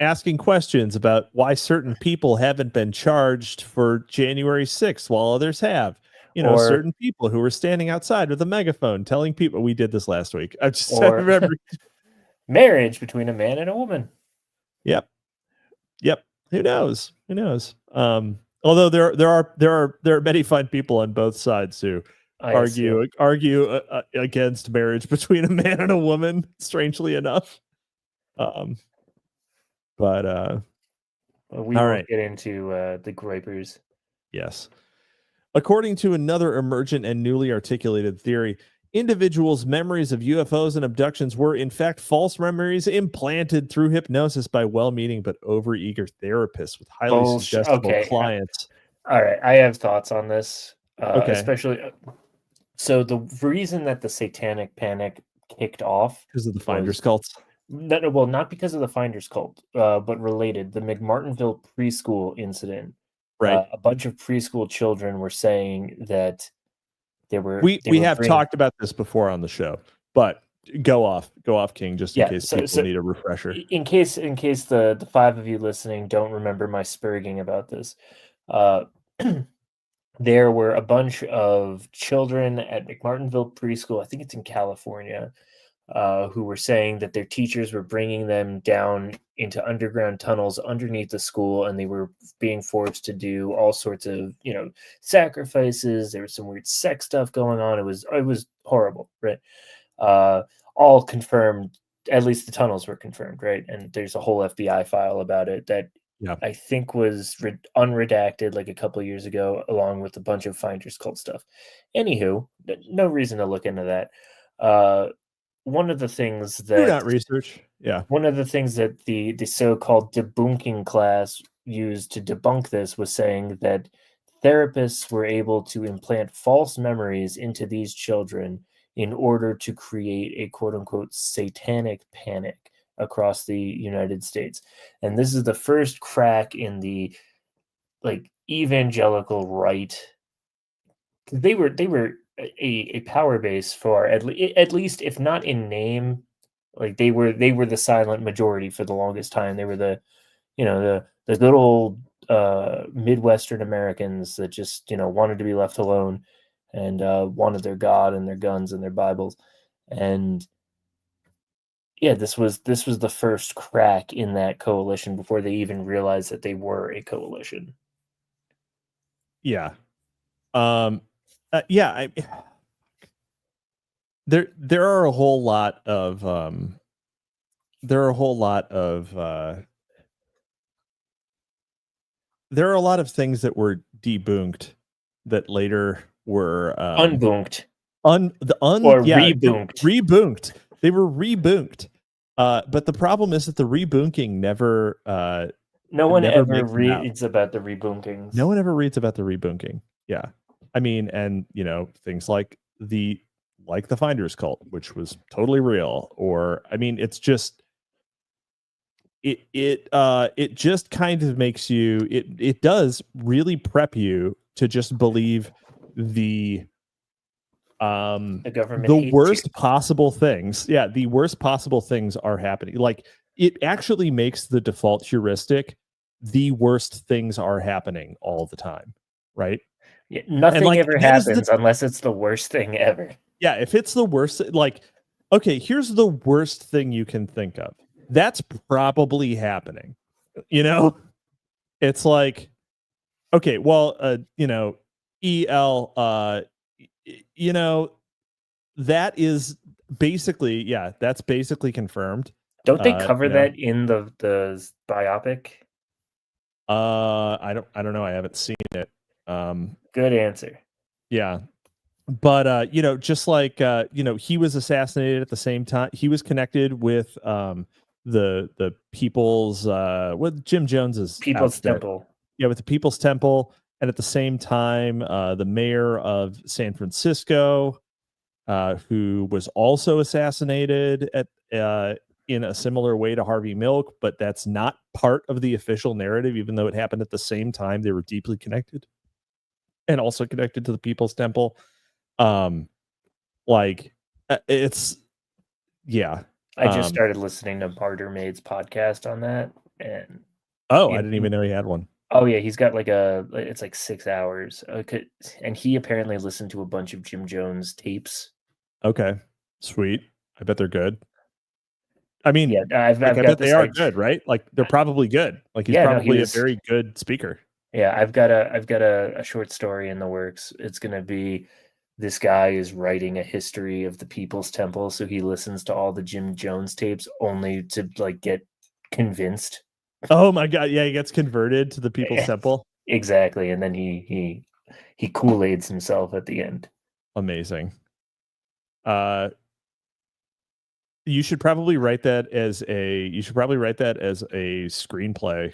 asking questions about why certain people haven't been charged for January 6th while others have. Or Certain people who were standing outside with a megaphone telling people. We did this last week. I or remember. marriage between a man and a woman. Yep. Yep. Who knows? Who knows? Although there are many fine people on both sides who I argue assume. against marriage between a man and a woman. Strangely enough. But We all won't right. get into the gripers. Yes. According to another emergent and newly articulated theory, individuals' memories of UFOs and abductions were, in fact, false memories implanted through hypnosis by well-meaning but overeager therapists with highly Bullshit. suggestible Okay. clients. All right. I have thoughts on this. Okay. Especially. So the reason that the Satanic Panic kicked off Because of the was Finders cults. well, not because of the Finders cult, but related. The McMartinville preschool incident. Right. A bunch of preschool children were saying that they were We have talked about this before on the show, but go off, King, just in case people need a refresher. In case the five of you listening don't remember my spurging about this, there were a bunch of children at McMartinville preschool. I think it's in California. Who were saying that their teachers were bringing them down into underground tunnels underneath the school, and they were being forced to do all sorts of, sacrifices. There was some weird sex stuff going on. It was horrible, right? All confirmed. At least the tunnels were confirmed, right? And there's a whole FBI file about it that I think was unredacted like a couple of years ago, along with a bunch of Finders Cult stuff. Anywho, no reason to look into that. One of the things Do that not research. Yeah. one of the things that the so-called debunking class used to debunk this was saying that therapists were able to implant false memories into these children in order to create a quote-unquote satanic panic across the United States. And this is the first crack in the evangelical right. They were a power base for at least, if not in name, like they were the silent majority for the longest time. They were the good old Midwestern Americans that just wanted to be left alone and wanted their God and their guns and their Bibles. And yeah, this was the first crack in that coalition before they even realized that they were a coalition. Yeah. Yeah. There are a whole lot of there are a things that were debunked that later were Unbunked. Rebunked. Rebunked. They were rebunked. But the problem is that the rebunking never no one never ever makes it out. reads about the rebunkings. No one ever reads about the rebunking. Yeah. I mean, and things like the Finders cult, which was totally real, or I mean, it's just it just kind of makes you it does really prep you to just believe the government the hates worst you. possible things. Yeah, the worst possible things are happening. Like, it actually makes the default heuristic the worst things are happening all the time, right? Yeah, nothing like, ever that is happens unless it's the worst thing ever. Yeah, if it's the worst, like, okay, here's the worst thing you can think of. That's probably happening. It's like, okay, well, EL, that is basically, that's basically confirmed. Don't they cover that in the biopic? I don't know. I haven't seen it. Good answer. Yeah. But just like he was assassinated at the same time. He was connected with the People's with Jim Jones's People's outfit. Temple. Yeah, with the People's Temple, and at the same time, the mayor of San Francisco, who was also assassinated in a similar way to Harvey Milk, but that's not part of the official narrative, even though it happened at the same time. They were deeply connected, and also connected to the People's Temple. It's yeah. I just started listening to Bartermaid's podcast on that, and I didn't even know he had one. Oh yeah, he's got it's like 6 hours. And he apparently listened to a bunch of Jim Jones tapes. Okay, sweet. I bet they're good. I mean, yeah, I bet they are good, right? Like they're probably good. Like he's probably a very good speaker. Yeah, I've got a short story in the works. It's gonna be this guy is writing a history of the People's Temple, so he listens to all the Jim Jones tapes only to like get convinced. Oh my god, yeah, he gets converted to the People's Temple. Exactly, and then he Kool-Aids himself at the end. Amazing. You should probably write that as a screenplay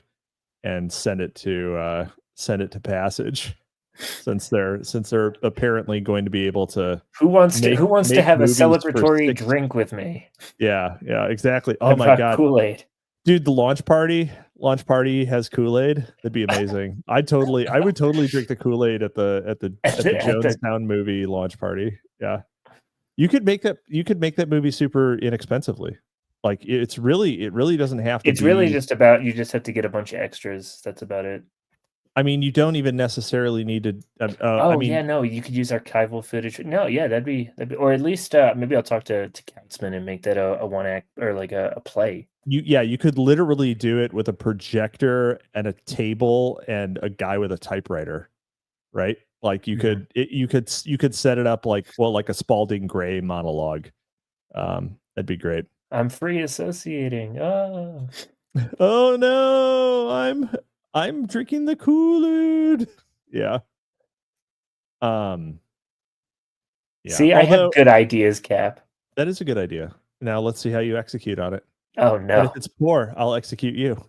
and send it to Passage, since they're apparently going to be able to. Who wants to have a celebratory drink with me? Yeah, exactly. Oh my god, Kool-Aid. Dude, the launch party has Kool-Aid. That'd be amazing. I would totally drink the Kool-Aid at the Jonestown movie launch party. Yeah. You could make that movie super inexpensively. Like it really doesn't have to. It's really just about, you just have to get a bunch of extras. That's about it. I mean, you don't even necessarily need to. You could use archival footage. No, yeah, that'd be, or at least maybe I'll talk to Katzman and make that a one act or like a play. You could literally do it with a projector and a table and a guy with a typewriter, right? Like you could set it up like a Spalding Gray monologue. That'd be great. I'm free associating. Oh, oh no, I'm drinking the Kool-Aid. Yeah. Yeah. See, I have good ideas, Cap. That is a good idea. Now let's see how you execute on it. Oh no! And if it's poor, I'll execute you.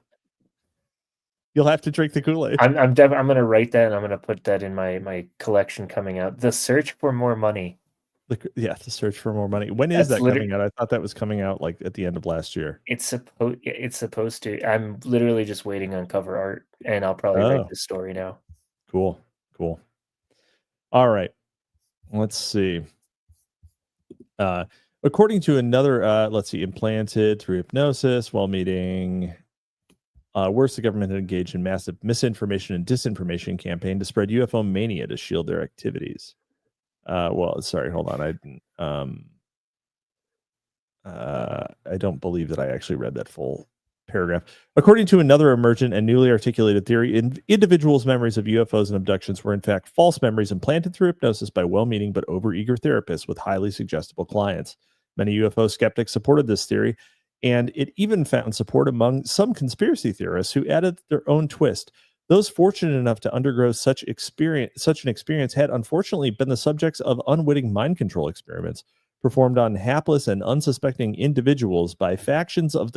You'll have to drink the Kool-Aid. I'm gonna write that and I'm gonna put that in my collection coming out. The Search for More Money. The Search for More Money. When is that coming out? I thought that was coming out like at the end of last year. It's supposed to. I'm literally just waiting on cover art, and I'll probably write this story now. Cool. All right. Let's see. According to another, implanted through hypnosis while meeting. Worse, the government had engaged in massive misinformation and disinformation campaign to spread UFO mania to shield their activities. Hold on. I don't believe that I actually read that full paragraph. According to another emergent and newly articulated theory, individuals' memories of UFOs and abductions were in fact false memories implanted through hypnosis by well-meaning but overeager therapists with highly suggestible clients. Many UFO skeptics supported this theory, and it even found support among some conspiracy theorists who added their own twist. Those fortunate enough to undergo such an experience had unfortunately been the subjects of unwitting mind control experiments performed on hapless and unsuspecting individuals by factions of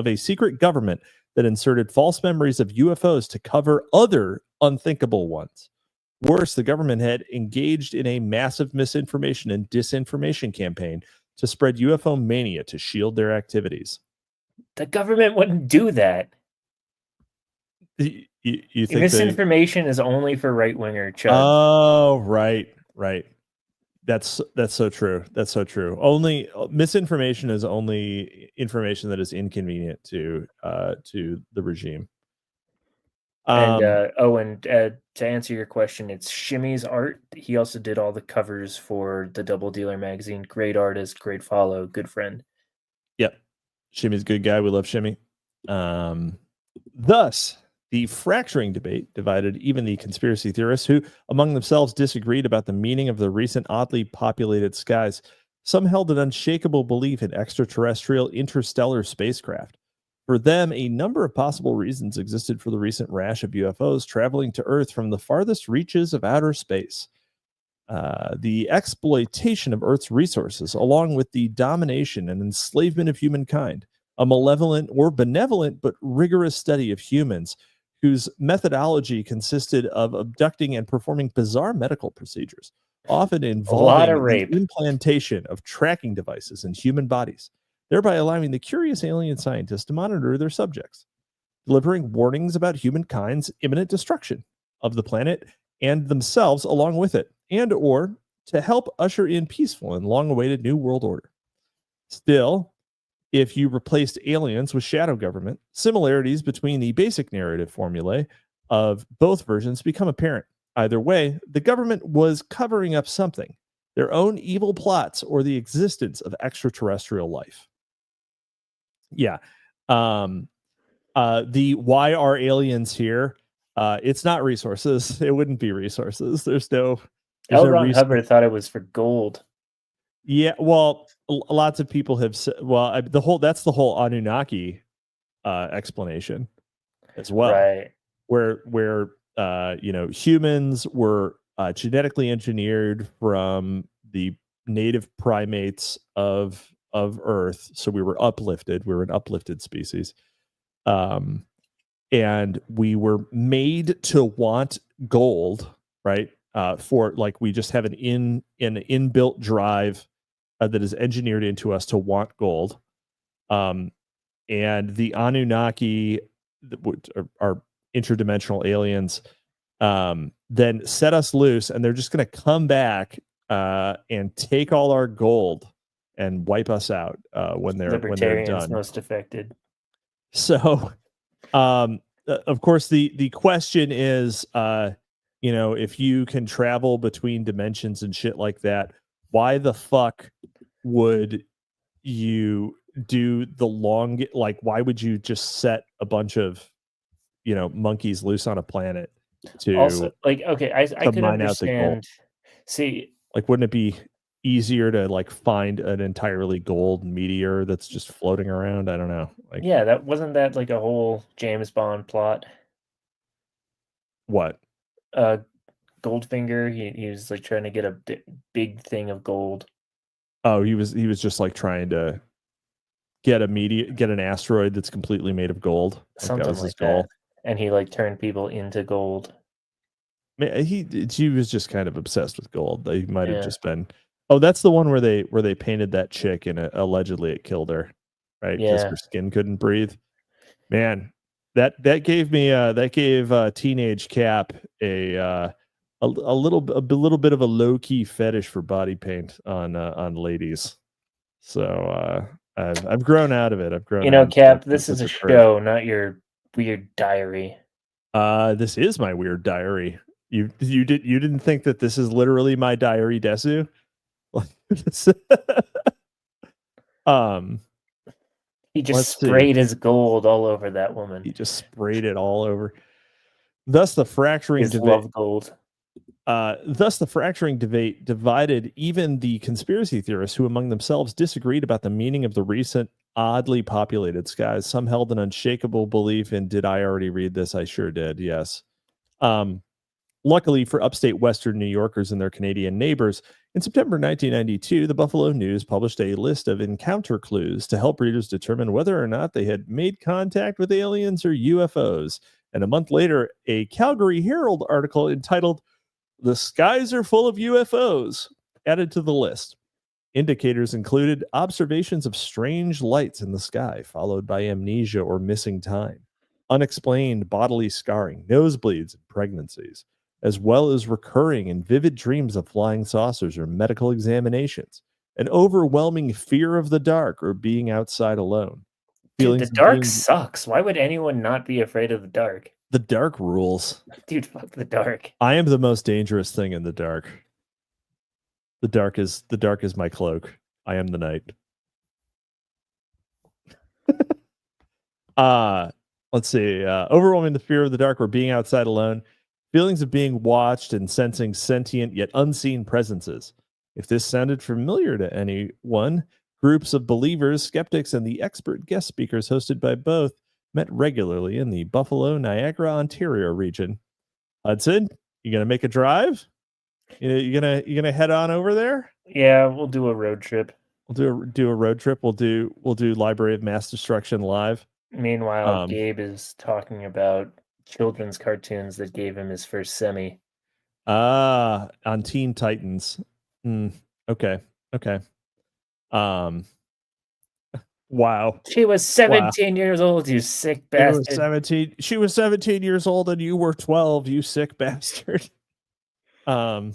a secret government that inserted false memories of UFOs to cover other unthinkable ones. Worse, the government had engaged in a massive misinformation and disinformation campaign to spread UFO mania to shield their activities. The government wouldn't do that. You think misinformation is only for right-winger chuds? Oh, right. That's so true. Only misinformation is only information that is inconvenient to the regime. To answer your question, it's Shimmy's art. He also did all the covers for the Double Dealer magazine. Great artist, great follow, good friend. Yep, Shimmy's a good guy. We love Shimmy. Thus, the fracturing debate divided even the conspiracy theorists who, among themselves, disagreed about the meaning of the recent oddly populated skies. Some held an unshakable belief in extraterrestrial interstellar spacecraft. For them, a number of possible reasons existed for the recent rash of UFOs traveling to Earth from the farthest reaches of outer space. the exploitation of Earth's resources, along with the domination and enslavement of humankind, a malevolent or benevolent but rigorous study of humans whose methodology consisted of abducting and performing bizarre medical procedures, often involving the rape. implantation of tracking devices in human bodies, thereby allowing the curious alien scientists to monitor their subjects, delivering warnings about humankind's imminent destruction of the planet and themselves along with it, and or to help usher in peaceful and long-awaited new world order. Still, if you replaced aliens with shadow government, similarities between the basic narrative formulae of both versions become apparent. Either way, the government was covering up something, their own evil plots or the existence of extraterrestrial life. Yeah. The why are aliens here? It's not resources. It wouldn't be resources. There's no Ron Hubbard thought it was for gold. Yeah, well, lots of people have said, well, that's the whole Anunnaki explanation as well, right? Where humans were genetically engineered from the native primates of Earth, so we were uplifted. We were an uplifted species, and we were made to want gold, right? For like we just have an inbuilt drive that is engineered into us to want gold. And the Anunnaki, which are interdimensional aliens, then set us loose, and they're just going to come back and take all our gold and wipe us out when they're done. Most affected. So, of course, the question is, if you can travel between dimensions and shit like that, why the fuck would you do the long, like, why would you just set a bunch of, monkeys loose on a planet to also, like, okay, I could understand. See, like, wouldn't it be easier to like find an entirely gold meteor that's just floating around? I don't know. Like, yeah, that wasn't that like a whole James Bond plot? What? Goldfinger, he was like trying to get a big thing of gold. Oh, he was just like trying to get an asteroid that's completely made of gold. Something like that. And he like turned people into gold. He was just kind of obsessed with gold. They might have just been. Oh, that's the one where they painted that chick and allegedly it killed her, right? Because her skin couldn't breathe. Man, that gave teenage Cap a little bit of a low key fetish for body paint on ladies. So I've grown out of it. I've grown. Cap, this is a show, not your weird diary. This is my weird diary. You didn't think that this is literally my diary, Desu? He just sprayed his gold all over that woman. He just sprayed it all over. Thus the fracturing love gold. Thus the fracturing debate divided even the conspiracy theorists who among themselves disagreed about the meaning of the recent oddly populated skies. Some held an unshakable belief in, did I already read this? I sure did, yes. Luckily for upstate Western New Yorkers and their Canadian neighbors, in September 1992, the Buffalo News published a list of encounter clues to help readers determine whether or not they had made contact with aliens or UFOs. And a month later, a Calgary Herald article entitled, "The Skies Are Full of UFOs," added to the list. Indicators included observations of strange lights in the sky, followed by amnesia or missing time, unexplained bodily scarring, nosebleeds, and pregnancies, as well as recurring and vivid dreams of flying saucers or medical examinations, an overwhelming fear of the dark or being outside alone. Dude, the dark sucks. Why would anyone not be afraid of the dark? The dark rules. Dude, fuck the dark. I am the most dangerous thing in the dark. The dark is my cloak. I am the night. Let's see. Overwhelming the fear of the dark or being outside alone. Feelings of being watched and sensing sentient yet unseen presences. If this sounded familiar to anyone, groups of believers, skeptics, and the expert guest speakers hosted by both met regularly in the Buffalo, Niagara, Ontario region. Hudson, you going to make a drive? You gonna head on over there? Yeah, we'll do a road trip. We'll do a road trip. We'll do Library of Mass Destruction live. Meanwhile, Gabe is talking about children's cartoons that gave him his first semi. On Teen Titans. Okay. Wow. She was 17 years old, you sick bastard. She was 17 years old and you were 12, you sick bastard. The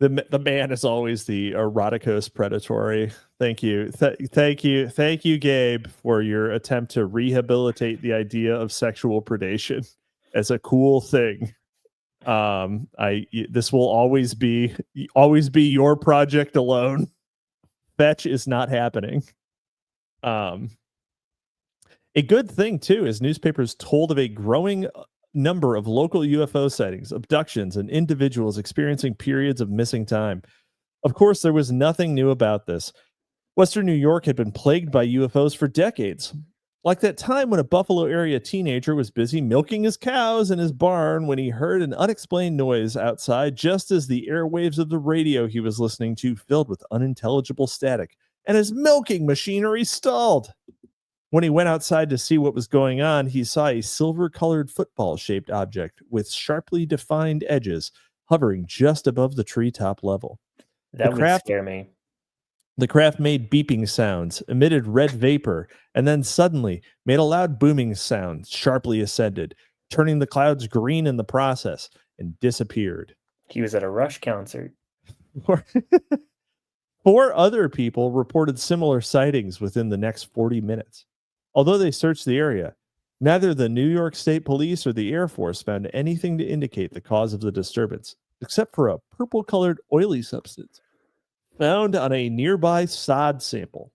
man is always the eroticos predatory. Thank you. Thank you, Gabe, for your attempt to rehabilitate the idea of sexual predation as a cool thing. This will always be your project alone. Fetch is not happening. A good thing too is newspapers told of a growing number of local UFO sightings, abductions, and individuals experiencing periods of missing time. Of course, there was nothing new about this. Western New York had been plagued by UFOs for decades. Like that time when a Buffalo area teenager was busy milking his cows in his barn when he heard an unexplained noise outside just as the airwaves of the radio he was listening to filled with unintelligible static, and his milking machinery stalled. When he went outside to see what was going on, he saw a silver-colored football-shaped object with sharply defined edges hovering just above the treetop level. That would scare me. The craft made beeping sounds, emitted red vapor, and then suddenly made a loud booming sound, sharply ascended, turning the clouds green in the process, and disappeared. He was at a Rush concert. 4 other people reported similar sightings within the next 40 minutes. Although they searched the area, neither the New York State Police or the Air Force found anything to indicate the cause of the disturbance, except for a purple-colored oily substance found on a nearby sod sample.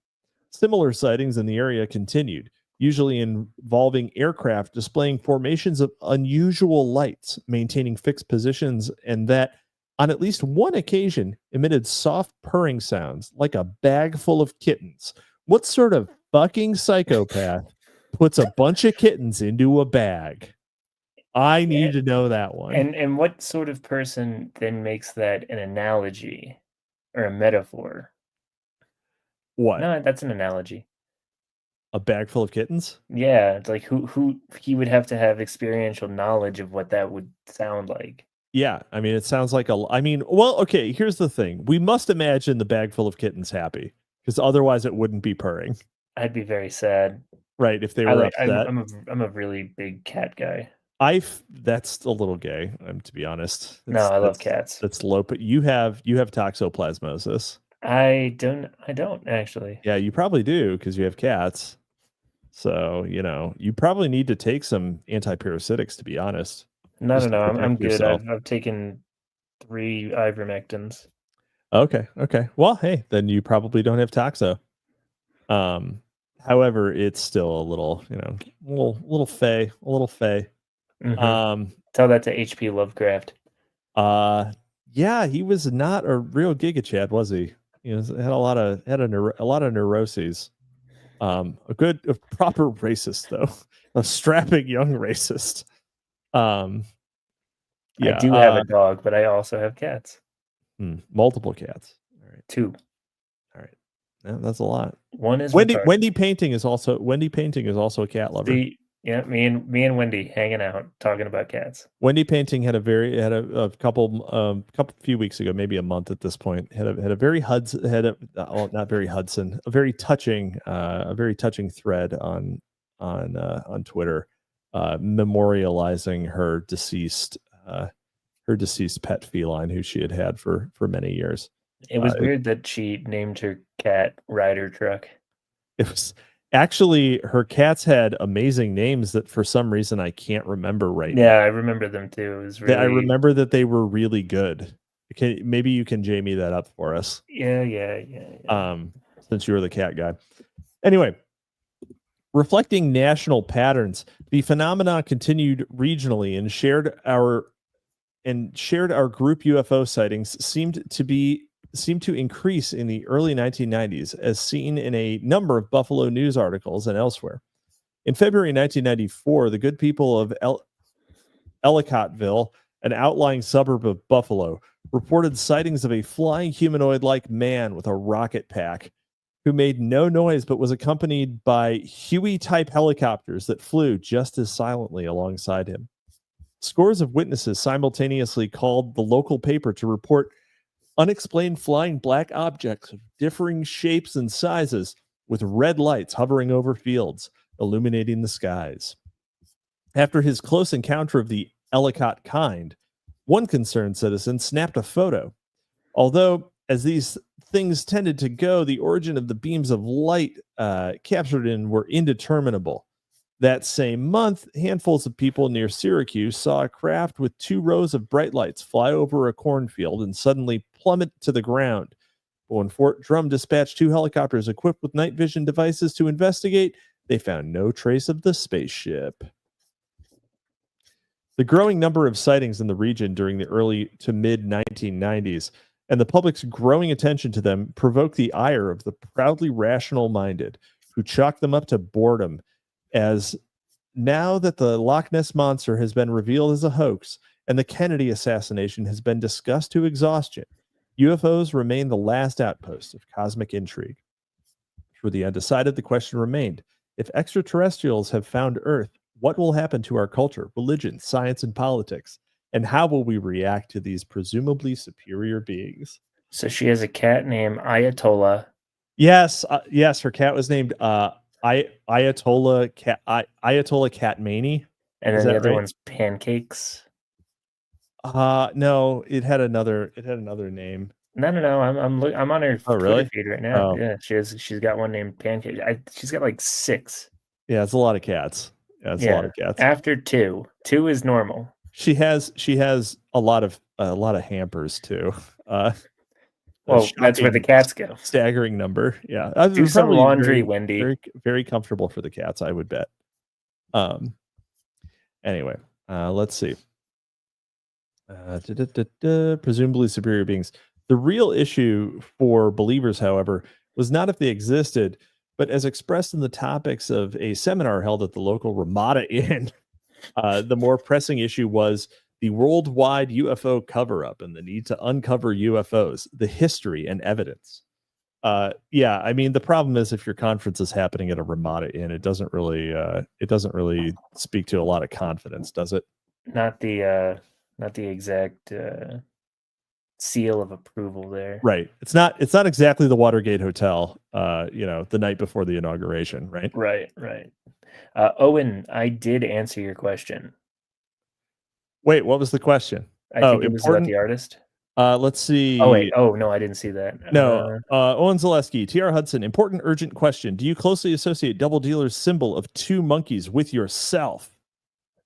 Similar sightings in the area continued, usually involving aircraft displaying formations of unusual lights, maintaining fixed positions, and that, on at least one occasion, emitted soft purring sounds like a bag full of kittens. What sort of fucking psychopath puts a bunch of kittens into a bag? I need to know that one. And what sort of person then makes that an analogy or a metaphor? What? No, that's an analogy. A bag full of kittens? Yeah, it's like who he would have to have experiential knowledge of what that would sound like. Yeah, I mean, it sounds like well, okay, here's the thing. We must imagine the bag full of kittens happy, because otherwise it wouldn't be purring. I'd be very sad. Right, if they were upset. I'm a really big cat guy. That's a little gay, to be honest. I love cats. That's low, but you have toxoplasmosis. I don't actually. Yeah, you probably do because you have cats. So, you probably need to take some antiparasitics, to be honest. No, I'm good. I've taken 3 ivermectins. Okay. Well, hey, then you probably don't have toxo. However, it's still a little, a little fey. Mm-hmm. Tell that to H.P. Lovecraft. Yeah, he was not a real Giga Chad, was he? Had a lot of neuroses. A proper racist though, a strapping young racist. Yeah, I do have a dog, but I also have cats. Multiple cats. All right, 2. All right, yeah, that's a lot. One is Wendy Painting is also a cat lover. Yeah, me and Wendy hanging out talking about cats. Wendy Painting had a few weeks ago, maybe a month at this point, had a very Hudson, not very Hudson, a very touching thread on Twitter, memorializing her deceased pet feline who she had for many years. It was weird that she named her cat Ryder Truck. It was actually, her cats had amazing names that for some reason I can't remember right now. Yeah, I remember them too. It was really... I remember that they were really good. Maybe you can Jamie that up for us. Yeah. Since you're the cat guy. Anyway, reflecting national patterns, the phenomena continued regionally and shared our group UFO sightings seemed to increase in the early 1990s, as seen in a number of Buffalo News articles and elsewhere. In February 1994, the good people of Ellicottville an outlying suburb of Buffalo, reported sightings of a flying humanoid-like man with a rocket pack who made no noise but was accompanied by Huey-type helicopters that flew just as silently alongside him. Scores of witnesses simultaneously called the local paper to report unexplained flying black objects of differing shapes and sizes with red lights hovering over fields, illuminating the skies. After his close encounter of the Ellicott kind, one concerned citizen snapped a photo. Although, as these things tended to go, the origin of the beams of light captured in were indeterminable. That same month, handfuls of people near Syracuse saw a craft with 2 rows of bright lights fly over a cornfield and suddenly plummet to the ground. But when Fort Drum dispatched 2 helicopters equipped with night vision devices to investigate, they found no trace of the spaceship. The growing number of sightings in the region during the early to mid 1990s and the public's growing attention to them provoked the ire of the proudly rational-minded, who chalked them up to boredom, as now that the Loch Ness Monster has been revealed as a hoax and the Kennedy assassination has been discussed to exhaustion, UFOs remain the last outpost of cosmic intrigue. For the undecided, the question remained, if extraterrestrials have found Earth, what will happen to our culture, religion, science, and politics? And how will we react to these presumably superior beings? So she has a cat named Ayatollah. Yes, yes, her cat was named Ayatollah Catmani. And then the other one's Pancakes. No, it had another name. No. I'm on her Twitter feed right now. Oh. Yeah, she's got one named Pancake. She's got like 6. Yeah, it's a lot of cats. Yeah, it's a lot of cats. After 2 is normal. She has a lot of hampers too. Well, that's where the cats go. Staggering number. Yeah. Do some laundry, Wendy. Very, very comfortable for the cats, I would bet. Anyway, let's see. Presumably superior beings. The real issue for believers, however, was not if they existed, but as expressed in the topics of a seminar held at the local Ramada Inn. The more pressing issue was the worldwide UFO cover-up and the need to uncover UFOs, the history and evidence. Yeah, I mean, the problem is if your conference is happening at a Ramada Inn, it doesn't really speak to a lot of confidence, does it? Not the exact seal of approval there. Right. It's not exactly the Watergate Hotel, the night before the inauguration, right? Right. Owen, I did answer your question. Wait, what was the question? I think it was about the artist. Let's see. Oh, wait. Oh, no, I didn't see that. No. Owen Zaleski, T.R. Hudson, important urgent question. Do you closely associate Double Dealer's symbol of 2 monkeys with yourself?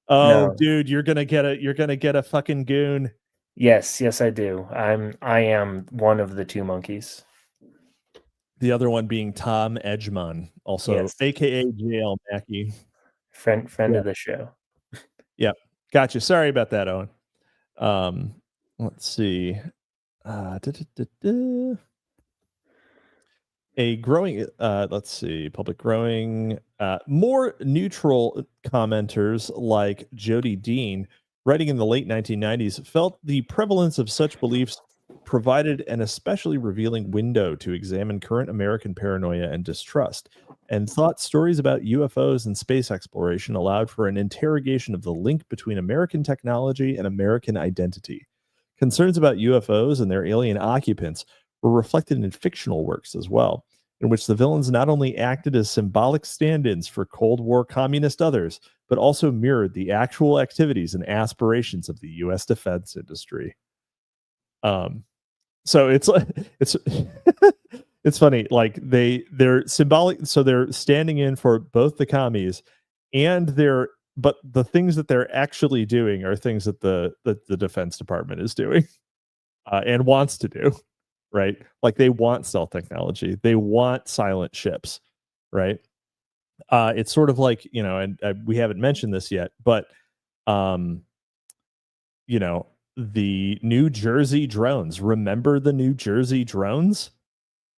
Oh, no. Dude, you're gonna get a fucking goon. Yes, I do. I am one of the 2 monkeys. The other one being Tom Edgemon, also yes. AKA JL Mackey. Friend of the show. Yep. Gotcha. Sorry about that, Owen. Let's see. A growing, public growing, more neutral commenters like Jody Dean, writing in the late 1990s, felt the prevalence of such beliefs provided an especially revealing window to examine current American paranoia and distrust, and thought stories about UFOs and space exploration allowed for an interrogation of the link between American technology and American identity. Concerns about UFOs and their alien occupants were reflected in fictional works as well, in which the villains not only acted as symbolic stand-ins for Cold War communist others, but also mirrored the actual activities and aspirations of the U.S. defense industry. So it's it's funny, like they're symbolic, so they're standing in for both the commies and but the things that they're actually doing are things that the Defense Department is doing and wants to do, right? Like they want stealth technology, they want silent ships, right? It's sort of like, and we haven't mentioned this yet, but the New Jersey drones. Remember the New Jersey drones?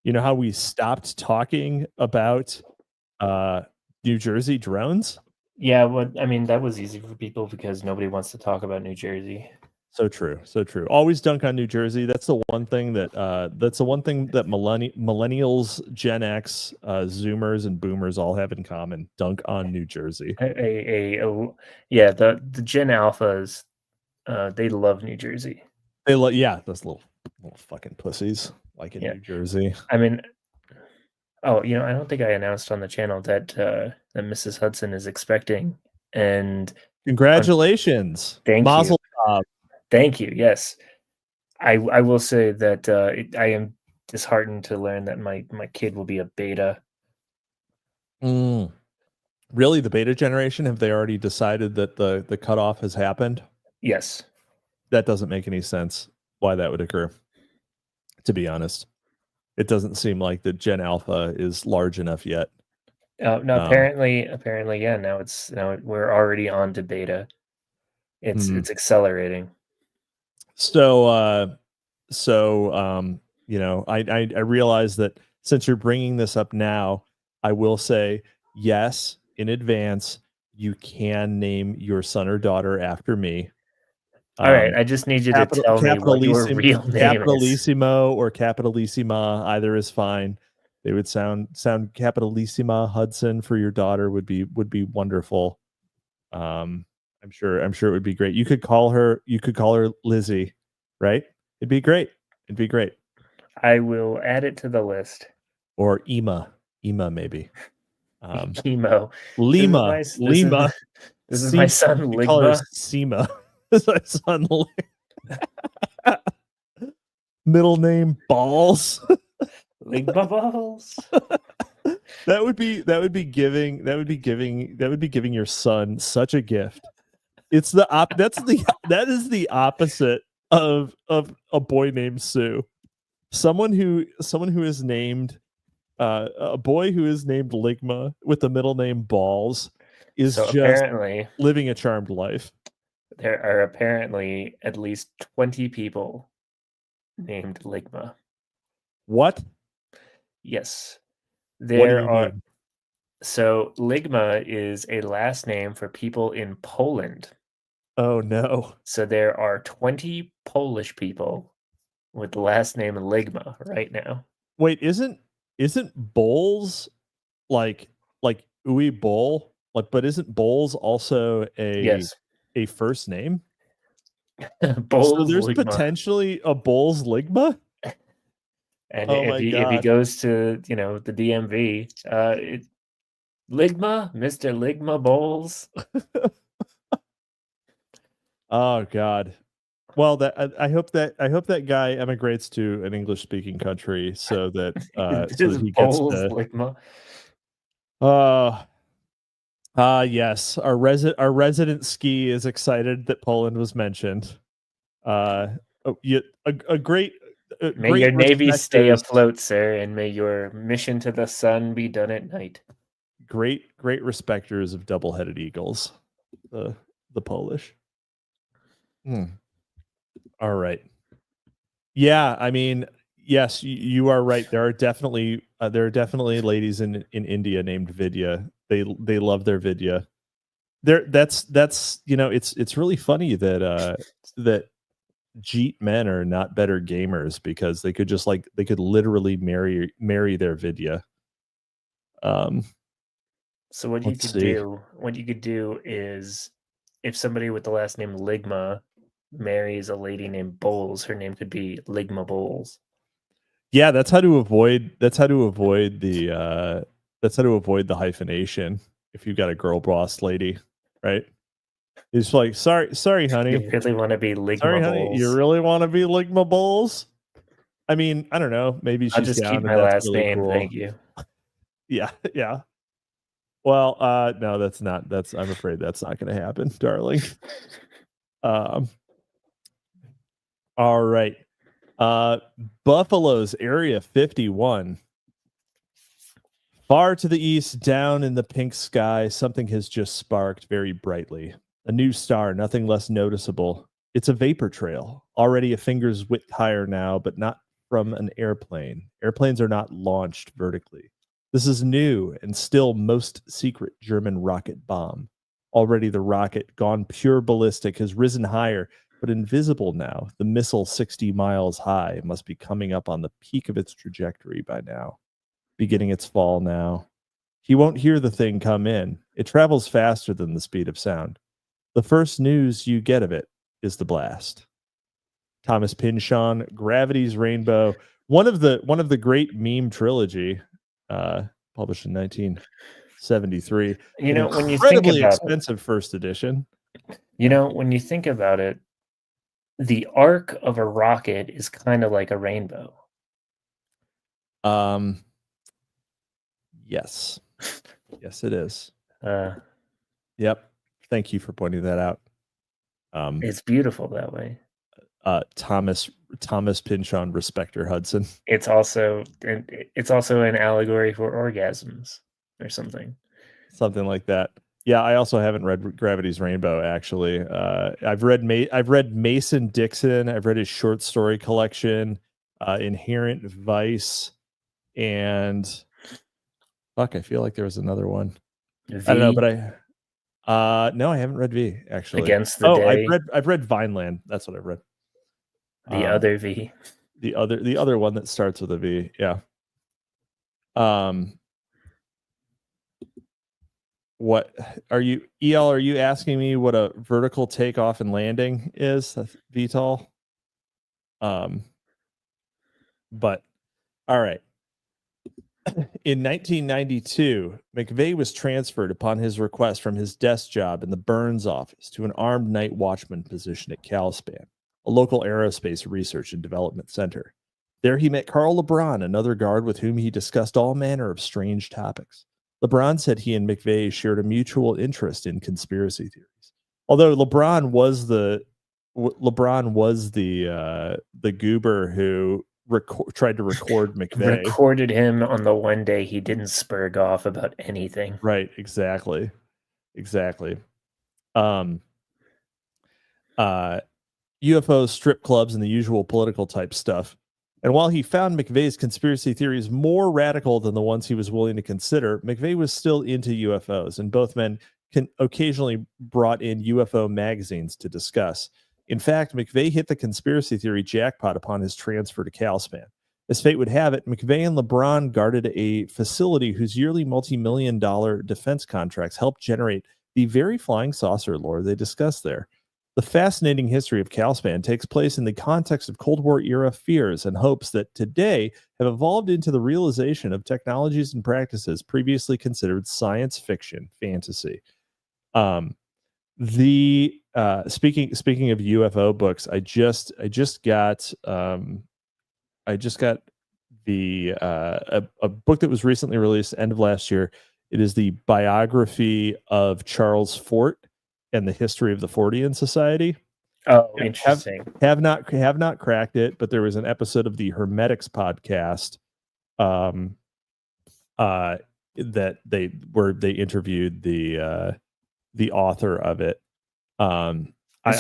You know how we stopped talking about New Jersey drones? Yeah, well, I mean, that was easy for people because nobody wants to talk about New Jersey. So true. So true. Always dunk on New Jersey. That's the one thing that millennials, Gen X, Zoomers, and Boomers all have in common. Dunk on New Jersey. Yeah, the Gen Alphas, they love New Jersey. They those little fucking pussies like in New Jersey. I mean, oh, I don't think I announced on the channel that that Mrs. Hudson is expecting, and congratulations. Thank Mazel you. tov. Thank you. Yes, I will say that I am disheartened to learn that my kid will be a beta. Really, the beta generation? Have they already decided that the cutoff has happened? Yes. That doesn't make any sense why that would occur. To be honest, it doesn't seem like the Gen Alpha is large enough yet. No, apparently, yeah. Now we're already on to beta. It's accelerating. So, I realize that since you're bringing this up now, I will say yes in advance. You can name your son or daughter after me. All right, I just need you to tell me what your real name is. Capitalisimo or Capitalissima, either is fine. They would sound Capitalissima Hudson for your daughter would be wonderful. I'm sure it would be great. You could call her Lizzie, right? It'd be great. I will add it to the list. Or Ema maybe. Emo. Lima. This is my son Ligma. Call her Sema. This is my son. Middle name Balls. Ligma Balls. That would be giving your son such a gift. It's that is the opposite of a boy named Sue. Someone who is named a boy who is named Ligma with the middle name Balls is just apparently living a charmed life. There are apparently at least 20 people named Ligma. What? Yes. There are. Mean? So Ligma is a last name for people in Poland. Oh no. So there are 20 Polish people with the last name Ligma right now. Wait, isn't Bowles like Uwe Boll? But isn't Bowles also a first name? Bowles, so there's Ligma. Potentially a Bowles Ligma? And if he goes to the DMV, Ligma, Mr. Ligma Bowles. Oh God. Well, I hope that guy emigrates to an English speaking country so that he gets to Ligma. Yes. Our resident ski is excited that Poland was mentioned. A great may your navy stay afloat, sir, and may your mission to the sun be done at night. Great respecters of double-headed eagles, the Polish. All right. Yeah, I mean, yes, you are right. There are definitely ladies in India named Vidya. They love their Vidya. That's it's really funny that Jeet men are not better gamers because they could literally marry their Vidya. So what you could do is if somebody with the last name Ligma marries a lady named Bowles, her name could be Ligma Bowles. Yeah, that's how to avoid the hyphenation if you've got a girl boss lady, right? It's like, sorry, honey. You really want to be Ligma sorry, Bowles? Honey, you really want to be Ligma Bowles? I mean, I don't know. Maybe she's I'll just down keep my and that's last really name. cool. Thank you. Yeah. Well, no, that's not. I'm afraid that's not going to happen, darling. All right. Buffalo's Area 51. Far to the east, down in the pink sky, something has just sparked very brightly. A new star, nothing less noticeable. It's a vapor trail, already a finger's width higher now, but not from an airplane. Airplanes are not launched vertically. This is new and still most secret German rocket bomb. Already the rocket, gone pure ballistic, has risen higher, but invisible now. The missile 60 miles high must be coming up on the peak of its trajectory by now, beginning its fall now. He won't hear the thing come in. It travels faster than the speed of sound. The first news you get of it is the blast. Thomas Pynchon, Gravity's Rainbow, one of the great meme trilogy, published in 1973. You An know, when you think incredibly about expensive first edition. when you think about it, the arc of a rocket is kind of like a rainbow. Yes. Yes, it is. Uh, Yep. Thank you for pointing that out. it's beautiful that way. Thomas Pynchon, Respecter Hudson. It's also an allegory for orgasms or something. Something like that. Yeah, I also haven't read Gravity's Rainbow, actually. I've read Mason Dixon. I've read his short story collection, Inherent Vice, and fuck, I feel like there was another one. V, I don't know, but no, I haven't read V, actually. Against the Day. I've read Vineland. That's what I've read. The other V. The other one that starts with a V, yeah. What are you, EL? Are you asking me what a vertical takeoff and landing is? VTOL. But all right. In 1992, McVeigh was transferred upon his request from his desk job in the Burns office to an armed night watchman position at Calspan, a local aerospace research and development center. There he met Carl LeBron, another guard with whom he discussed all manner of strange topics. LeBron said he and McVeigh shared a mutual interest in conspiracy theories. Although LeBron was the goober who tried to record McVeigh. Recorded him on the one day he didn't spurg off about anything. Right, exactly. UFOs, strip clubs, and the usual political type stuff. And while he found McVeigh's conspiracy theories more radical than the ones he was willing to consider, McVeigh was still into UFOs, and both men occasionally brought in UFO magazines to discuss. In fact, McVeigh hit the conspiracy theory jackpot upon his transfer to Calspan. As fate would have it, McVeigh and LeBron guarded a facility whose yearly multi-million-dollar defense contracts helped generate the very flying saucer lore they discussed there. The fascinating history of Calspan takes place in the context of Cold War era fears and hopes that today have evolved into the realization of technologies and practices previously considered science fiction fantasy. Speaking of UFO books, I just got a book that was recently released end of last year. It is the biography of Charles Fort and the history of the Fortean Society. Oh, interesting. Have not cracked it, but there was an episode of the Hermetics podcast that they interviewed the author of it. Is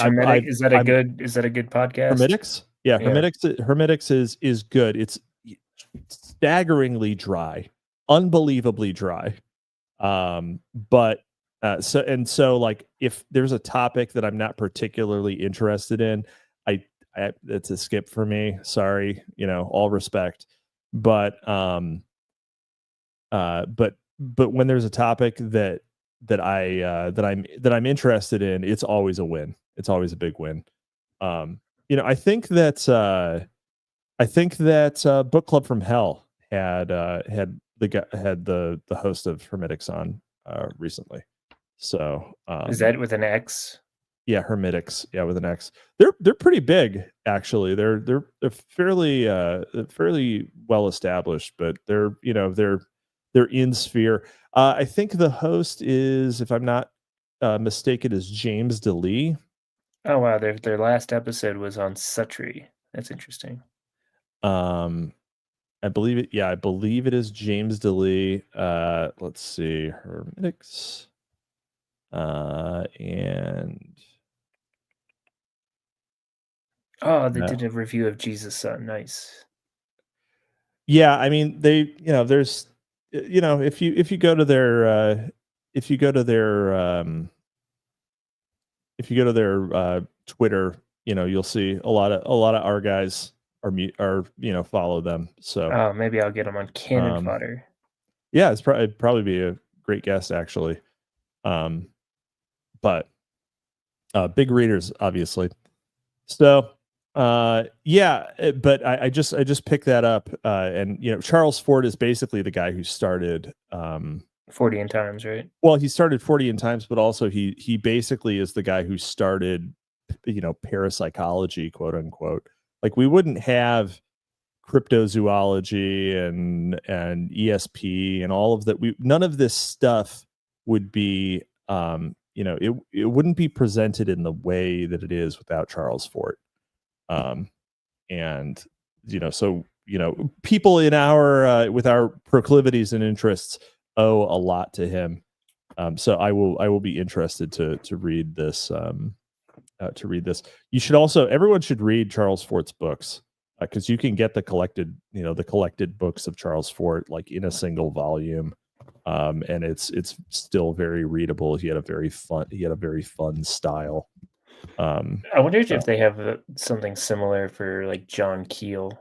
that a good podcast? Hermetics? Yeah. Hermetics is good. It's staggeringly dry, unbelievably dry. But so like if there's a topic that I'm not particularly interested in, I it's a skip for me. Sorry, all respect. But when there's a topic that I'm interested in, it's always a win. It's always a big win. I think that Book Club from Hell had the host of Hermetics on recently. So is that with an X? Yeah, Hermetics. Yeah, with an X. They're pretty big, actually. They're fairly well established, but they're in sphere. I think the host is, if I'm not mistaken, is James DeLee. Oh wow, their last episode was on Suttree. That's interesting. I believe it. Yeah, I believe it is James DeLee. Let's see, Hermetics. And they did a review of Jesus Son. Nice. Yeah, I mean there's if you go to their Twitter, you'll see a lot of our guys are follow them. So Oh, maybe I'll get them on Cannon Fodder. yeah, it'd probably be a great guest actually. But big readers, obviously. So yeah, but I just picked that up, and Charles Fort is basically the guy who started 40 in Times, right? well, he started 40 in Times, but also he basically is the guy who started parapsychology, quote unquote. Like we wouldn't have cryptozoology and ESP and all of that. None of this stuff would be it wouldn't be presented in the way that it is without Charles Fort. And so people in our with our proclivities and interests owe a lot to him. So I will be interested to read this. You should also, everyone should read Charles Fort's books, because you can get the collected books of Charles Fort like in a single volume, and it's still very readable. He had a very fun style. I wonder if they have something similar for like John Keel.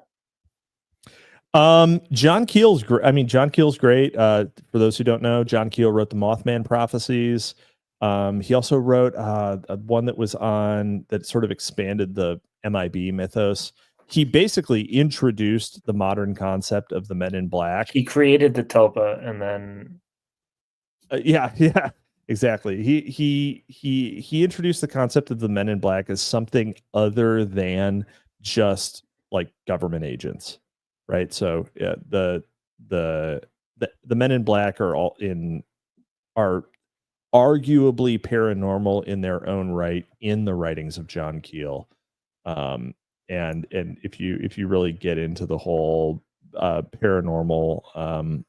John Keel's great. I mean, John Keel's great. For those who don't know, John Keel wrote the Mothman Prophecies. He also wrote one that sort of expanded the MIB mythos. He basically introduced the modern concept of the Men in Black. He created the tulpa, and then yeah, exactly. He introduced the concept of the Men in Black as something other than just like government agents, right? So yeah, the Men in Black are arguably paranormal in their own right in the writings of John Keel. And if you really get into the whole paranormal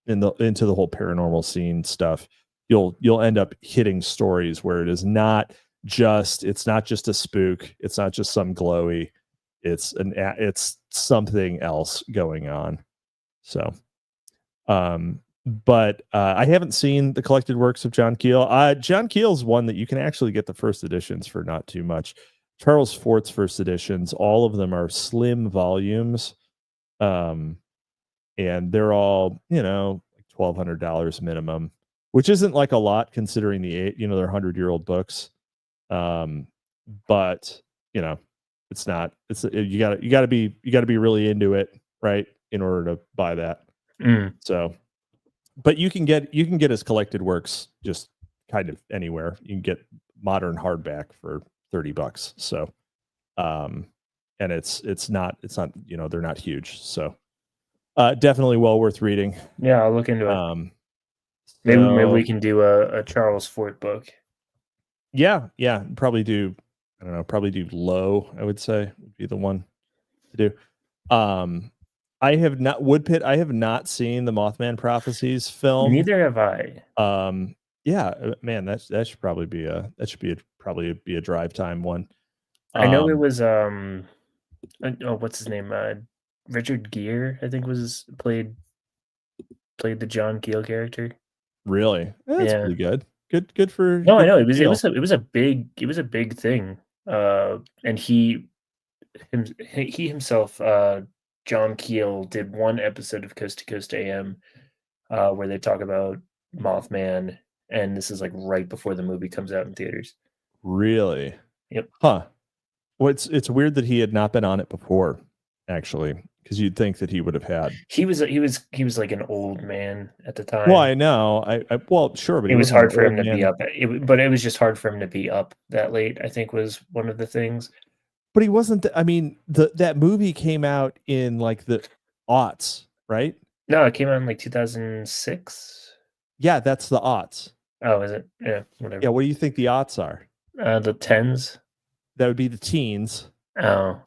into the whole paranormal scene stuff, you'll end up hitting stories where it's not just a spook, it's not just some glowy, it's something else going on. So but I haven't seen the collected works of John Keel. John Keel's one that you can actually get the first editions for not too much. Charles Fort's first editions, all of them are slim volumes, and they're all like $1,200 minimum, which isn't like a lot considering they're 100-year-old books. But it's not. You gotta be really into it, right, in order to buy that. So. But you can get his collected works just kind of anywhere. You can get modern hardback for $30. So, and it's not they're not huge. So, definitely well worth reading. Yeah, I'll look into it. Maybe we can do a Charles Fort book. Yeah, probably do. I don't know. Probably do Low. I would say would be the one to do. I have not Woodpit. I have not seen the Mothman Prophecies film. Neither have I. Yeah, man, that should probably be a drive time one. I know it was what's his name? Richard Gere, I think played the John Keel character. Really? That's pretty good. Good for. No, I know it was a big thing. And he himself, John Keel, did one episode of Coast to Coast AM where they talk about Mothman, and this is like right before the movie comes out in theaters. Really? Yep. Huh. Well, it's weird that he had not been on it before, actually, because you'd think that he would have had. He was like an old man at the time. Well, I know. Well, sure, but it was hard for him to be up. But it was just hard for him to be up that late, I think, was one of the things. But he wasn't. I mean, that movie came out in like the aughts, right? No, it came out in like 2006. Yeah, that's the aughts. Oh, is it? Yeah, whatever. Yeah, what do you think the aughts are? The tens. That would be the teens. Oh,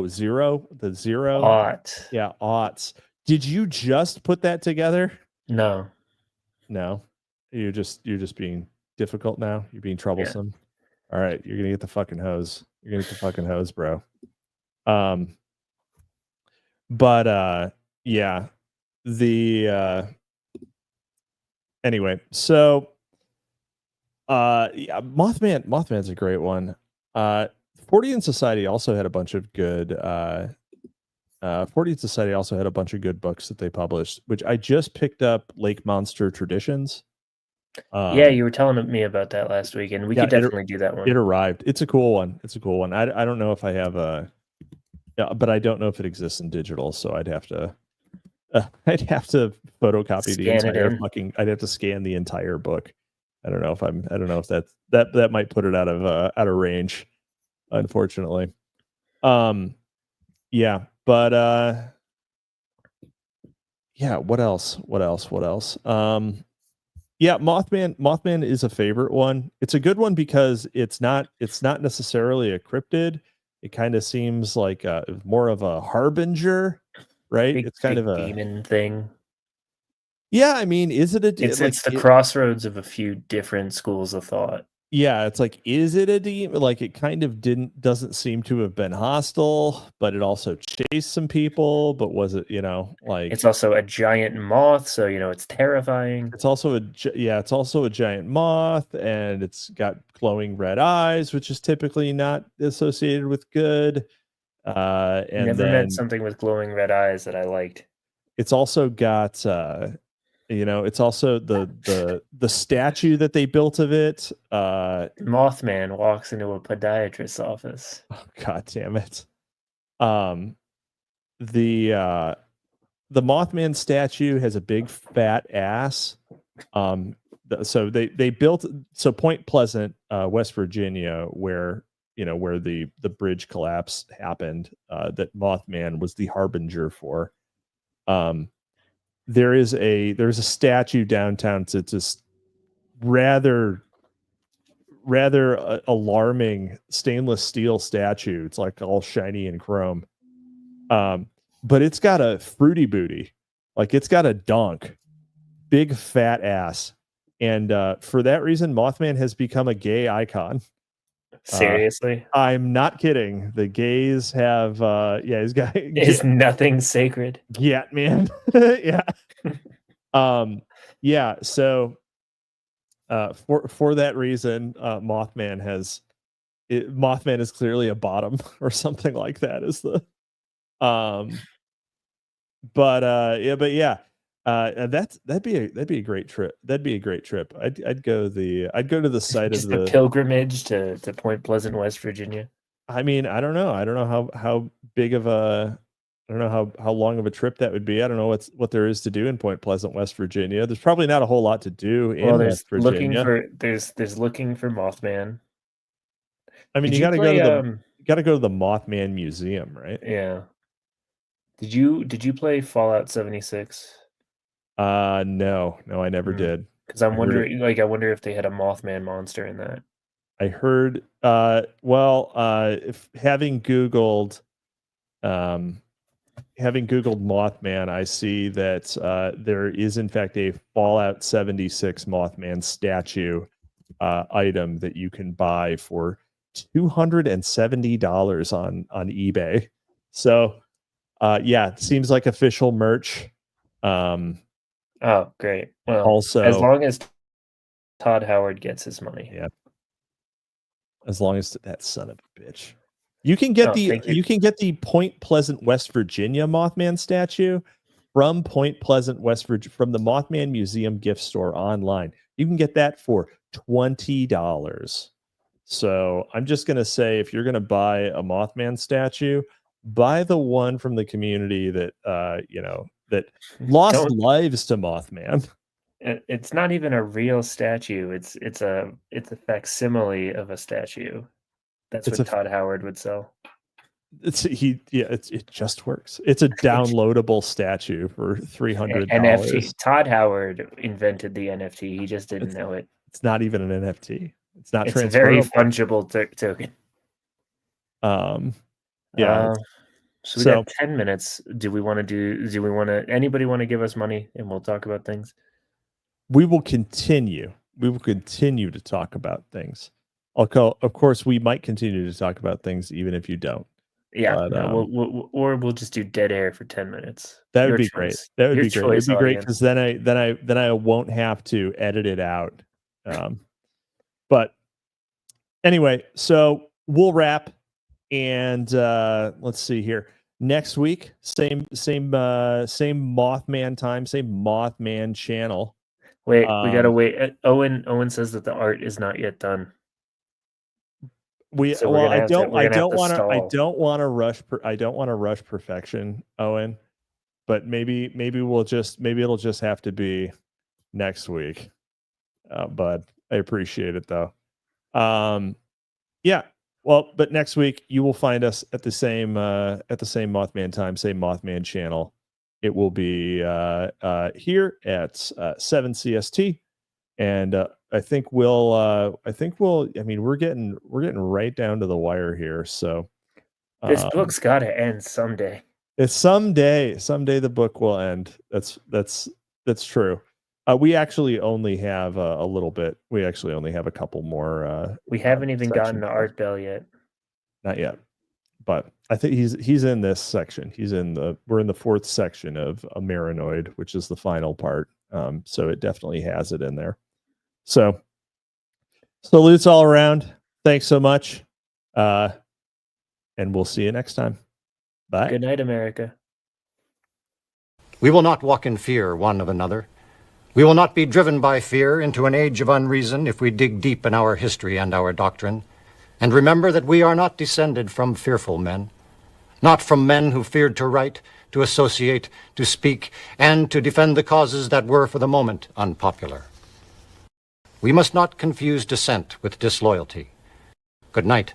zero. The zero. Aught. Yeah, aughts. Did you just put that together? No. You're just being difficult now. You're being troublesome. Yeah. All right, you're gonna get the fucking hose. You're gonna get the fucking hose, bro. But yeah. Anyway, so yeah, Mothman's a great one. Fortean Society also had a bunch of good. Fortean Society also had a bunch of good books that they published, which I just picked up. Lake Monster Traditions. Yeah, you were telling me about that last week, and we could definitely do that It one. arrived. It's a cool one. I don't know if I have a. Yeah, but I don't know if it exists in digital, so I'd have to photocopy the entire fucking. I'd have to scan the entire book. I don't know if that might put it out of range, unfortunately. Yeah, but yeah, what else? Yeah, Mothman is a favorite one. It's a good one because it's not necessarily a cryptid. It kind of seems like more of a harbinger, right? It's kind of a demon thing. Yeah, I mean, is it it's the crossroads of a few different schools of thought. Yeah, it's like, is it a demon? Like, it kind of doesn't seem to have been hostile, but it also chased some people. But was it, like, it's also a giant moth, so it's terrifying. It's also a giant moth, and it's got glowing red eyes, which is typically not associated with good. And never met something with glowing red eyes that I liked. It's also got it's also the statue that they built of it. Mothman walks into a podiatrist's office. Oh, God damn it. The Mothman statue has a big fat ass. So they built Point Pleasant, West Virginia, where the bridge collapse happened, that Mothman was the harbinger for. There's a statue downtown. It's just rather alarming stainless steel statue. It's like all shiny and chrome. But it's got a fruity booty, like it's got a donk, big fat ass, and for that reason, Mothman has become a gay icon. Seriously? I'm not kidding. The gays have he's got is nothing sacred. Yeah, man. Yeah. Yeah, so for that reason, Mothman is clearly a bottom or something like that is the that'd be a great trip. I'd go to the site just of the pilgrimage to Point Pleasant, West Virginia. I mean, I don't know how big of a I don't know how long of a trip that would be. I don't know what there is to do in Point Pleasant, West Virginia. There's probably not a whole lot to do in West Virginia. There's looking for Mothman. I mean, you got to go to the Mothman Museum, right? Yeah. Did you play Fallout 76? No, I never did. Because I'm wondering, I wonder if they had a Mothman monster in that. I heard, if having Googled Mothman, I see that there is in fact a Fallout 76 Mothman statue item that you can buy for $270 on eBay. So it seems like official merch. Oh, great. Well, also, as long as Todd Howard gets his money. Yeah. As long as that son of a bitch. You can get the Point Pleasant, West Virginia Mothman statue from Point Pleasant, West Virginia, from the Mothman Museum gift store online. You can get that for $20. So I'm just going to say, if you're going to buy a Mothman statue, buy the one from the community that that lost lives to Mothman. It's not even a real statue. It's a facsimile of a statue. That's what Todd Howard would sell. It just works. It's a downloadable statue for $300. NFT. Todd Howard invented the NFT. He just didn't know it. It's not even an NFT. It's not. It's a very fungible token. Yeah. So we got 10 minutes. Anybody want to give us money and we'll talk about things? We will continue to talk about things. Of course, we might continue to talk about things even if you don't. Yeah, but, we'll just do dead air for 10 minutes. That would be great. That would be great. It'd be great because then I won't have to edit it out. But anyway, so we'll wrap, and let's see here. Next week, same Mothman time, same Mothman channel. Wait, we gotta wait. Owen says that the art is not yet done. I don't want to rush perfection, Owen. But maybe it'll just have to be next week. But I appreciate it though. Yeah. Well, but next week you will find us at the same Mothman time, same Mothman channel. It will be here at 7 CST, and I think we're getting right down to the wire here. So this book's got to end someday. It's someday the book will end. That's true. We actually only have a little bit. We actually only have a couple more. We haven't even gotten to Art Bell yet. Not yet, but I think he's in this section. We're in the fourth section of a Maranoid, which is the final part. So it definitely has it in there. So salutes all around. Thanks so much, and we'll see you next time. Bye. Good night, America. We will not walk in fear one of another. We will not be driven by fear into an age of unreason if we dig deep in our history and our doctrine, and remember that we are not descended from fearful men, not from men who feared to write, to associate, to speak, and to defend the causes that were for the moment unpopular. We must not confuse dissent with disloyalty. Good night.